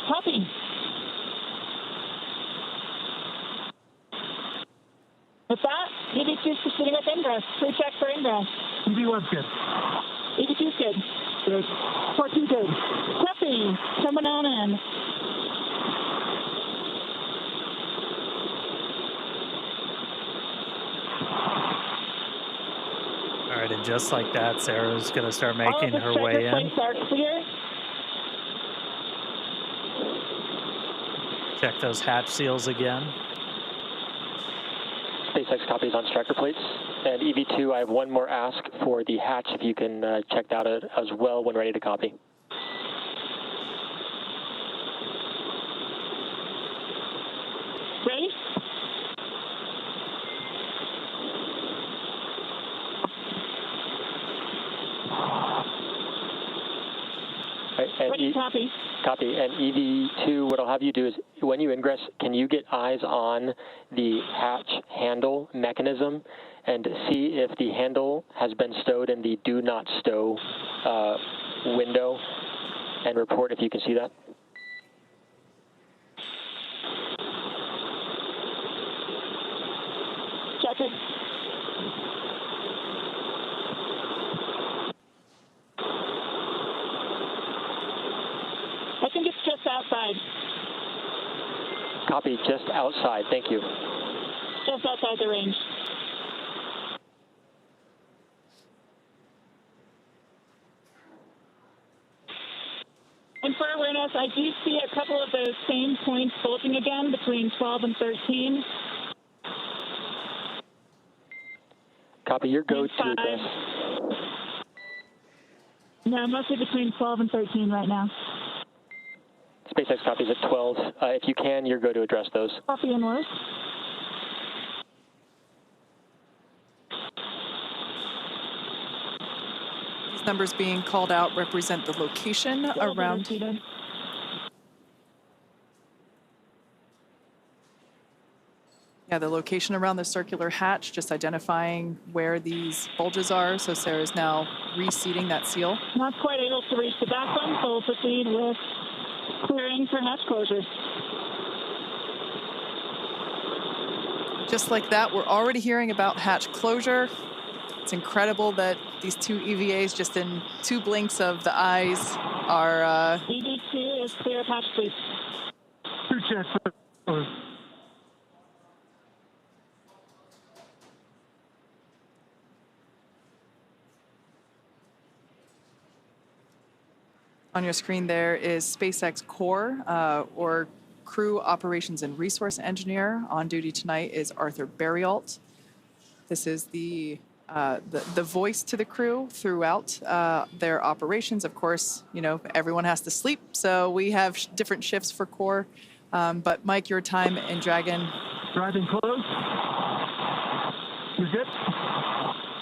Speaker 20: Copy. With that, EV2 is proceeding with ingress. Pre-check for ingress.
Speaker 19: EV1's good.
Speaker 20: EV2's good.
Speaker 19: Good.
Speaker 20: Poteet good. Copy. Coming on in.
Speaker 2: All right, and just like that, Sarah's going to start
Speaker 20: All of
Speaker 2: making
Speaker 20: the
Speaker 2: her
Speaker 20: checker
Speaker 2: way in.
Speaker 20: plates are clear.
Speaker 2: Check those hatch seals again.
Speaker 6: SpaceX copies on striker plates. And EV2, I have one more ask for the hatch, if you can check that out as well when ready to copy.
Speaker 20: Ready?
Speaker 6: Right, and
Speaker 20: Ready, copy.
Speaker 6: Copy. And EV2, what I'll have you do is, when you ingress, can you get eyes on the hatch handle mechanism and see if the handle has been stowed in the do not stow window, and report if you can see that?
Speaker 20: Check it. I think it's just outside.
Speaker 6: Copy, just outside. Thank you.
Speaker 20: Just outside the range. And for awareness, I do see a couple of those same points bulging again between 12 and 13.
Speaker 6: Copy, your go to address.
Speaker 20: No, mostly between 12 and 13 right now.
Speaker 6: SpaceX copies at 12. If you can, your go to address those.
Speaker 20: Copy and work.
Speaker 1: These numbers being called out represent the location around. Yeah, the location around the circular hatch, just identifying where these bulges are. So Sarah's now reseating that seal.
Speaker 20: Not quite able to reach the back one, so we'll proceed with clearing for hatch closure.
Speaker 1: Just like that, we're already hearing about hatch closure. It's incredible that these two EVAs, just in 2 blinks of the eyes, are...
Speaker 20: EV2 is clear of hatch, please.
Speaker 19: 2 checks.
Speaker 1: On your screen there is SpaceX Core, or Crew Operations and Resource Engineer. On duty tonight is Arthur Berrialt. This is the voice to the crew throughout their operations. Of course, you know, everyone has to sleep, so we have different shifts for Core. But Mike, your time in Dragon.
Speaker 19: Driving close. You're good?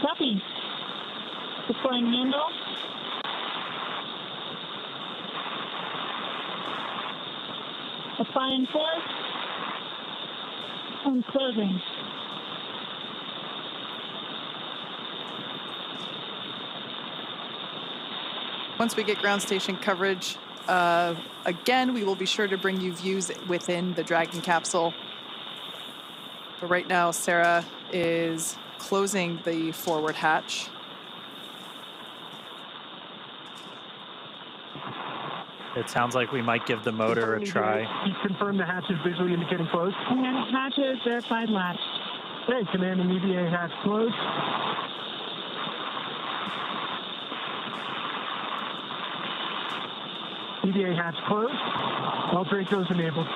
Speaker 20: Copy. Deploying handle. Applying force. And closing.
Speaker 1: Once we get ground station coverage, again, we will be sure to bring you views within the Dragon capsule. But right now, Sarah is closing the forward hatch.
Speaker 2: It sounds like we might give the motor a try.
Speaker 19: You confirm the hatch is visually indicating closed?
Speaker 20: And hatch is verified latch.
Speaker 19: Okay, command and EVA hatch closed. EVA hatch closed. All Dracos enabled.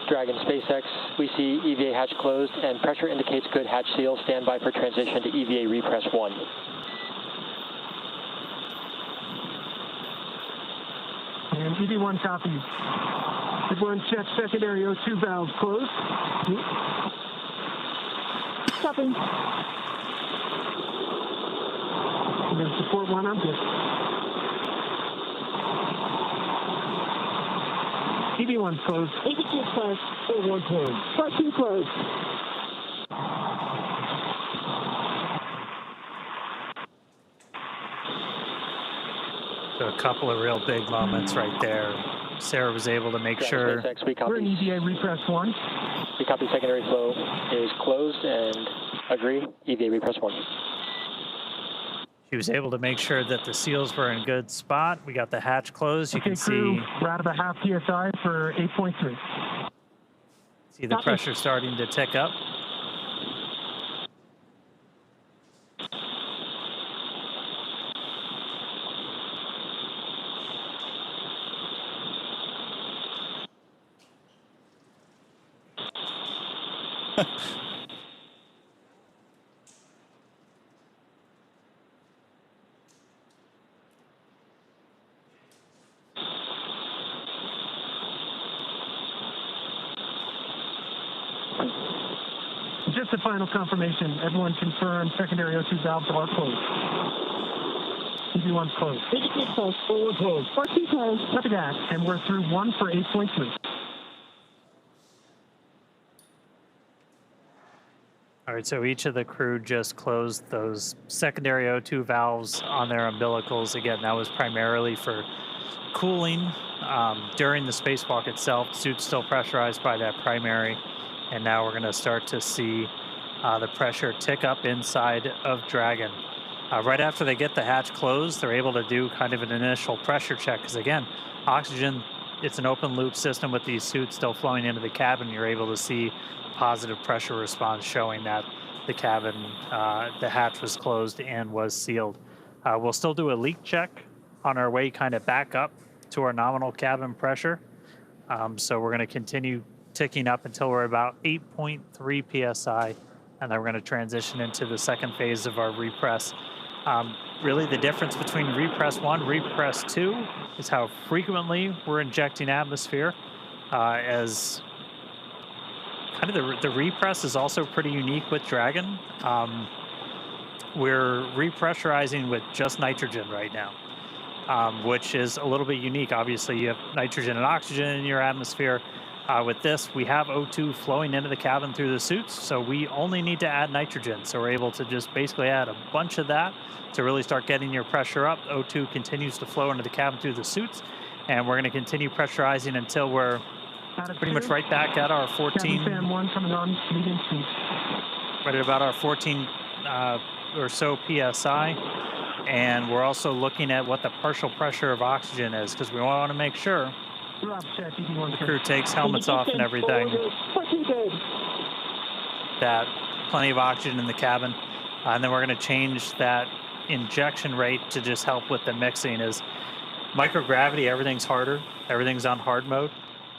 Speaker 6: Dragon SpaceX, we see EVA hatch closed and pressure indicates good hatch seal. Stand by for transition to EVA repress 1.
Speaker 19: And EV1 copies. Everyone check secondary O2 valves closed.
Speaker 20: Copy.
Speaker 19: We're going to support one object. EV1 closed.
Speaker 20: EV2 closed.
Speaker 19: O1 closed.
Speaker 20: 14 closed.
Speaker 2: So a couple of real big moments right there. Sarah was able to make sure.
Speaker 6: SpaceX, we copy.
Speaker 19: We're in EVA repress 1.
Speaker 6: We copy secondary flow is closed and agree. EVA repress 1.
Speaker 2: She was able to make sure that the seals were in good spot. We got the hatch closed. You can
Speaker 19: crew,
Speaker 2: see.
Speaker 19: We're out of a half PSI for 8.3.
Speaker 2: See the pressure starting to tick up.
Speaker 19: Just a final confirmation. Everyone confirm secondary O2 valves are closed. EV1's closed.
Speaker 20: EV2 closed.
Speaker 19: O1 closed.
Speaker 20: 14 closed.
Speaker 19: Copy that. And we're through 1 for 8.3.
Speaker 2: All right, so each of the crew just closed those secondary O2 valves on their umbilicals. Again, that was primarily for cooling. During the spacewalk itself, the suit's still pressurized by that primary. And now we're going to start to see the pressure tick up inside of Dragon. Right after they get the hatch closed, they're able to do kind of an initial pressure check. Because again, oxygen, it's an open loop system with these suits still flowing into the cabin. You're able to see positive pressure response showing that the cabin, the hatch was closed and was sealed. We'll still do a leak check on our way kind of back up to our nominal cabin pressure. So we're going to continue ticking up until we're about 8.3 psi, and then we're going to transition into the second phase of our repress. Really the difference between repress 1, repress 2 is how frequently we're injecting atmosphere, as kind of the repress is also pretty unique with Dragon. We're repressurizing with just nitrogen right now, which is a little bit unique. Obviously you have nitrogen and oxygen in your atmosphere. With this, we have O2 flowing into the cabin through the suits, so we only need to add nitrogen. So we're able to just basically add a bunch of that to really start getting your pressure up. O2 continues to flow into the cabin through the suits, and we're going to continue pressurizing until we're pretty much right back at our 14.
Speaker 19: Fan 1 coming on, medium speed.
Speaker 2: Right at about our 14 or so PSI. And we're also looking at what the partial pressure of oxygen is, because we want to make sure the crew takes helmets off and everything, that plenty of oxygen in the cabin. And then we're going to change that injection rate to just help with the mixing. Is microgravity, everything's harder, everything's on hard mode,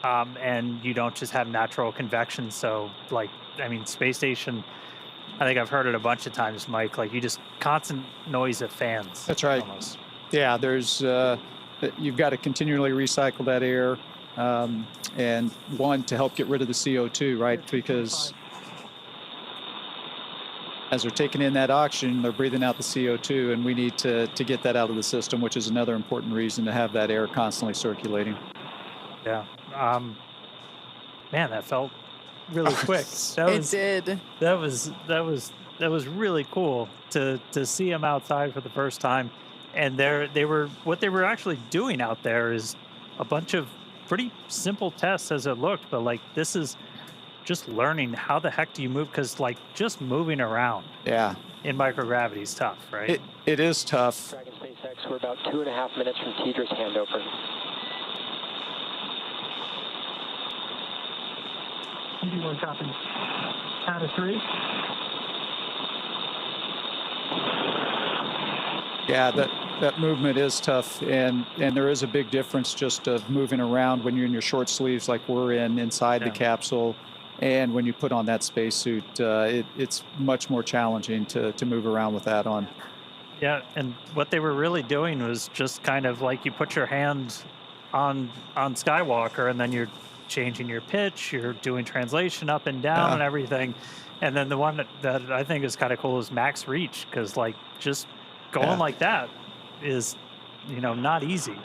Speaker 2: and you don't just have natural convection. So like, I mean, space station, I think I've heard it a bunch of times, Mike, like you just constant noise of fans.
Speaker 4: That's right.
Speaker 2: Almost.
Speaker 4: Yeah, there's you've got to continually recycle that air, and one, to help get rid of the CO2, right? Because as they're taking in that oxygen, they're breathing out the CO2, and we need to get that out of the system, which is another important reason to have that air constantly circulating.
Speaker 2: Yeah. Man, that felt really quick.
Speaker 1: It did.
Speaker 2: That was really cool to see them outside for the first time. And what they were actually doing out there is a bunch of pretty simple tests as it looked, but like this is just learning how the heck do you move, because like just moving around in microgravity is tough, right?
Speaker 4: It is tough.
Speaker 6: Dragon SpaceX, we're about 2.5 minutes from Tedra's handover.
Speaker 19: EV1 copy. Out of 3.
Speaker 4: Yeah, that movement is tough, and there is a big difference just of moving around when you're in your short sleeves like we're inside the capsule, and when you put on that spacesuit, it's much more challenging to move around with that on.
Speaker 2: Yeah, and what they were really doing was just kind of like you put your hand on Skywalker, and then you're changing your pitch, you're doing translation up and down and everything. And then the one that I think is kind of cool is max reach, because like just going like that is, you know, not easy.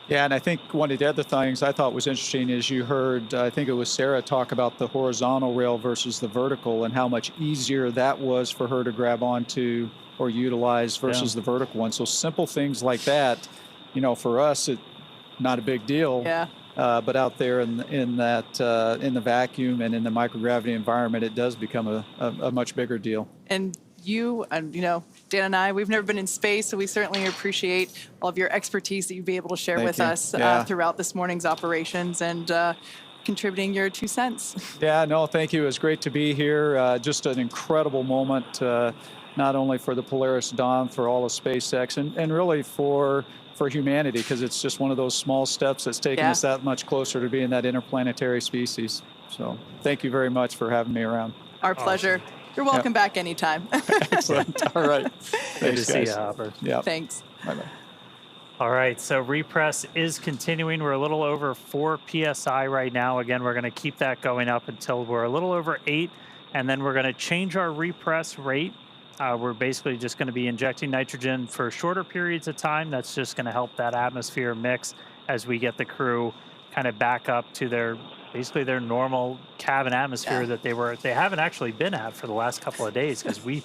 Speaker 4: Yeah, and I think one of the other things I thought was interesting is you heard, I think it was Sarah, talk about the horizontal rail versus the vertical and how much easier that was for her to grab onto or utilize versus the vertical one. So simple things like that, you know, for us, it not a big deal.
Speaker 1: Yeah.
Speaker 4: But out there in the vacuum and in the microgravity environment, it does become a much bigger deal.
Speaker 1: And you know, Dan and I, we've never been in space, so we certainly appreciate all of your expertise that you'd be able to share with us throughout this morning's operations and contributing your 2 cents. Yeah,
Speaker 4: no, thank you. It was great to be here. Just an incredible moment, not only for the Polaris Dawn, for all of SpaceX, and really for humanity, because it's just one of those small steps that's taken us that much closer to being that interplanetary species. So thank you very much for having me around.
Speaker 1: Our pleasure. Awesome. You're welcome back anytime.
Speaker 4: Excellent. All right.
Speaker 2: Good to see you, Hopper.
Speaker 4: Yeah.
Speaker 1: Thanks.
Speaker 4: Bye-bye.
Speaker 2: All right, so repress is continuing. We're a little over 4 PSI right now. Again, we're going to keep that going up until we're a little over 8, and then we're going to change our repress rate. We're basically just going to be injecting nitrogen for shorter periods of time. That's just going to help that atmosphere mix as we get the crew kind of back up to their normal cabin atmosphere that they haven't actually been at for the last couple of days, because we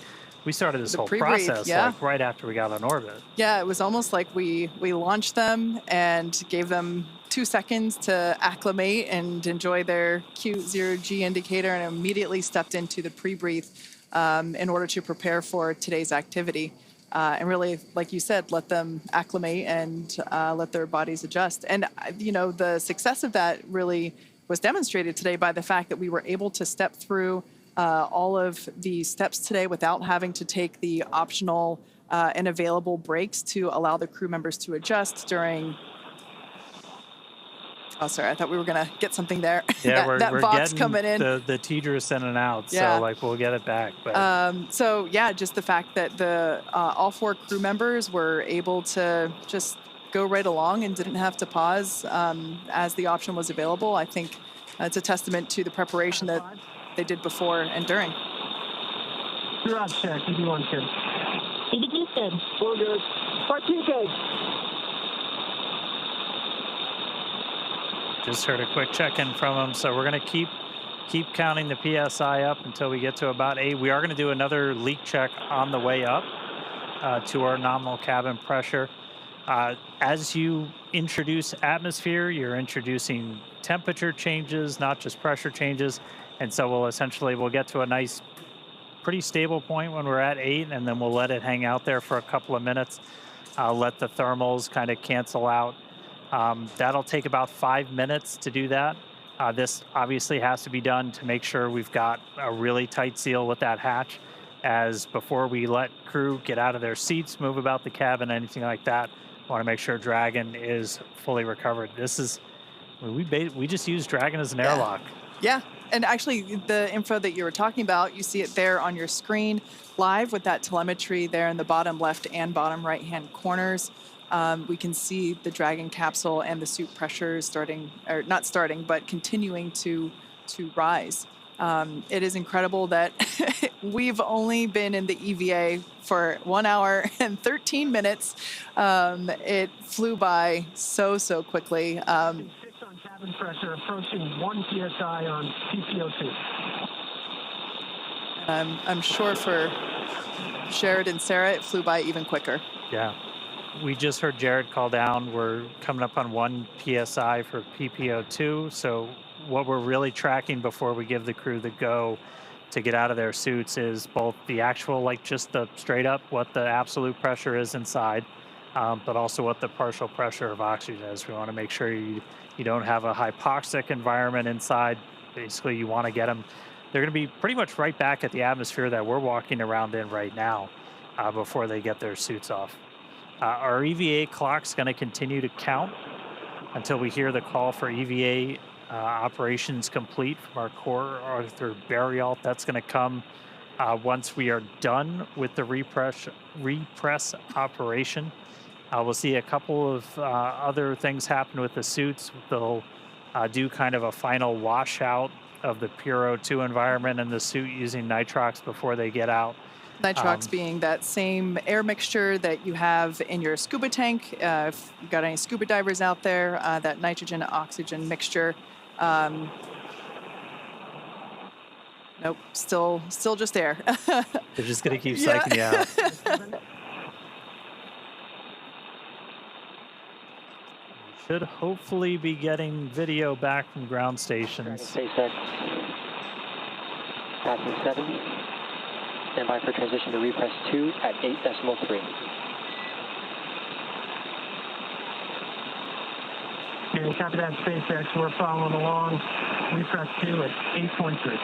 Speaker 2: started this whole process like right after we got on orbit. Yeah,
Speaker 1: it was almost like we launched them and gave them 2 seconds to acclimate and enjoy their cute 0G indicator, and immediately stepped into the pre-breathe in order to prepare for today's activity. And really, like you said, let them acclimate and let their bodies adjust. And, you know, the success of that really was demonstrated today by the fact that we were able to step through all of the steps today without having to take the optional and available breaks to allow the crew members to adjust during... Oh, sorry, I thought we were going to get something there.
Speaker 2: Yeah,
Speaker 1: that
Speaker 2: we're
Speaker 1: box
Speaker 2: getting
Speaker 1: coming in.
Speaker 2: the TDRS in and out, so like we'll get it back. But.
Speaker 1: So yeah, just the fact that the all 4 crew members were able to just go right along and didn't have to pause as the option was available, I think it's a testament to the preparation that they did before and during.
Speaker 19: Garage check, EV1 good.
Speaker 20: EV2 good.
Speaker 19: 4 good.
Speaker 20: Part 2 good.
Speaker 2: Just heard a quick check-in from them, so we're going to keep counting the PSI up until we get to about 8. We are going to do another leak check on the way up to our nominal cabin pressure. As you introduce atmosphere, you're introducing temperature changes, not just pressure changes, and so we'll get to a nice, pretty stable point when we're at 8, and then we'll let it hang out there for a couple of minutes. Let the thermals kind of cancel out. That'll take about 5 minutes to do that. This obviously has to be done to make sure we've got a really tight seal with that hatch, as before we let crew get out of their seats, move about the cabin, anything like that, want to make sure Dragon is fully recovered. This is, we just use Dragon as an airlock.
Speaker 1: Yeah, and actually the info that you were talking about, you see it there on your screen live with that telemetry there in the bottom left and bottom right hand corners. We can see the Dragon capsule and the suit pressures continuing to rise. It is incredible that we've only been in the EVA for 1 hour and 13 minutes. It flew by so quickly.
Speaker 19: 6 on cabin pressure, approaching 1 PSI on PPO2.
Speaker 1: I'm sure for Jared and Sarah, it flew by even quicker.
Speaker 2: Yeah. We just heard Jared call down. We're coming up on 1 PSI for PPO2. So what we're really tracking before we give the crew the go to get out of their suits is both the actual, like just the straight up, what the absolute pressure is inside, but also what the partial pressure of oxygen is. We want to make sure you don't have a hypoxic environment inside. Basically, you want to get them. They're going to be pretty much right back at the atmosphere that we're walking around in right now before they get their suits off. Our EVA clock's going to continue to count until we hear the call for EVA operations complete from our core Arthur Burial. That's going to come once we are done with the repress operation. We'll see a couple of other things happen with the suits. They'll do kind of a final washout of the pure O2 environment in the suit using nitrox before they get out.
Speaker 1: Nitrox being that same air mixture that you have in your scuba tank. If you've got any scuba divers out there, that nitrogen oxygen mixture. Nope, still just air.
Speaker 2: They're just gonna keep psyching you out. Should hopefully be getting video back from ground stations.
Speaker 6: SpaceX, passing 7. Stand by for transition to repress 2 at 8.3.
Speaker 19: Okay, copy that, SpaceX. We're following along. Repress 2 at 8.3.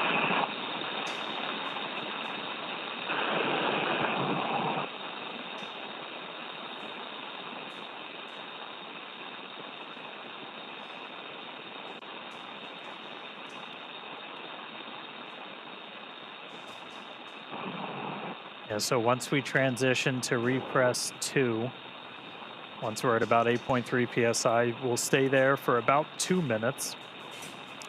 Speaker 2: Yeah, so once we transition to repress 2, once we're at about 8.3 psi, we'll stay there for about 2 minutes.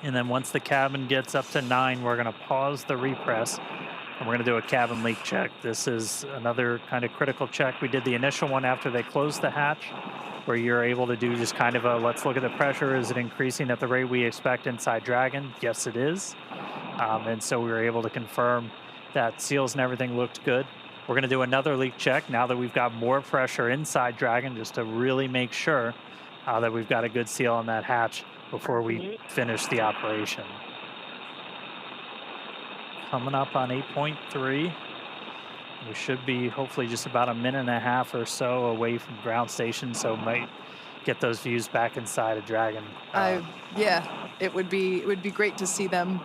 Speaker 2: And then once the cabin gets up to 9, we're going to pause the repress and we're going to do a cabin leak check. This is another kind of critical check. We did the initial one after they closed the hatch, where you're able to do just kind of a, let's look at the pressure. Is it increasing at the rate we expect inside Dragon? Yes, it is. And so we were able to confirm that seals and everything looked good. We're going to do another leak check now that we've got more pressure inside Dragon, just to really make sure that we've got a good seal on that hatch before we finish the operation. Coming up on 8.3. We should be hopefully just about a minute and a half or so away from ground station, so might get those views back inside of Dragon.
Speaker 1: Yeah, it would be great to see them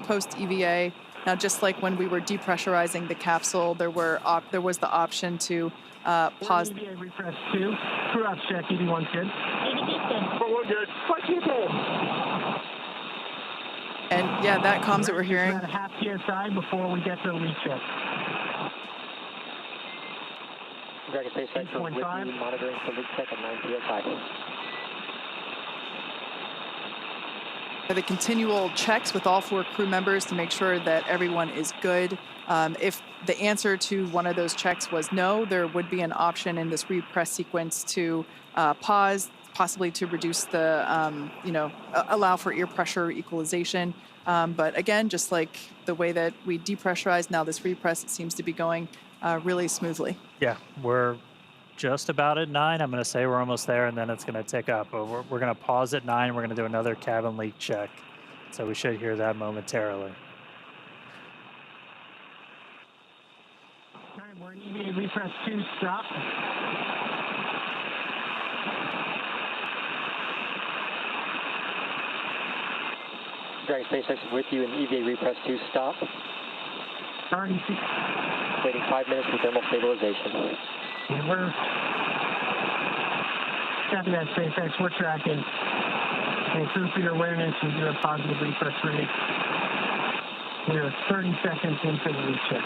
Speaker 1: post EVA. Now, just like when we were depressurizing the capsule, there was the option to pause.
Speaker 19: EVA repress 2. Crew ops check. EV1's good.
Speaker 20: We're good.
Speaker 1: And yeah, that comms that we're hearing.
Speaker 19: About a half PSI before we get to the leak check.
Speaker 6: Dragon SpaceX with you, monitoring for leak check at 9 psi.
Speaker 1: The continual checks with all 4 crew members to make sure that everyone is good. If the answer to one of those checks was no, there would be an option in this repress sequence to pause, possibly to reduce the, allow for air pressure equalization. But again, just like the way that we depressurized, now this repress, it seems to be going really smoothly.
Speaker 2: Yeah, we're just about at 9. I'm going to say we're almost there, and then it's going to tick up. But we're going to pause at 9. We're going to do another cabin leak check. So we should hear that momentarily.
Speaker 19: All right, we're in EVA repress 2. Stop.
Speaker 6: Dragon SpaceX with you in EVA repress 2. Stop. Waiting 5 minutes for thermal stabilization.
Speaker 19: And we're copy that, SpaceX. We're tracking. And crew for your awareness, we do a positive repress rate. We are 30 seconds into the leak check.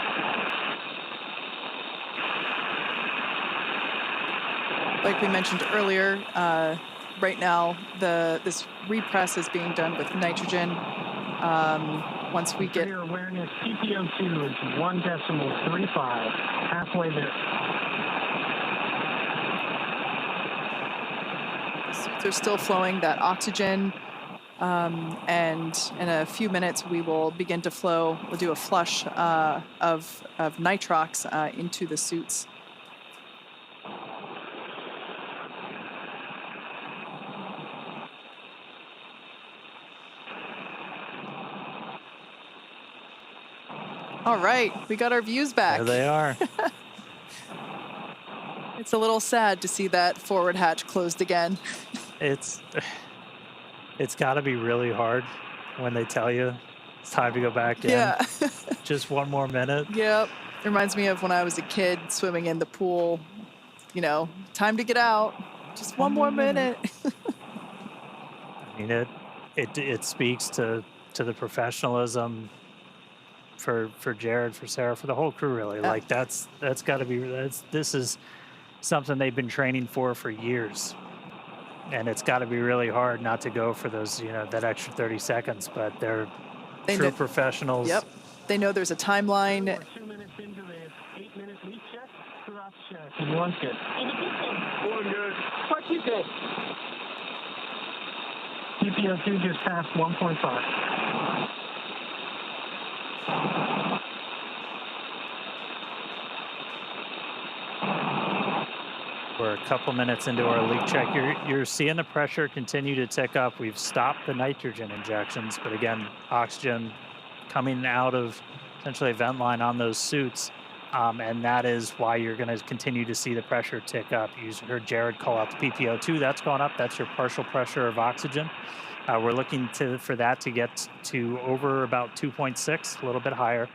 Speaker 1: Like we mentioned earlier, right now this repress is being done with nitrogen. Once we get
Speaker 19: your awareness, PPO2 is 1.35, halfway there.
Speaker 1: They're still flowing that oxygen, and in a few minutes we will begin to flow. We'll do a flush of nitrox into the suits. All right, we got our views back.
Speaker 2: There they are.
Speaker 1: It's a little sad to see that forward hatch closed again.
Speaker 2: It's got to be really hard when they tell you it's time to go back in.
Speaker 1: Yeah.
Speaker 2: Just one more minute.
Speaker 1: Yep. It reminds me of when I was a kid swimming in the pool. You know, time to get out. Just one more minute.
Speaker 2: I mean, it speaks to the professionalism for Jared, for Sarah, for the whole crew, really. Like that's got to be, this is something they've been training for years. And it's got to be really hard not to go for those, that extra 30 seconds, but they're true professionals.
Speaker 1: Yep. They know there's a timeline.
Speaker 19: 2 minutes into this 8-minute leak check. Cross check. One good. One good. Two good. PPO2 just passed 1.5.
Speaker 2: We're a couple minutes into our leak check. You're seeing the pressure continue to tick up. We've stopped the nitrogen injections, but again, oxygen coming out of essentially a vent line on those suits. And that is why you're going to continue to see the pressure tick up. You heard Jared call out the PPO2. That's gone up. That's your partial pressure of oxygen. We're looking for that to get to over about 2.6, a little bit higher.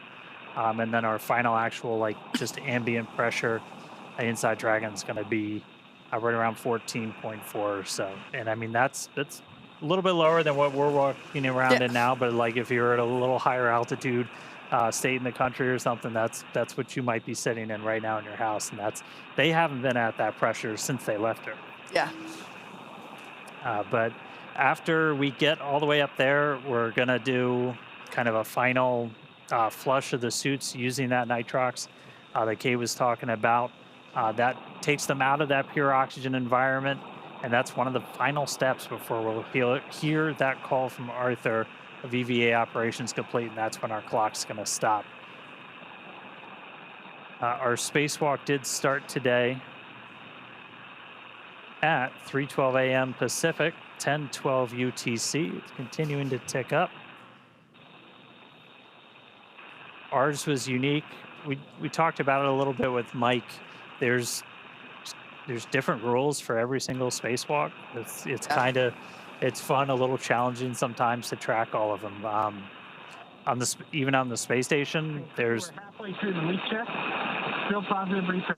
Speaker 2: And then our final actual, just ambient pressure inside Dragon's going to be right around 14.4 or so. And I mean, that's a little bit lower than what we're walking around in now. But if you're at a little higher altitude state in the country or something, that's what you might be sitting in right now in your house. And they haven't been at that pressure since they left her.
Speaker 1: Yeah.
Speaker 2: But after we get all the way up there, we're going to do kind of a final flush of the suits using that nitrox that Kate was talking about. That takes them out of that pure oxygen environment, and that's one of the final steps before we'll hear that call from Arthur of EVA operations complete, and that's when our clock's going to stop. Our spacewalk did start today at 3:12 a.m. Pacific, 10:12 UTC. It's continuing to tick up. Ours was unique. We talked about it a little bit with Mike. There's different rules for every single spacewalk. It's kind of fun, a little challenging sometimes to track all of them. Even on the space station, there's.
Speaker 19: We're halfway through the leak check. Still positive research.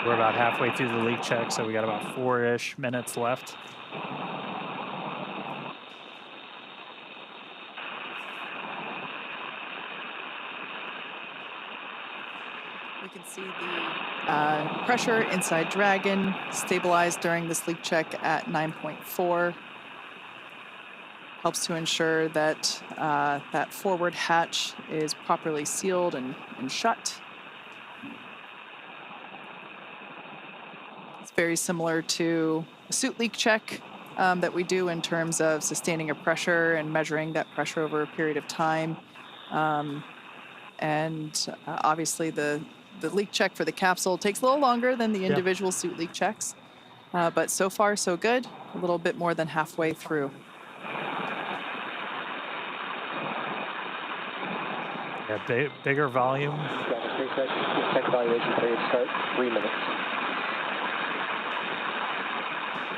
Speaker 2: We're about halfway through the leak check, so we got about 4-ish minutes left.
Speaker 1: We can see the pressure inside Dragon stabilized during this leak check at 9.4. Helps to ensure that that forward hatch is properly sealed and shut. It's very similar to a suit leak check that we do in terms of sustaining a pressure and measuring that pressure over a period of time. Obviously the leak check for the capsule takes a little longer than the individual suit leak checks. But so far, so good. A little bit more than halfway through.
Speaker 2: Yeah, bigger volume.
Speaker 6: Check evaluation period start 3 minutes.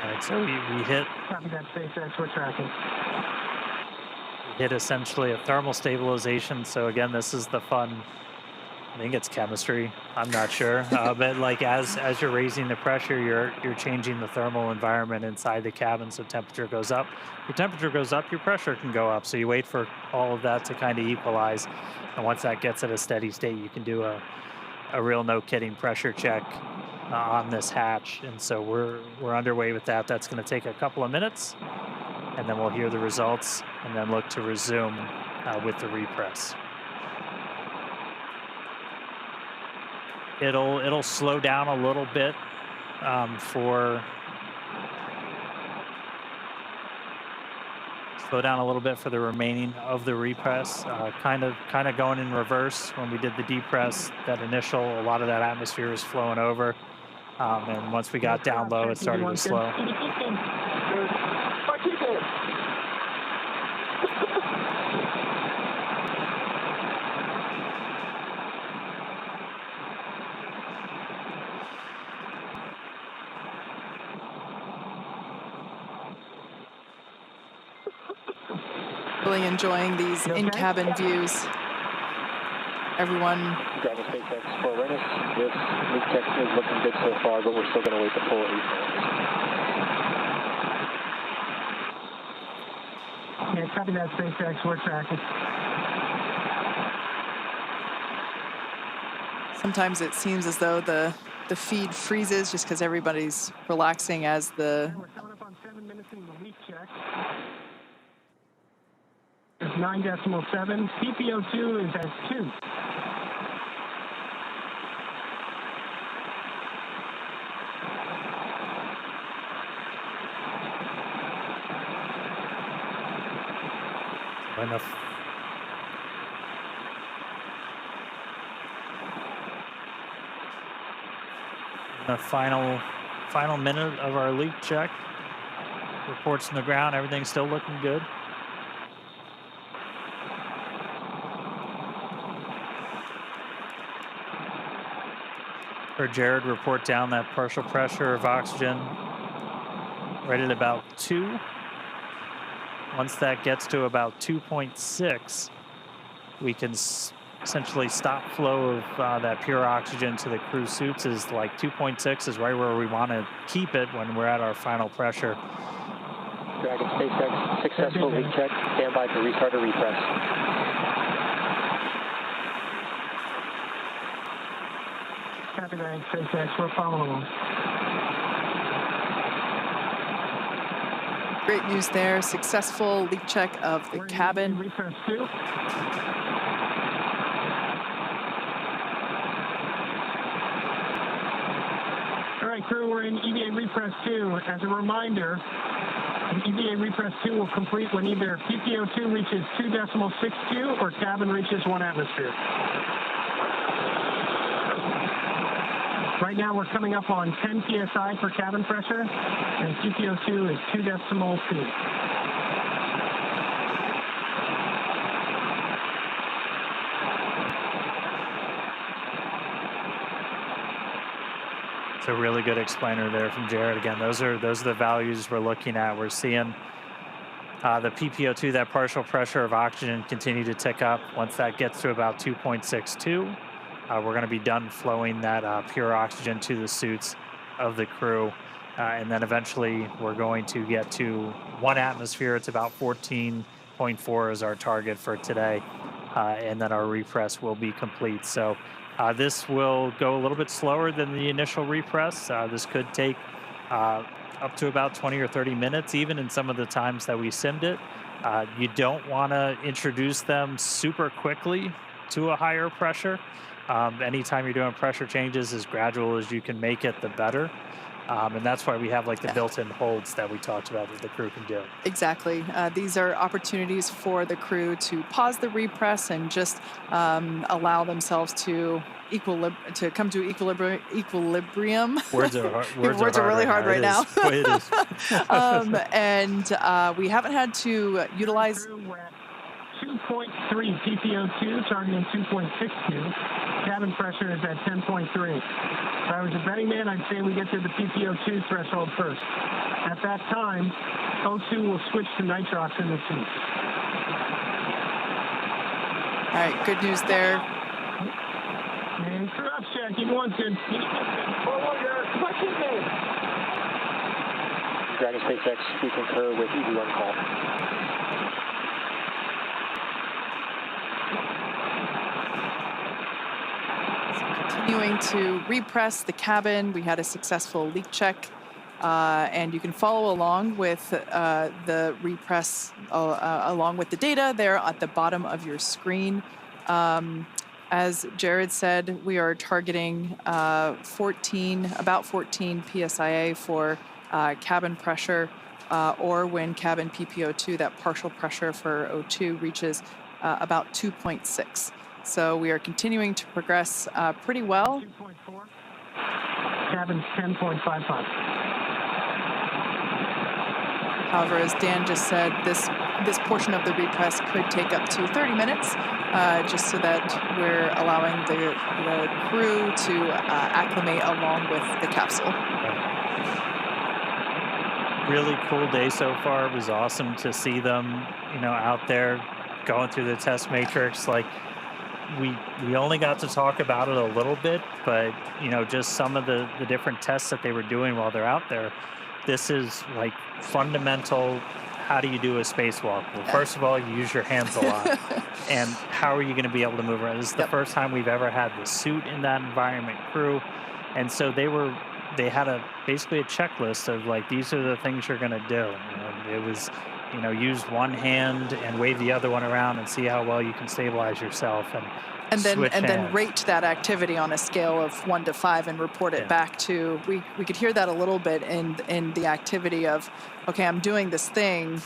Speaker 2: All right, so we hit.
Speaker 19: Copy that, SpaceX. We're tracking.
Speaker 2: We hit essentially a thermal stabilization. So again, this is the fun. I think it's chemistry. I'm not sure, but as you're raising the pressure, you're changing the thermal environment inside the cabin, so temperature goes up. Your temperature goes up, your pressure can go up. So you wait for all of that to kind of equalize, and once that gets at a steady state, you can do a real no-kidding pressure check on this hatch. And so we're underway with that. That's going to take a couple of minutes, and then we'll hear the results, and then look to resume with the repress. It'll slow down a little bit for the remaining of the repress. Kind of going in reverse. When we did the depress, a lot of that atmosphere was flowing over, and once we got down low, it started to slow.
Speaker 1: Really enjoying these in-cabin views. Everyone.
Speaker 6: Dragon SpaceX for awareness. This leak check is looking good so far, but we're still going to wait the full 8 minutes.
Speaker 19: Yeah, copy that, SpaceX. We're tracking.
Speaker 1: Sometimes it seems as though the feed freezes just because everybody's relaxing as the...
Speaker 19: We're coming up on 7 minutes in the leak check. It's 9.7. PPO2 is at 2.
Speaker 2: Enough. The final minute of our leak check. Reports from the ground, everything's still looking good. Heard Jared report down that partial pressure of oxygen right at about 2. Once that gets to about 2.6, we can essentially stop flow of that pure oxygen to the crew suits. Is like 2.6 is right where we want to keep it when we're at our final pressure.
Speaker 6: Dragon SpaceX, successful leak check. Stand by to restart or repress.
Speaker 19: Copy that, SpaceX. We're following.
Speaker 1: Great news there. Successful leak check of the cabin.
Speaker 19: Repress 2. All right, crew, we're in EVA repress 2. As a reminder, the EVA repress 2 will complete when either PPO2 reaches 2.62 or cabin reaches 1 atmosphere. Right now we're coming up on 10 psi for cabin pressure, and PPO2 is 2.2.
Speaker 2: It's a really good explainer there from Jared. Again, those are the values we're looking at. We're seeing the PPO2, that partial pressure of oxygen, continue to tick up. Once that gets to about 2.62, we're going to be done flowing that pure oxygen to the suits of the crew. And then eventually we're going to get to 1 atmosphere. It's about 14.4 is our target for today. And then our repress will be complete. So this will go a little bit slower than the initial repress. This could take up to about 20 or 30 minutes, even in some of the times that we simmed it. You don't want to introduce them super quickly to a higher pressure. Anytime you're doing pressure changes, as gradual as you can make it, the better. And that's why we have like the built-in holds that we talked about that the crew can do.
Speaker 1: Exactly. These are opportunities for the crew to pause the repress and just allow themselves to come to equilibrium.
Speaker 2: Words are
Speaker 1: Words are really hard right now.
Speaker 2: It is.
Speaker 1: And we haven't had to utilize.
Speaker 19: 2.3 PPO2, targeting 2.62. Cabin pressure is at 10.3. If I was a betting man, I'd say we get to the PPO2 threshold first. At that time, O2 will switch to nitrox in the suit.
Speaker 1: All right, good news there.
Speaker 19: And crew ops check, everyone's good.
Speaker 6: Dragon SpaceX, we concur with EV1 call.
Speaker 1: Continuing to repress the cabin. We had a successful leak check, and you can follow along with the repress along with the data there at the bottom of your screen. As Jared said, we are targeting about 14 psia for cabin pressure, or when cabin PPO2, that partial pressure for O2 reaches about 2.6. So we are continuing to progress pretty well.
Speaker 19: 2.4. Cabin's 10.55.
Speaker 1: However, as Dan just said, this portion of the repress could take up to 30 minutes, just so that we're allowing the crew to acclimate along with the capsule.
Speaker 2: Really cool day so far. It was awesome to see them, out there going through the test matrix. Like, we only got to talk about it a little bit, but just some of the different tests that they were doing while they're out there. This is like fundamental. How do you do a spacewalk? Well, first of all, you use your hands a lot. And how are you going to be able to move around? This is the first time we've ever had the suit in that environment, crew. And so they had basically a checklist of like, these are the things you're going to do. And it was, use one hand and wave the other one around and see how well you can stabilize yourself. And
Speaker 1: then rate that activity on a scale of 1 to 5 and report it back to. We could hear that a little bit in the activity of, okay, I'm doing this thing.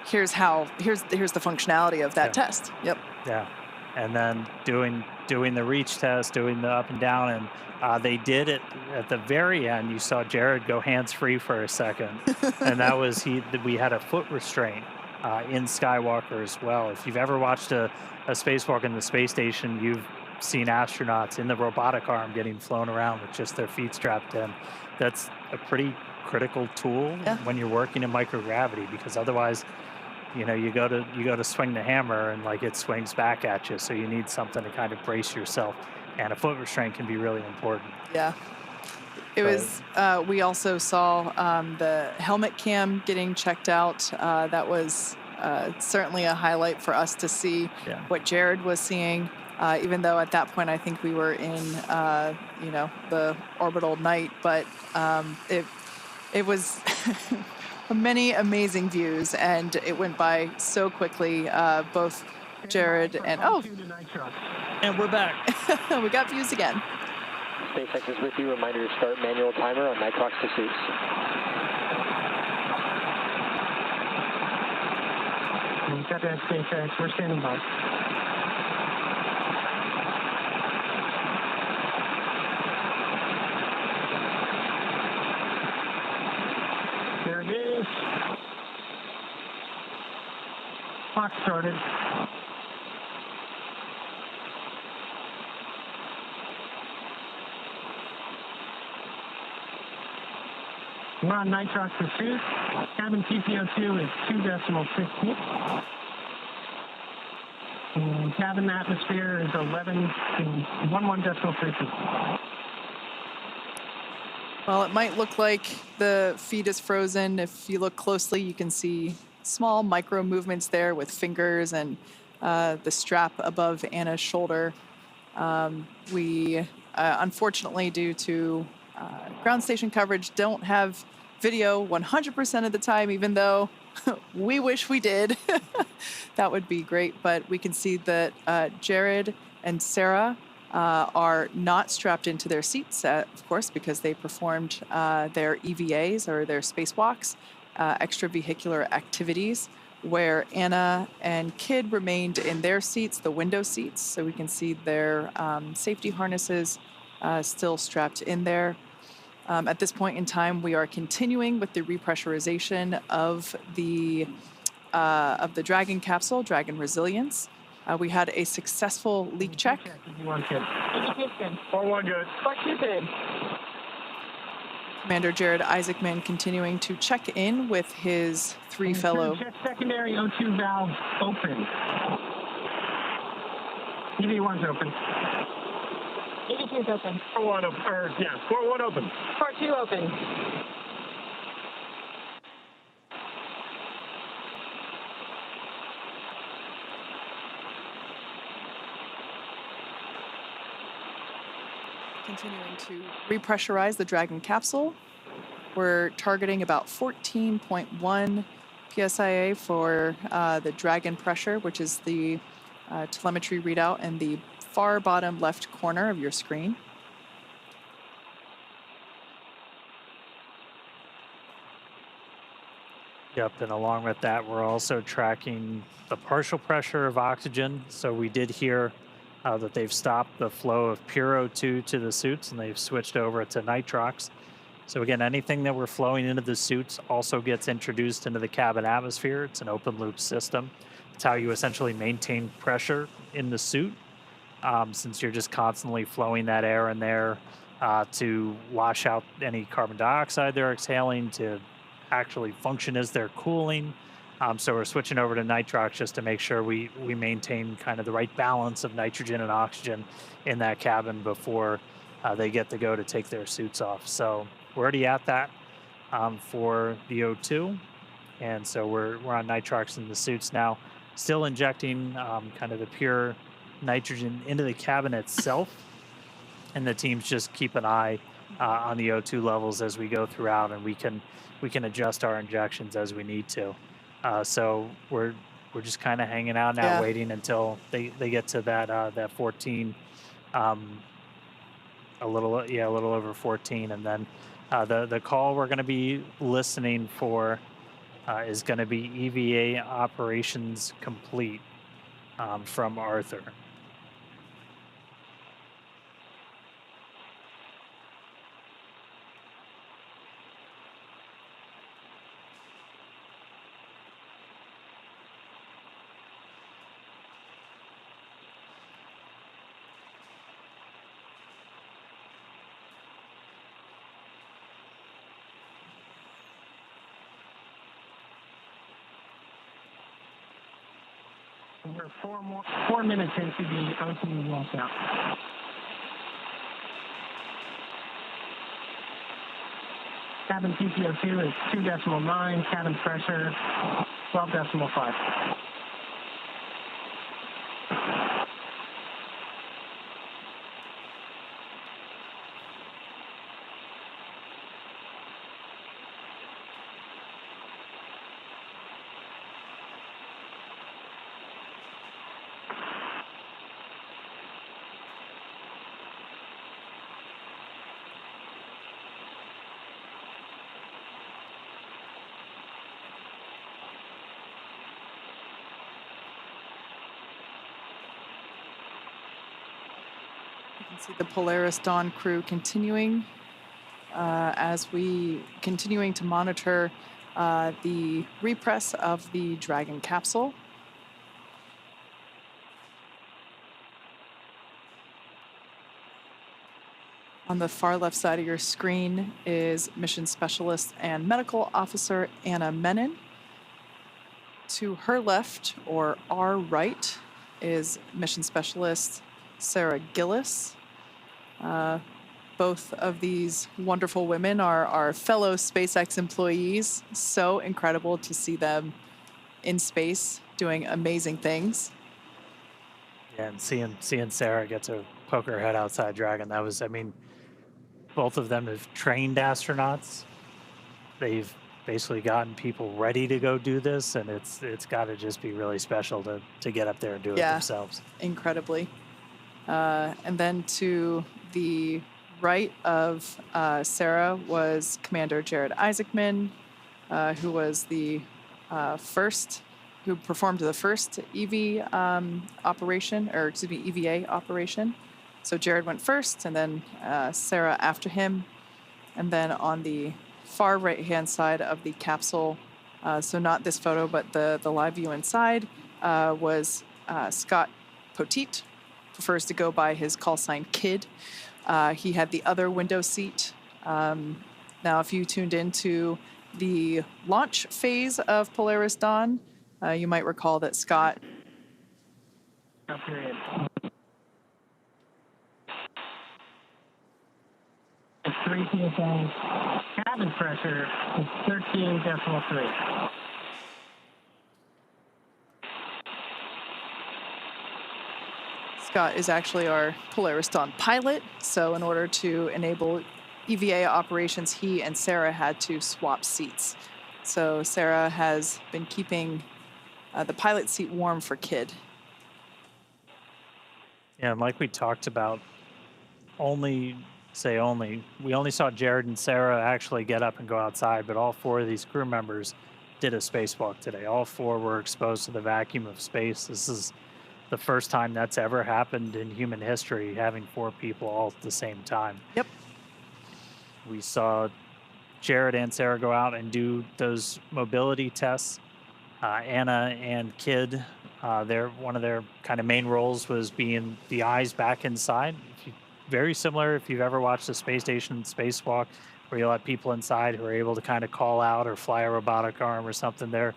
Speaker 1: Here's the functionality of that test. Yep.
Speaker 2: Yeah, and then doing the reach test, doing the up and down, and they did it at the very end. You saw Jared go hands-free for a second, and that was we had a foot restraint in Skywalker as well. If you've ever watched a spacewalk in the space station, you've seen astronauts in the robotic arm getting flown around with just their feet strapped in. That's a pretty critical tool when you're working in microgravity, because otherwise, you go to swing the hammer and like it swings back at you. So you need something to kind of brace yourself, and a foot restraint can be really important.
Speaker 1: Yeah. It was. We also saw the helmet cam getting checked out. That was certainly a highlight for us to see what Jared was seeing. Even though at that point I think we were in the orbital night, but it was many amazing views, and it went by so quickly. Both Jared and
Speaker 2: and we're back.
Speaker 1: We got views again.
Speaker 6: SpaceX is with you. Reminder to start manual timer on nitrox to suits.
Speaker 19: Got that, SpaceX. We're standing by. There it is. Clock started. We're on nitrox pursuit. Cabin TPO2 is 2.16. And cabin atmosphere is 11.11.32.
Speaker 1: Well, it might look like the feed is frozen. If you look closely, you can see small micro movements there with fingers and the strap above Anna's shoulder. We, unfortunately, due to ground station coverage, don't have video 100% of the time, even though we wish we did. That would be great. But we can see that Jared and Sarah are not strapped into their seats, of course, because they performed their EVAs, or their spacewalks, extravehicular activities, where Anna and Kid remained in their seats, the window seats, so we can see their safety harnesses still strapped in there. At this point in time, we are continuing with the repressurization of the Dragon capsule, Dragon Resilience. We had a successful leak check.
Speaker 19: 1 good.
Speaker 20: 4-1 good. 4-2 good.
Speaker 1: Commander Jared Isaacman continuing to check in with his 3 fellow.
Speaker 19: Check secondary O2 valve open. EV1's open.
Speaker 20: EV2's open.
Speaker 19: 4-1 open. 4-1 open.
Speaker 20: 4-2 open.
Speaker 1: Continuing to repressurize the Dragon capsule. We're targeting about 14.1 psia for the Dragon pressure, which is the telemetry readout in the far bottom left corner of your screen.
Speaker 2: Yep, and along with that, we're also tracking the partial pressure of oxygen. So we did hear that they've stopped the flow of pure O2 to the suits, and they've switched over to nitrox. So again, anything that we're flowing into the suits also gets introduced into the cabin atmosphere. It's an open loop system. It's how you essentially maintain pressure in the suit, since you're just constantly flowing that air in there to wash out any carbon dioxide they're exhaling, to actually function as they're cooling. So we're switching over to nitrox just to make sure we maintain kind of the right balance of nitrogen and oxygen in that cabin before they get to go to take their suits off. So we're already at that for the O2. And so we're on nitrox in the suits now. still injecting kind of the pure nitrogen into the cabin itself, and the teams just keep an eye on the O2 levels as we go throughout, and we can adjust our injections as we need to. So we're just kind of hanging out now, waiting until they get to that 14, a little over 14, and then the call we're going to be listening for is going to be EVA operations complete from Arthur.
Speaker 19: We're 4 minutes into the O2 walkout. Cabin TPO2 is 2.9, cabin pressure 12.5.
Speaker 1: You can see the Polaris Dawn crew continuing continuing to monitor the repress of the Dragon capsule. On the far left side of your screen is Mission Specialist and Medical Officer Anna Menon. To her left, or our right, is Mission Specialist Sarah Gillis. Both of these wonderful women are our fellow SpaceX employees. So incredible to see them in space doing amazing things.
Speaker 2: Yeah, and seeing Sarah get to poke her head outside Dragon, that was, both of them have trained astronauts. They've basically gotten people ready to go do this, and it's got to just be really special to get up there and do it themselves.
Speaker 1: Incredibly. And then to the right of Sarah was Commander Jared Isaacman, who was the who performed the first EVA operation. So Jared went first, and then Sarah after him. And then on the far right-hand side of the capsule, so not this photo, but the live view inside, was Scott Poteet, prefers to go by his call sign Kid. He had the other window seat. Now, if you tuned into the launch phase of Polaris Dawn, you might recall that Scott...
Speaker 19: Period. 3 PSA. Cabin pressure is 13.3.
Speaker 1: Scott is actually our Polaris Dawn pilot, so in order to enable EVA operations, he and Sarah had to swap seats. So Sarah has been keeping the pilot seat warm for Kid.
Speaker 2: Yeah, and like we talked about, we only saw Jared and Sarah actually get up and go outside, but all 4 of these crew members did a spacewalk today. All 4 were exposed to the vacuum of space. This is the first time that's ever happened in human history, having 4 people all at the same time.
Speaker 1: Yep.
Speaker 2: We saw Jared and Sarah go out and do those mobility tests. Anna and Kid, one of their kind of main roles was being the eyes back inside. Very similar if you've ever watched the space station spacewalk, where you'll have people inside who are able to kind of call out or fly a robotic arm or something. They're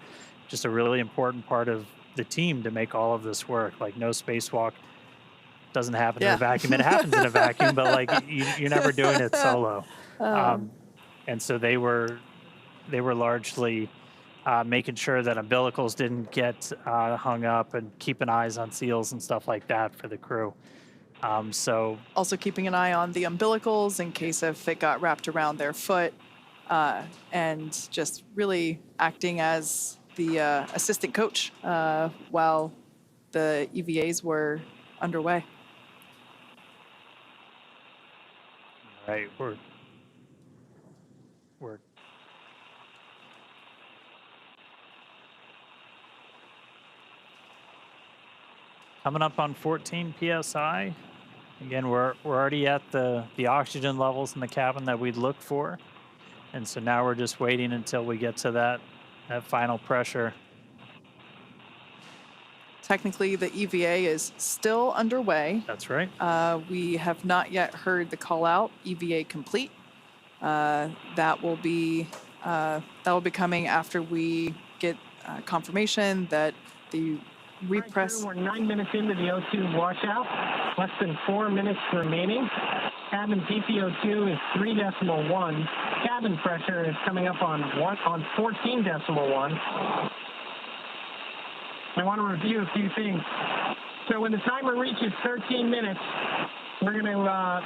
Speaker 2: just a really important part of the team to make all of this work. Like, no spacewalk doesn't happen in a vacuum. It happens in a vacuum, but like you're never doing it solo. And so they were largely making sure that umbilicals didn't get hung up, and keeping eyes on seals and stuff like that for the crew. So
Speaker 1: Also keeping an eye on the umbilicals in case if it got wrapped around their foot, and just really acting as the assistant coach while the EVAs were underway.
Speaker 2: right, we're coming up on 14 psi. Again, we're already at the oxygen levels in the cabin that we'd look for, and so now we're just waiting until we get to that final pressure.
Speaker 1: Technically, the EVA is still underway.
Speaker 2: That's right.
Speaker 1: We have not yet heard the call out, EVA complete. That will be coming after we get confirmation that the repress.
Speaker 19: We're 9 minutes into the O2 washout, less than 4 minutes remaining. Cabin PPO2 is 3.1. Cabin pressure is coming up on 14.1. I want to review a few things. So when the timer reaches 13 minutes, we're going to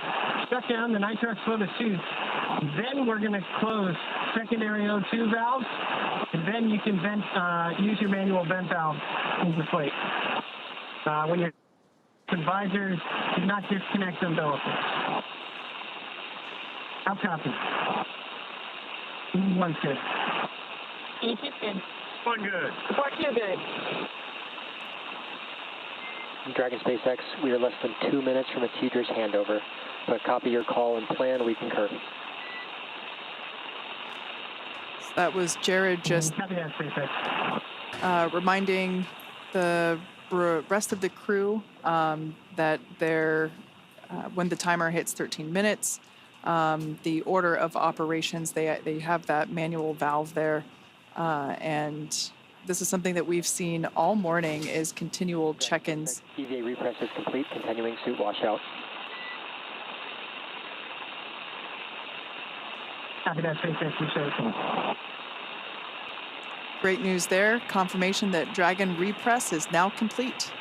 Speaker 19: shut down the nitrox flow to suits. Then we're going to close secondary O2 valves, and then you can use your manual vent valve into plate. When your visors, do not disconnect umbilicals. How copy? One's good.
Speaker 20: Each is good.
Speaker 19: One good.
Speaker 20: Report two good.
Speaker 6: Dragon SpaceX, we are less than 2 minutes from a teacher's handover. But copy your call and plan, we concur.
Speaker 1: So that was Jared just reminding the rest of the crew that when the timer hits 13 minutes, the order of operations, they have that manual valve there, and this is something that we've seen all morning is continual check-ins.
Speaker 6: EVA repress is complete, continuing suit washout.
Speaker 19: Copy that, SpaceX.
Speaker 1: Great news there. Confirmation that Dragon repress is now complete.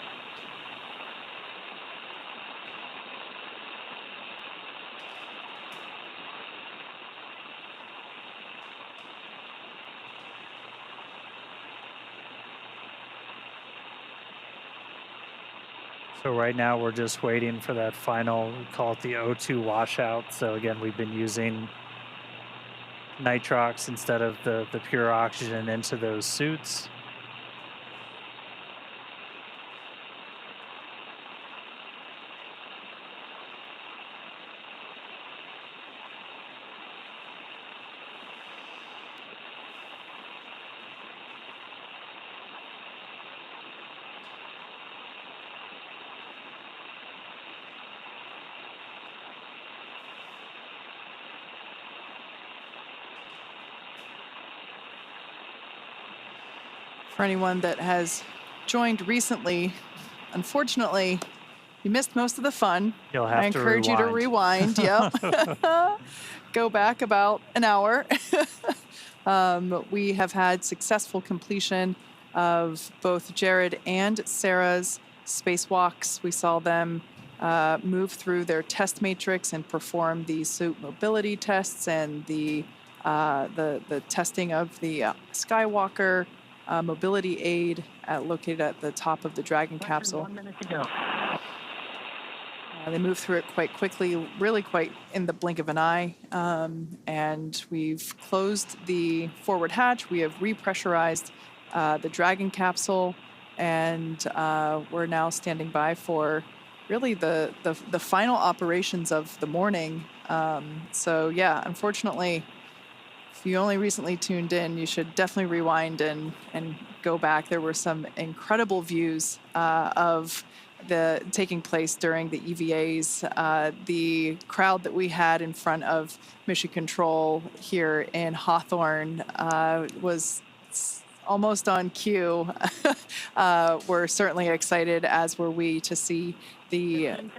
Speaker 2: So right now we're just waiting for that final, we call it the O2 washout. So again, we've been using nitrox instead of the pure oxygen into those suits.
Speaker 1: For anyone that has joined recently, unfortunately, you missed most of the fun.
Speaker 2: You'll have
Speaker 1: I encourage you to rewind. Yep. Go back about an hour. We have had successful completion of both Jared and Sarah's spacewalks. We saw them move through their test matrix and perform the suit mobility tests and the testing of the Skywalker mobility aid located at the top of the Dragon capsule.
Speaker 19: 1 minute to go.
Speaker 1: They moved through it quite quickly, really quite in the blink of an eye. And we've closed the forward hatch. We have repressurized the Dragon capsule, and we're now standing by for really the final operations of the morning. So yeah, unfortunately, if you only recently tuned in, you should definitely rewind and go back. There were some incredible views of the taking place during the EVAs. The crowd that we had in front of Mission Control here in Hawthorne was almost on cue. We're certainly excited, as were we, to see the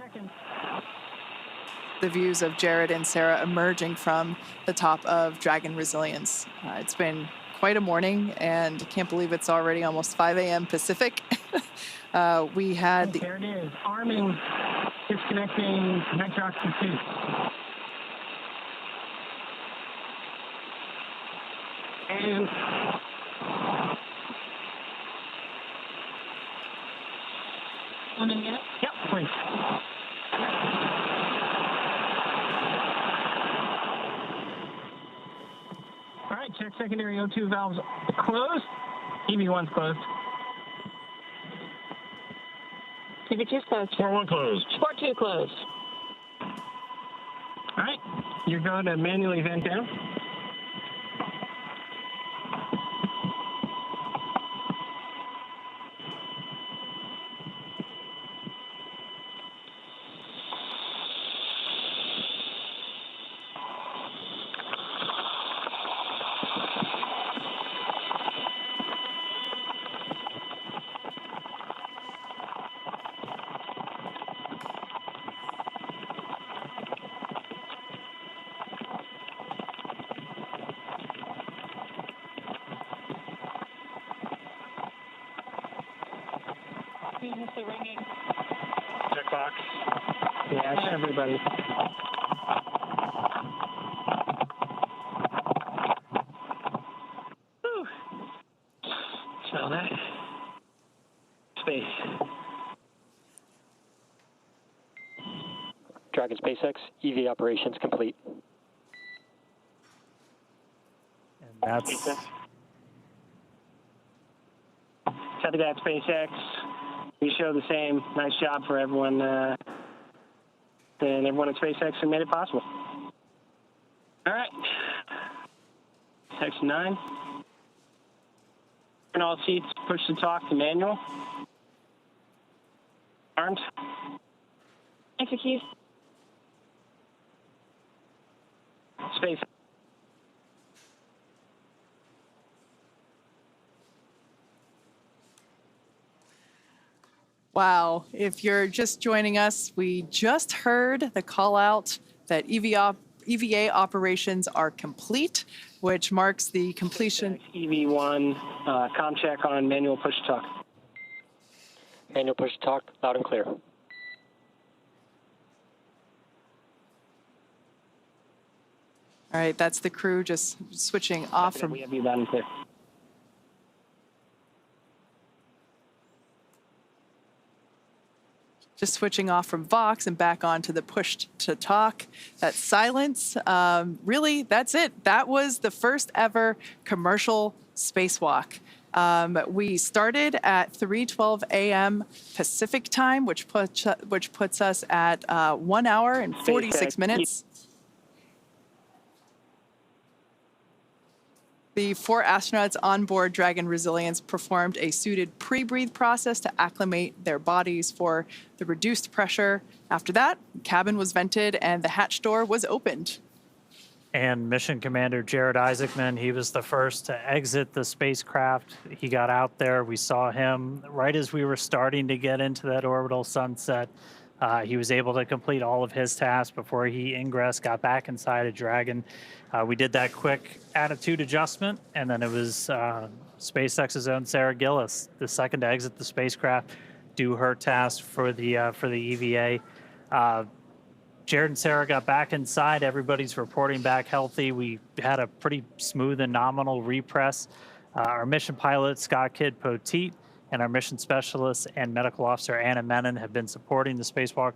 Speaker 1: views of Jared and Sarah emerging from the top of Dragon Resilience. It's been quite a morning, and can't believe it's already almost 5 a.m. Pacific. We had
Speaker 19: there it is. Arming, disconnecting nitrox to 2. And
Speaker 20: Want to get it?
Speaker 19: yep, please. All right, check secondary O2 valves closed. EV1's closed.
Speaker 20: EV2's closed.
Speaker 5: Port 1 closed.
Speaker 20: Port 2 closed.
Speaker 19: All right, you're going to manually vent down.
Speaker 20: The ringing.
Speaker 5: Checkbox.
Speaker 19: Yeah, it's everybody. Whew. Smell that. Space.
Speaker 6: Dragon SpaceX EVA operations complete.
Speaker 2: And that's
Speaker 19: Copy that, SpaceX. We show the same. Nice job for everyone, and everyone at SpaceX who made it possible. All right. Section 9. Turn all seats, push to talk to manual. Armed.
Speaker 20: Execute.
Speaker 19: Space.
Speaker 1: Wow. If you're just joining us, we just heard the call out that EVA operations are complete, which marks the completion.
Speaker 19: EV1, comm check on manual push to talk.
Speaker 6: Manual push to talk, loud and clear.
Speaker 1: All right, that's the crew just switching off from.
Speaker 19: We have you loud and clear.
Speaker 1: Just switching off from Vox and back on to the push to talk. That silence, really, that's it. That was the first ever commercial spacewalk. We started at 3:12 a.m. Pacific time, which puts us at 1 hour and 46 minutes. The 4 astronauts on board Dragon Resilience performed a suited pre-breathe process to acclimate their bodies for the reduced pressure. After that, the cabin was vented and the hatch door was opened.
Speaker 2: And Mission Commander Jared Isaacman, he was the first to exit the spacecraft. He got out there. We saw him right as we were starting to get into that orbital sunset. He was able to complete all of his tasks before he ingressed, got back inside a Dragon. We did that quick attitude adjustment, and then it was SpaceX's own Sarah Gillis, the second to exit the spacecraft, do her task for the EVA. Jared and Sarah got back inside. Everybody's reporting back healthy. We had a pretty smooth and nominal repress. Our mission pilot, Scott Kidd Poteet, and our mission specialist and medical officer, Anna Menon, have been supporting the spacewalk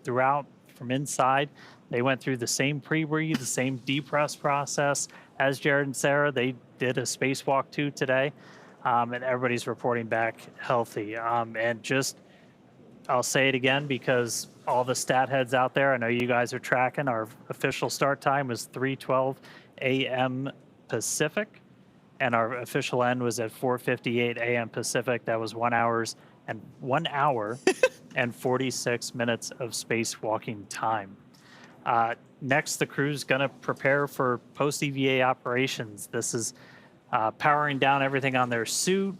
Speaker 2: throughout from inside. They went through the same pre-breathe, the same depress process as Jared and Sarah. They did a spacewalk too today, and everybody's reporting back healthy. And just, I'll say it again because all the stat heads out there, I know you guys are tracking, our official start time was 3:12 a.m. Pacific, and our official end was at 4:58 a.m. Pacific. That was 1 hour and 46 minutes of spacewalking time. Next, the crew's going to prepare for post-EVA operations. This is powering down everything on their suit.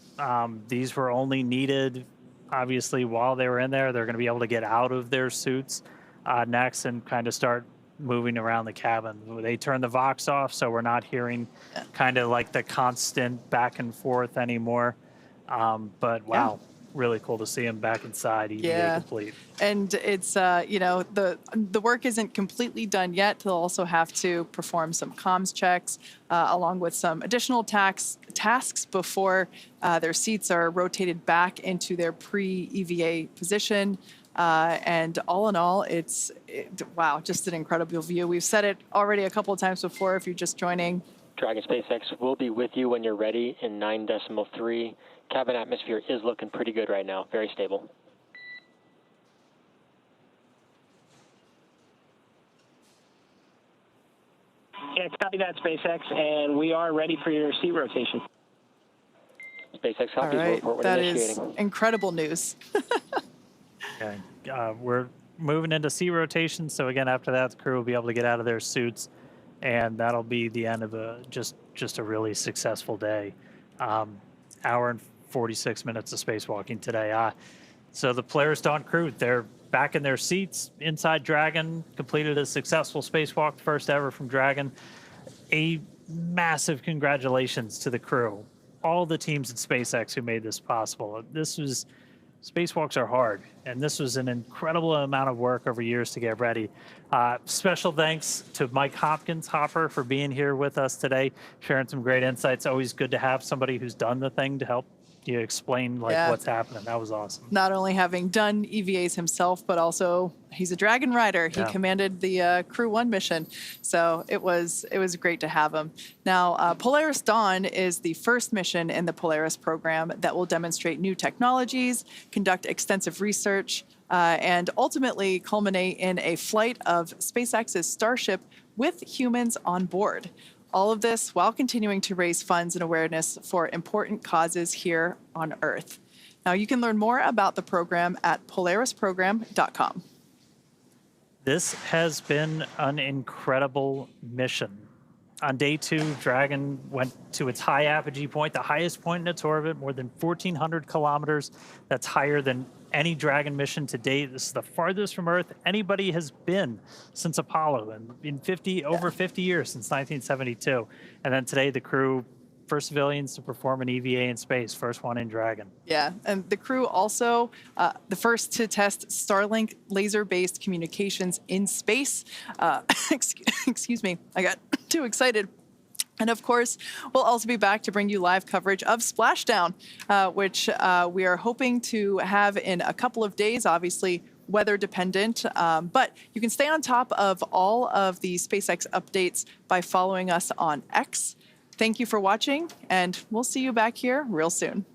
Speaker 2: These were only needed, obviously, while they were in there. They're going to be able to get out of their suits next and kind of start moving around the cabin. They turned the Vox off, so we're not hearing kind of like the constant back and forth anymore. But wow, really cool to see him back inside EVA complete.
Speaker 1: And it's, the work isn't completely done yet. They'll also have to perform some comms checks along with some additional tasks before their seats are rotated back into their pre-EVA position. And all in all, wow, just an incredible view. We've said it already a couple of times before if you're just joining.
Speaker 6: Dragon SpaceX will be with you when you're ready in 9.3. Cabin atmosphere is looking pretty good right now, very stable.
Speaker 17: Yeah, copy that, SpaceX, and we are ready for your seat rotation.
Speaker 6: SpaceX copies will report when
Speaker 1: that
Speaker 6: initiating.
Speaker 1: is incredible news.
Speaker 2: Okay, we're moving into seat rotation, so again, after that, the crew will be able to get out of their suits, and that'll be the end of just a really successful day. Hour and 46 minutes of spacewalking today. So the Polaris Dawn crew, they're back in their seats inside Dragon, completed a successful spacewalk, the first ever from Dragon. A massive congratulations to the crew, all the teams at SpaceX who made this possible. Spacewalks are hard, and this was an incredible amount of work over years to get ready. Special thanks to Mike Hopper for being here with us today, sharing some great insights. Always good to have somebody who's done the thing to help you explain what's happening. That was awesome.
Speaker 1: Not only having done EVAs himself, but also he's a Dragon rider. He commanded the Crew 1 mission, so it was great to have him. Now, Polaris Dawn is the first mission in the Polaris program that will demonstrate new technologies, conduct extensive research, and ultimately culminate in a flight of SpaceX's Starship with humans on board. All of this while continuing to raise funds and awareness for important causes here on Earth. Now, you can learn more about the program at polarisprogram.com.
Speaker 2: This has been an incredible mission. On day 2, Dragon went to its high apogee point, the highest point in its orbit, more than 1,400 kilometers. That's higher than any Dragon mission to date. This is the farthest from Earth anybody has been since Apollo, and in over 50 years, since 1972. And then today, the crew, first civilians to perform an EVA in space, first one in Dragon.
Speaker 1: Yeah, and the crew also the first to test Starlink laser-based communications in space. Excuse me, I got too excited. And of course, we'll also be back to bring you live coverage of Splashdown, which we are hoping to have in a couple of days, obviously weather dependent. But you can stay on top of all of the SpaceX updates by following us on X. Thank you for watching, and we'll see you back here real soon.